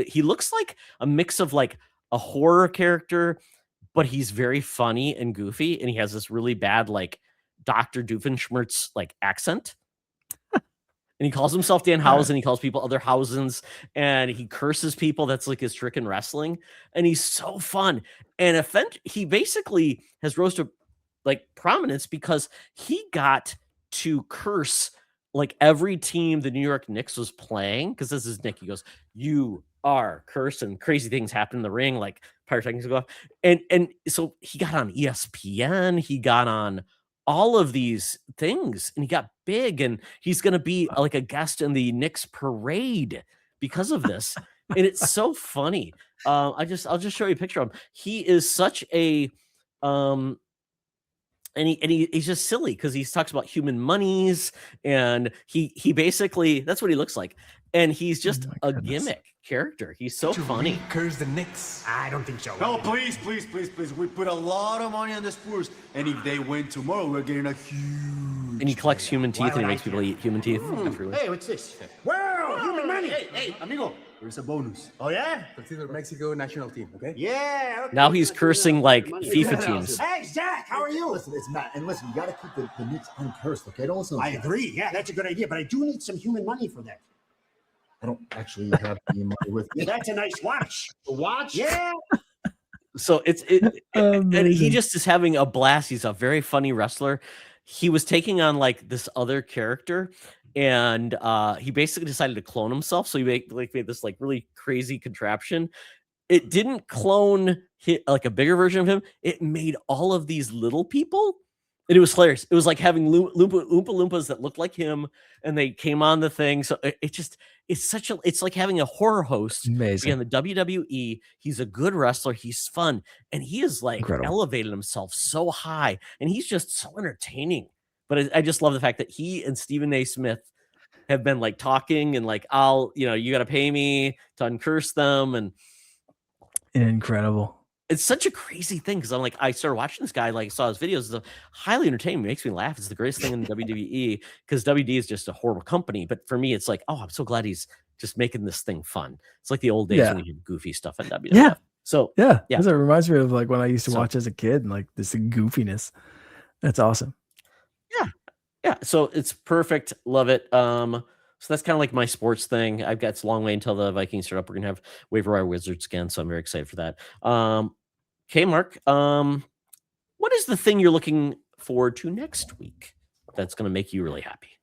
he looks like a mix of like a horror character, but he's very funny and goofy, and he has this really bad like Dr. Doofenshmirtz like accent. And he calls himself Dan Hausen. He calls people other Hausens, and he curses people. That's like his trick in wrestling. And he's so fun. And he basically has rose to like prominence because he got to curse like every team the New York Knicks was playing. Because this is Nick. He goes, "You are cursing." Crazy things happen in the ring, like pyrotechnics go off. And so he got on ESPN. He got on all of these things, and he got big, and he's going to be like a guest in the Knicks parade because of this. And it's so funny. I'll just show you a picture of him. He is such a and he's just silly because he talks about human monies, and he basically, that's what he looks like, and he's just a gimmick character. He's so funny. Curse the Knicks. I don't think so. Oh, please. We put a lot of money on the Spurs, and if they win tomorrow, we're getting a huge. And he collects human teeth, and he makes people eat human teeth. Hey, what's this? Wow, human money. Hey, amigo, there's a bonus. Oh, yeah? Consider Mexico national team, okay? Yeah. Okay. Now he's cursing like FIFA teams. Hey, Zach, how are you? Listen, it's Matt. And listen, you got to keep the Knicks uncursed, okay? Don't listen to I agree. Yeah, that's a good idea, but I do need some human money for that. I don't actually have any money with me. That's a nice watch. A watch? Yeah. So and he just is having a blast. He's a very funny wrestler. He was taking on like this other character, and he basically decided to clone himself. So he made this like really crazy contraption. It didn't clone like a bigger version of him. It made all of these little people. And it was hilarious. It was like having Oompa Loompas that looked like him, and they came on the thing. So it's like having a horror host in the WWE. He's a good wrestler. He's fun, and he is like elevated himself so high, and he's just so entertaining. But I just love the fact that he and Stephen A. Smith have been like talking, and like, you got to pay me to uncurse them, and incredible. It's such a crazy thing because I'm like, I started watching this guy, like saw his videos. It's highly entertaining. It makes me laugh. It's the greatest thing in the WWE because WD is just a horrible company. But for me, it's like, oh, I'm so glad he's just making this thing fun. It's like the old days when we did goofy stuff on WWF. Yeah. So that's what it reminds me of, like when I used to watch as a kid, and like this goofiness. That's awesome. Yeah. So it's perfect. Love it. So that's kind of like my sports thing. It's a long way until the Vikings start up. We're gonna have waiver wire wizards again, so I'm very excited for that. Okay, Mark. What is the thing you're looking forward to next week that's gonna make you really happy?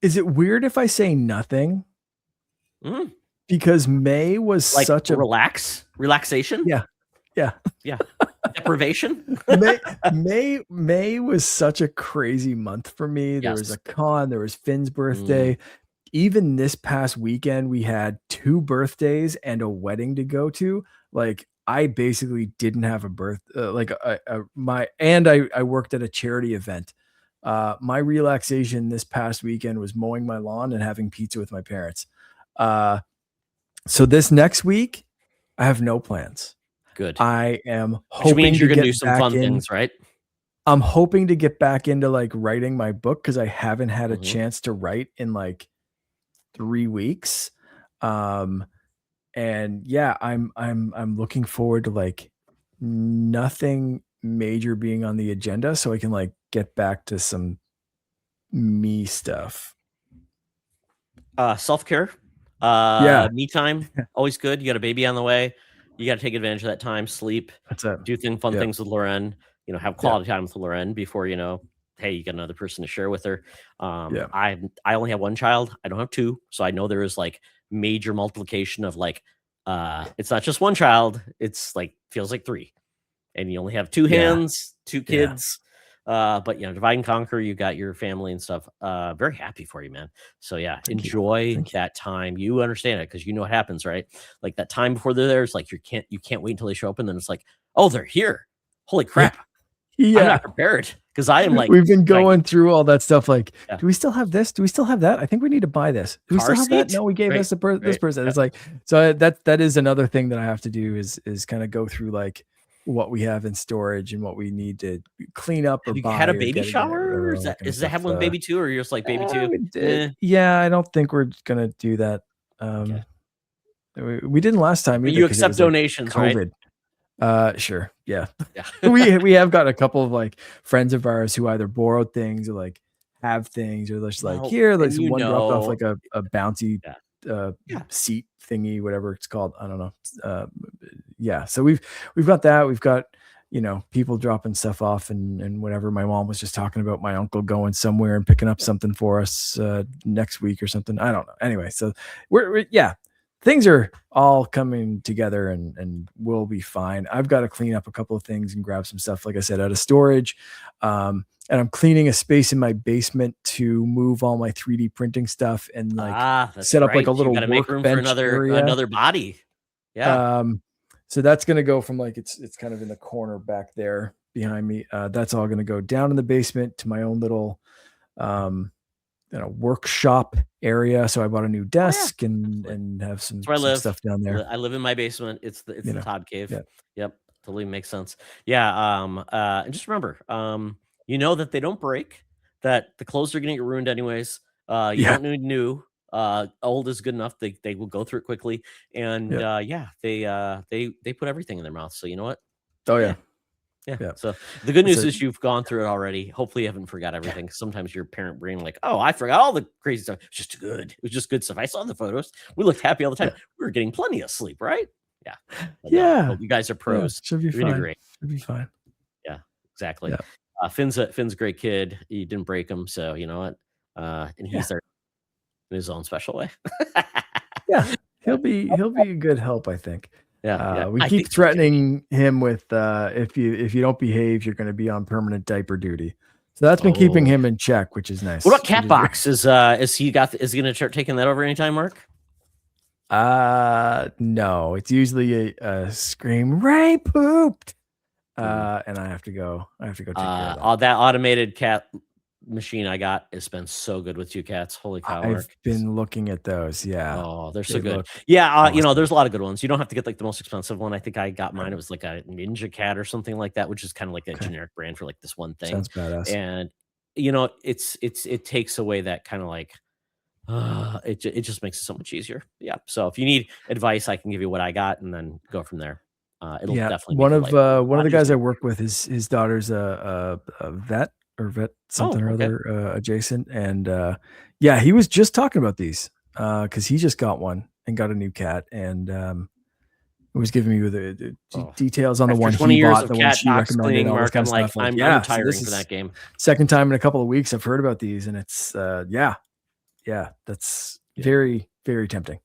Is it weird if I say nothing? Because May was like such a relaxation. Yeah. Deprivation. May was such a crazy month for me. There was a con. There was Finn's birthday. Even this past weekend, we had 2 birthdays and a wedding to go to. Like I basically didn't have a birth. I worked at a charity event. My relaxation this past weekend was mowing my lawn and having pizza with my parents. So this next week, I have no plans. Good. I am hoping which means you're gonna do some fun things, right? I'm hoping to get back into like writing my book because I haven't had a chance to write in like 3 weeks. And yeah, I'm looking forward to like nothing major being on the agenda, so I can like get back to some me stuff. Self-care. Me time, always good. You got a baby on the way. You got to take advantage of that time, sleep, do fun things with Loren, have quality time with Loren before, hey, you got another person to share with her. I only have 1 child. I don't have 2. So I know there is like major multiplication of like, it's not just 1 child. It's like, feels like 3, and you only have 2 hands, 2 kids. But divide and conquer, you got your family and stuff. Very happy for you, man. So enjoy that time. You understand it because you know what happens, right? Like that time before they're there, it's like you can't wait until they show up, and then it's like, oh, they're here. Holy crap. I'm not prepared because I am like, we've been going through all that stuff. Like, do we still have this? Do we still have that? I think we need to buy this. Do we still have that? No, we gave this this person. It's like, so that is another thing that I have to do is kind of go through like what we have in storage and what we need to clean up. Have you had a baby shower? Is that have one baby too, or you're just like baby too? Yeah, I don't think we're gonna do that. We didn't last time. You accept donations, COVID. Right? Sure. Yeah. we have got a couple of like friends of ours who either borrowed things or like have things or just like here, like one dropped off like a bouncy seat thingy, whatever it's called. I don't know. So we've got that. We've got people dropping stuff off and whatever. My mom was just talking about my uncle going somewhere and picking up something for us next week or something. I don't know. Anyway, so we're things are all coming together and we'll be fine. I've got to clean up a couple of things and grab some stuff, like I said, out of storage. And I'm cleaning a space in my basement to move all my 3D printing stuff and like set up like a little make room for another body. So that's going to go from like, it's kind of in the corner back there. behind me. That's all going to go down in the basement to my own little workshop area. So I bought a new desk and have some That's where I live. stuff down there. I live in my basement. It's the Todd cave. Yeah. Yep. Totally makes sense. Yeah. And just remember, you know that they don't break, that the clothes are gonna get ruined anyways. You don't need new. Old is good enough. They will go through it quickly. And they put everything in their mouth. So you know what? Oh yeah. Yeah. So the good news is you've gone through it already. Hopefully you haven't forgot everything. Sometimes your parent brain like, oh, I forgot all the crazy stuff. It's just good. It was just good stuff. I saw the photos. We looked happy all the time. We were getting plenty of sleep, right? Yeah. But you guys are pros. Should be You're fine. great. Should be fine. Yeah, exactly. Yeah. Finn's a great kid. You didn't break him, so you know what? And he's there in his own special way. Yeah. He'll be a good help, I think. Yeah. We keep threatening him with if you don't behave, you're going to be on permanent diaper duty. So that's been keeping him in check, which is nice. What about Catbox? Is he going to start taking that over anytime, Mark? No, it's usually a scream, Ray pooped. And I have to go take care of that. That automated cat machine I got has been so good with 2 cats. Holy cow, Mark. I've been looking at those. Yeah. Oh, they're so good. Yeah. There's a lot of good ones. You don't have to get like the most expensive one. I think I got mine. It was like a Ninja Cat or something like that, which is kind of like a generic brand for like this one thing. Sounds badass. And it takes away that kind of like, it just makes it so much easier. Yeah. So if you need advice, I can give you what I got and then go from there. It'll definitely one of the guys I work with, his daughter's a vet something or other adjacent, and he was just talking about these because he just got one and got a new cat, and was giving me the details on the one he bought, the one she recommended. All this kind of stuff. I'm retiring for that game. Second time in a couple of weeks I've heard about these, and it's that's very, very tempting.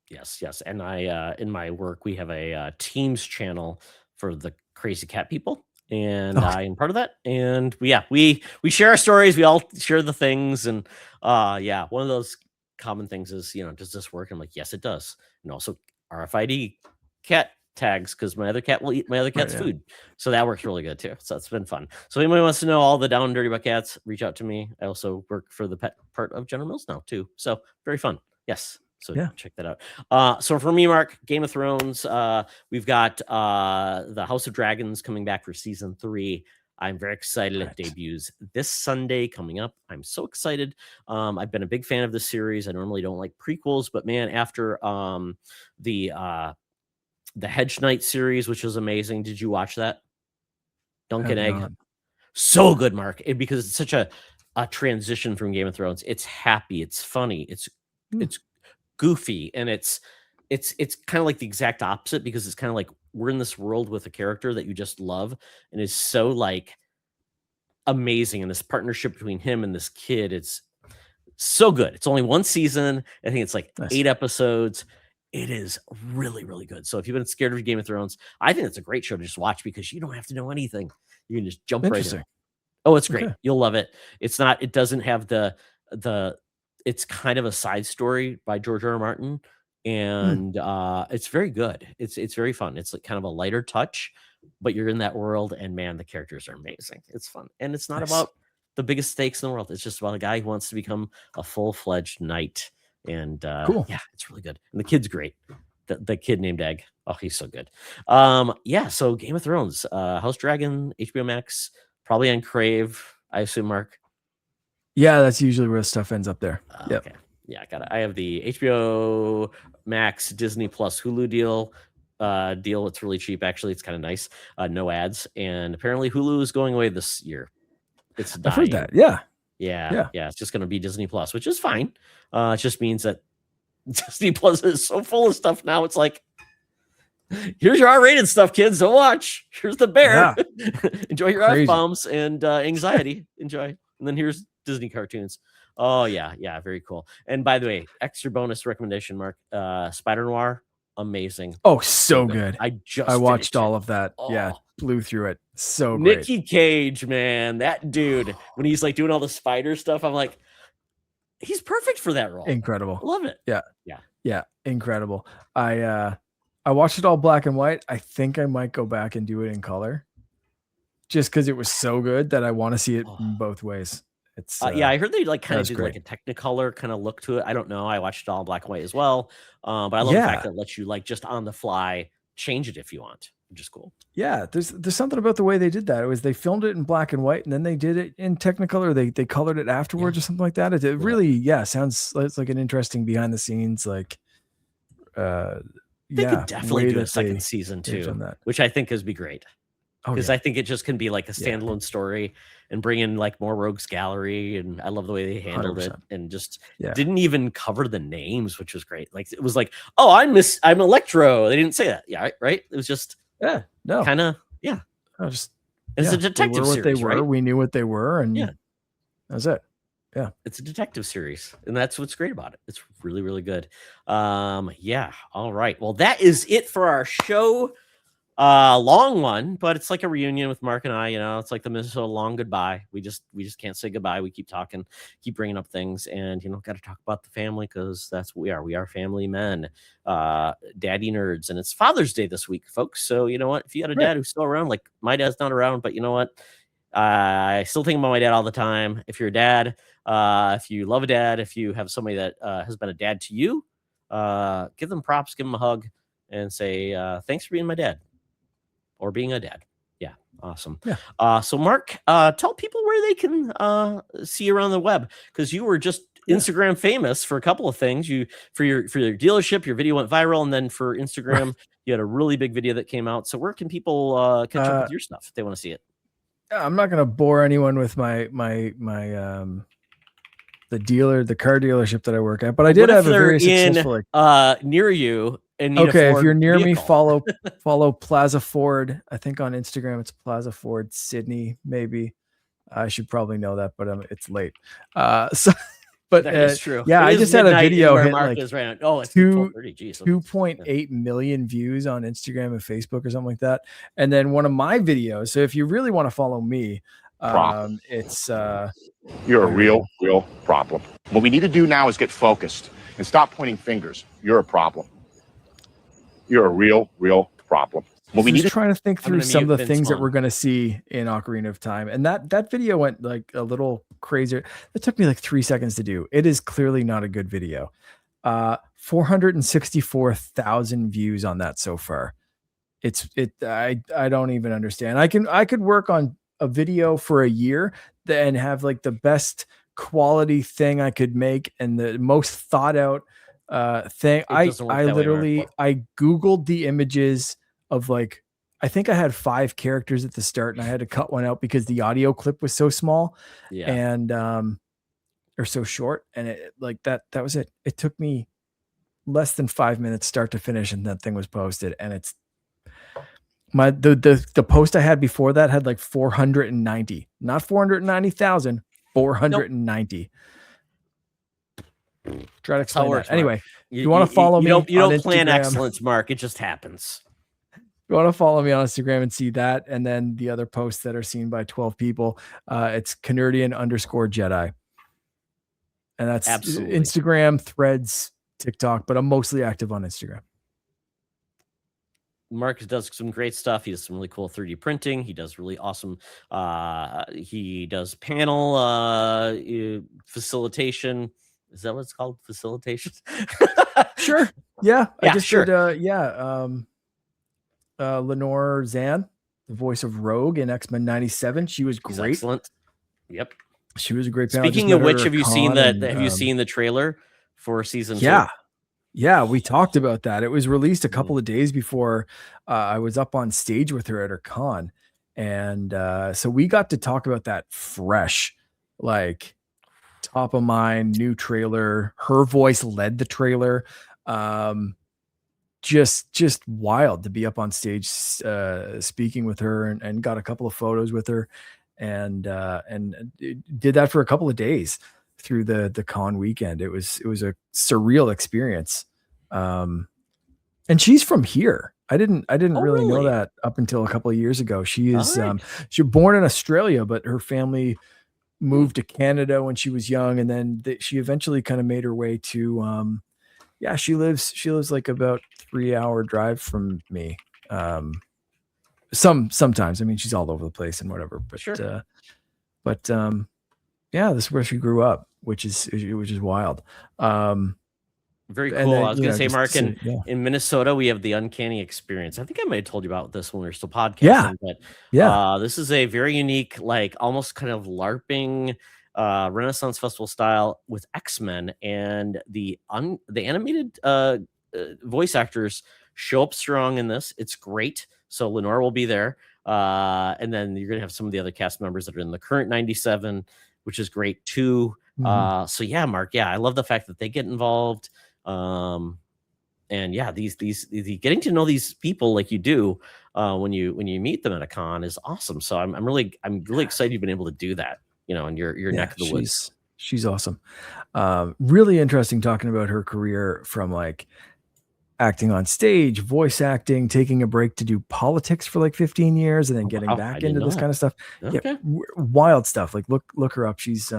Yes. And I in my work we have a Teams channel for the crazy cat people, and I am part of that. And we share our stories. We all share the things, and one of those common things is, does this work? I'm like, yes, it does. And also RFID cat tags, because my other cat will eat my other cat's food, so that works really good too. So it's been fun. So anybody wants to know all the down and dirty about cats, reach out to me. I also work for the pet part of General Mills now too, so very fun. Yes. So check that out. So for me, Mark, Game of Thrones, we've got the House of Dragons coming back for season 3. I'm very excited. It debuts this Sunday coming up. I'm so excited. I've been a big fan of this series. I normally don't like prequels, but man, after the Hedge Knight series, which was amazing. Did you watch that? Dunk and Egg. So good, Mark. Because it's such a transition from Game of Thrones. It's happy. It's funny. It's goofy, and it's kind of like the exact opposite, because it's kind of like we're in this world with a character that you just love and is so like amazing, and this partnership between him and this kid, it's so good. It's only one season. I think it's like 8 episodes. It is really, really good. So if you've been scared of Game of Thrones, I think it's a great show to just watch, because you don't have to know anything. You can just jump right in. Oh, it's great. You'll love it. It doesn't have the it's kind of a side story by George R. R. Martin, and it's very good. It's very fun. It's like kind of a lighter touch, but you're in that world, and man, the characters are amazing. It's fun, and it's not about the biggest stakes in the world. It's just about a guy who wants to become a full-fledged knight, and it's really good. And the kid's great. The kid named Egg. Oh, he's so good. So Game of Thrones, House Dragon, HBO Max, probably on Crave, I assume, Mark. Yeah, that's usually where stuff ends up there. Okay. Yeah, I have the HBO Max, Disney Plus, Hulu deal. It's really cheap, actually. It's kind of nice. No ads. And apparently Hulu is going away this year. It's dying. I've heard that. Yeah. It's just going to be Disney Plus, which is fine. It just means that Disney Plus is so full of stuff now. It's like, here's your R-rated stuff, kids. Don't watch. Here's the bear. Enjoy your F-bombs and anxiety. Enjoy. And then here's Disney cartoons. Oh yeah, very cool. And by the way, extra bonus recommendation, Mark, Spider Noir, amazing. Oh, so good. I watched all of that. Oh. Yeah, blew through it. So great. Nicky Cage, man, that dude, when he's like doing all the spider stuff, I'm like, he's perfect for that role. Incredible. I love it. Yeah, incredible. I watched it all black and white. I think I might go back and do it in color. just because it was so good that I want to see it both ways. It's I heard they like kind of was did great. like a Technicolor kind of look to it. I don't know. I watched it all in black and white as well. But I love the fact that it lets you like just on the fly change it if you want, which is cool. Yeah, there's something about the way they did that. It was they filmed it in black and white, and then they did it in Technicolor. They colored it afterwards or something like that. It really sounds it's like an interesting behind the scenes like. They could definitely do a second season too, which I think would be great. Because I think it just can be like a standalone story and bring in like more Rogues Gallery. And I love the way they handled 100%. It and just didn't even cover the names, which was great. Like it was like, oh, I'm Electro. They didn't say that. Yeah, right. It was just kind of it's a detective series. Right? We knew what they were, and that was it. Yeah, it's a detective series, and that's what's great about it. It's really, really good. All right. Well, that is it for our show. Long one, but it's like a reunion with Mark and I. It's like the Minnesota long goodbye. We just can't say goodbye. We keep talking, keep bringing up things, and got to talk about the family because that's what we are. We are family men, daddy nerds, and it's Father's Day this week, folks. So you know what? If you got a dad who's still around, like my dad's not around, but you know what? I still think about my dad all the time. If you're a dad, if you love a dad, if you have somebody that has been a dad to you, give them props, give them a hug, and say thanks for being my dad. Or being a dad. Yeah. Awesome. Yeah. So Mark, tell people where they can see you around the web. Because you were just Instagram famous for a couple of things. For your dealership, your video went viral. And then for Instagram, you had a really big video that came out. So where can people catch up with your stuff if they want to see it? I'm not going to bore anyone with the car dealership that I work at, but I did have a very successful near you. If you're near me, follow Plaza Ford. I think on Instagram it's Plaza Ford Sydney. Maybe I should probably know that, but it's late. But that is true. Yeah, I just had a video hit Mark like is right on. It's 2.8 million views on Instagram and Facebook or something like that. And then one of my videos. So if you really want to follow me, it's you're a real problem. What we need to do now is get focused and stop pointing fingers. You're a problem. You're a real problem. Well, we need to trying to think through some of the things that we're going to see in Ocarina of Time. And that video went like a little crazier. It took me like 3 seconds to do. It is clearly not a good video. 464,000 views on that so far. I don't even understand. I could work on a video for a year and have like the best quality thing I could make and the most thought out thing. I Googled the images of like, I think I had 5 characters at the start and I had to cut one out because the audio clip was so small and, or so short. And it like that was it. It took me less than 5 minutes start to finish. And that thing was posted and it's the post I had before that had like 490, not 490,000, 490. Try to explain that. Anyway, you want to follow me? You don't plan excellence, Mark. It just happens. You want to follow me on Instagram and see that, and then the other posts that are seen by 12 people. It's CaNerdian _Jedi, and that's Instagram, Threads, TikTok. But I'm mostly active on Instagram. Mark does some great stuff. He does some really cool 3D printing. He does really awesome. He does panel facilitation. Is that what it's called? Facilitation? Sure. Yeah. I just did. Lenore Zan, the voice of Rogue in X-Men 97. She was great. She's excellent. Yep. She was a great. Speaking of which, have you seen that? Have you seen the trailer for season 2? Yeah, we talked about that. It was released a couple of days before I was up on stage with her at her con. And so we got to talk about that fresh, like top of mind, new trailer. Her voice led the trailer. Just wild to be up on stage speaking with her and got a couple of photos with her and did that for a couple of days through the con weekend. It was a surreal experience. And she's from here. I didn't really know that up until a couple of years ago. She is she was born in Australia, but her family moved to Canada when she was young, and then she eventually kind of made her way to she lives like about 3-hour drive from me. sometimes. I mean, she's all over the place and whatever, but Sure. Yeah, this is where she grew up, which is wild. Very And cool. then, I was you going know, to say, just to Mark, see- yeah. in Minnesota, we have the Uncanny Experience. I think I might have told you about this when we were still podcasting, Yeah. but Yeah. this is a very unique, like almost kind of LARPing Renaissance Festival style with X-Men, and the animated voice actors show up strong in this. It's great. So Lenore will be there. And then you're going to have some of the other cast members that are in the current 97, which is great too. So yeah, Mark, yeah, I love the fact that they get involved. And yeah, these getting to know these people like you do when you meet them at a con is awesome. So I'm really excited you've been able to do that, you know, in your neck of the woods. She's awesome. Really interesting talking about her career from like acting on stage, voice acting, taking a break to do politics for like 15 years, and then getting back into this kind of stuff. Okay. Yeah, wild stuff. Like look her up. She's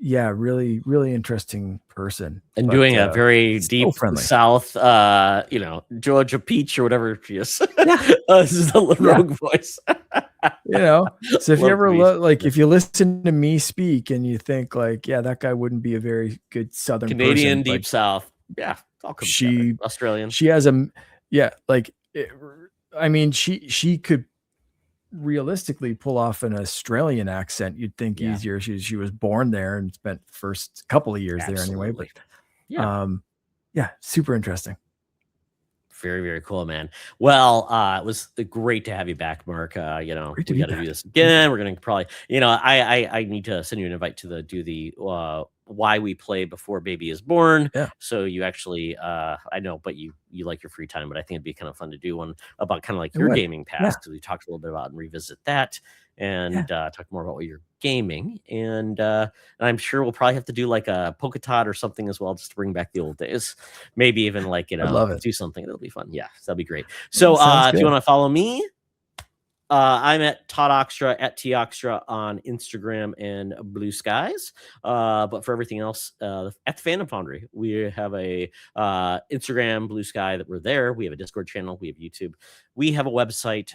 really, really interesting person. And doing a very so deep friendly South, you know, Georgia Peach or whatever she is. Yeah. This is the rogue voice. You know, so if you Love ever me. if you listen to me speak and you think like, yeah, that guy wouldn't be a very good Southern Canadian person, deep like, South. Yeah. All comes together. Australian. she has I mean, she could realistically pull off an Australian accent. You'd think easier. She was born there and spent the first couple of years there anyway. But yeah, super interesting. Very, very cool, man. Well, it was great to have you back, Mark. You know, we got to do this again. We're gonna probably, you know, I need to send you an invite to do the why we play before baby is born. Yeah. So you actually, I know, but you like your free time, but I think it'd be kind of fun to do one about kind of like your gaming past, because we talked a little bit about and revisit that, and talk more about what you're gaming, and I'm sure we'll probably have to do like a Poketod or something as well, just to bring back the old days. Maybe even like, you know, do something that'll be fun. Yeah, that'd be great. So if you want to follow me, I'm at Todd Oxtra at T Oxtra on Instagram and BlueSkies. But for everything else, at the Fandom Foundry, we have a Instagram, BlueSky, that we're there. We have a Discord channel. We have YouTube. We have a website.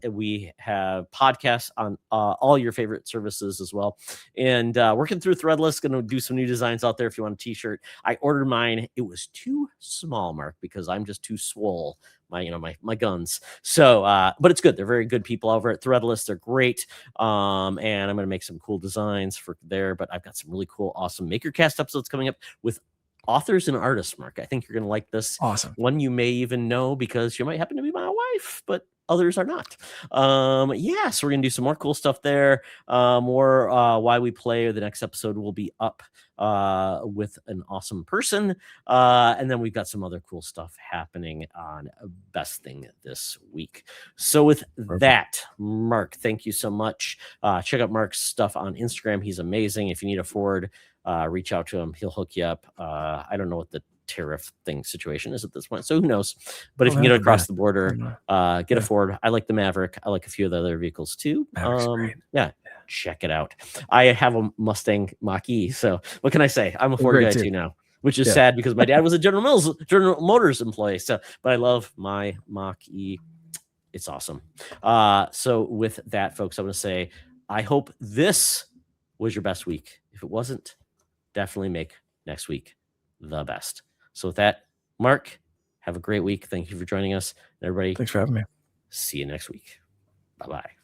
We have podcasts on all your favorite services as well. And working through Threadless, going to do some new designs out there. If you want a t-shirt, I ordered mine. It was too small, Mark, because I'm just too swole. My guns. So, but it's good. They're very good people over at Threadless. They're great. And I'm going to make some cool designs for there, but I've got some really cool, awesome MakerCast episodes coming up with authors and artists, Mark. I think you're going to like this. Awesome. One you may even know because you might happen to be my wife, but others are not. Yeah, so we're going to do some more cool stuff there. More why we play. The next episode will be up with an awesome person. And then we've got some other cool stuff happening on Best Thing this week. So with that, Mark, thank you so much. Check out Mark's stuff on Instagram. He's amazing. If you need a forward, reach out to him. He'll hook you up. I don't know what the tariff thing situation is at this point, so who knows, but if you can get across the border, get a Ford. I like the Maverick. I like a few of the other vehicles too. Check it out. I have a Mustang Mach-E, so what can I say? I'm a Ford guy too now, which is sad because my dad was a General Motors employee. So, but I love my Mach-E. It's awesome. So with that, folks, I'm going to say I hope this was your best week. If it wasn't, definitely make next week the best. So with that, Mark, have a great week. Thank you for joining us. And everybody, thanks for having me. See you next week. Bye-bye.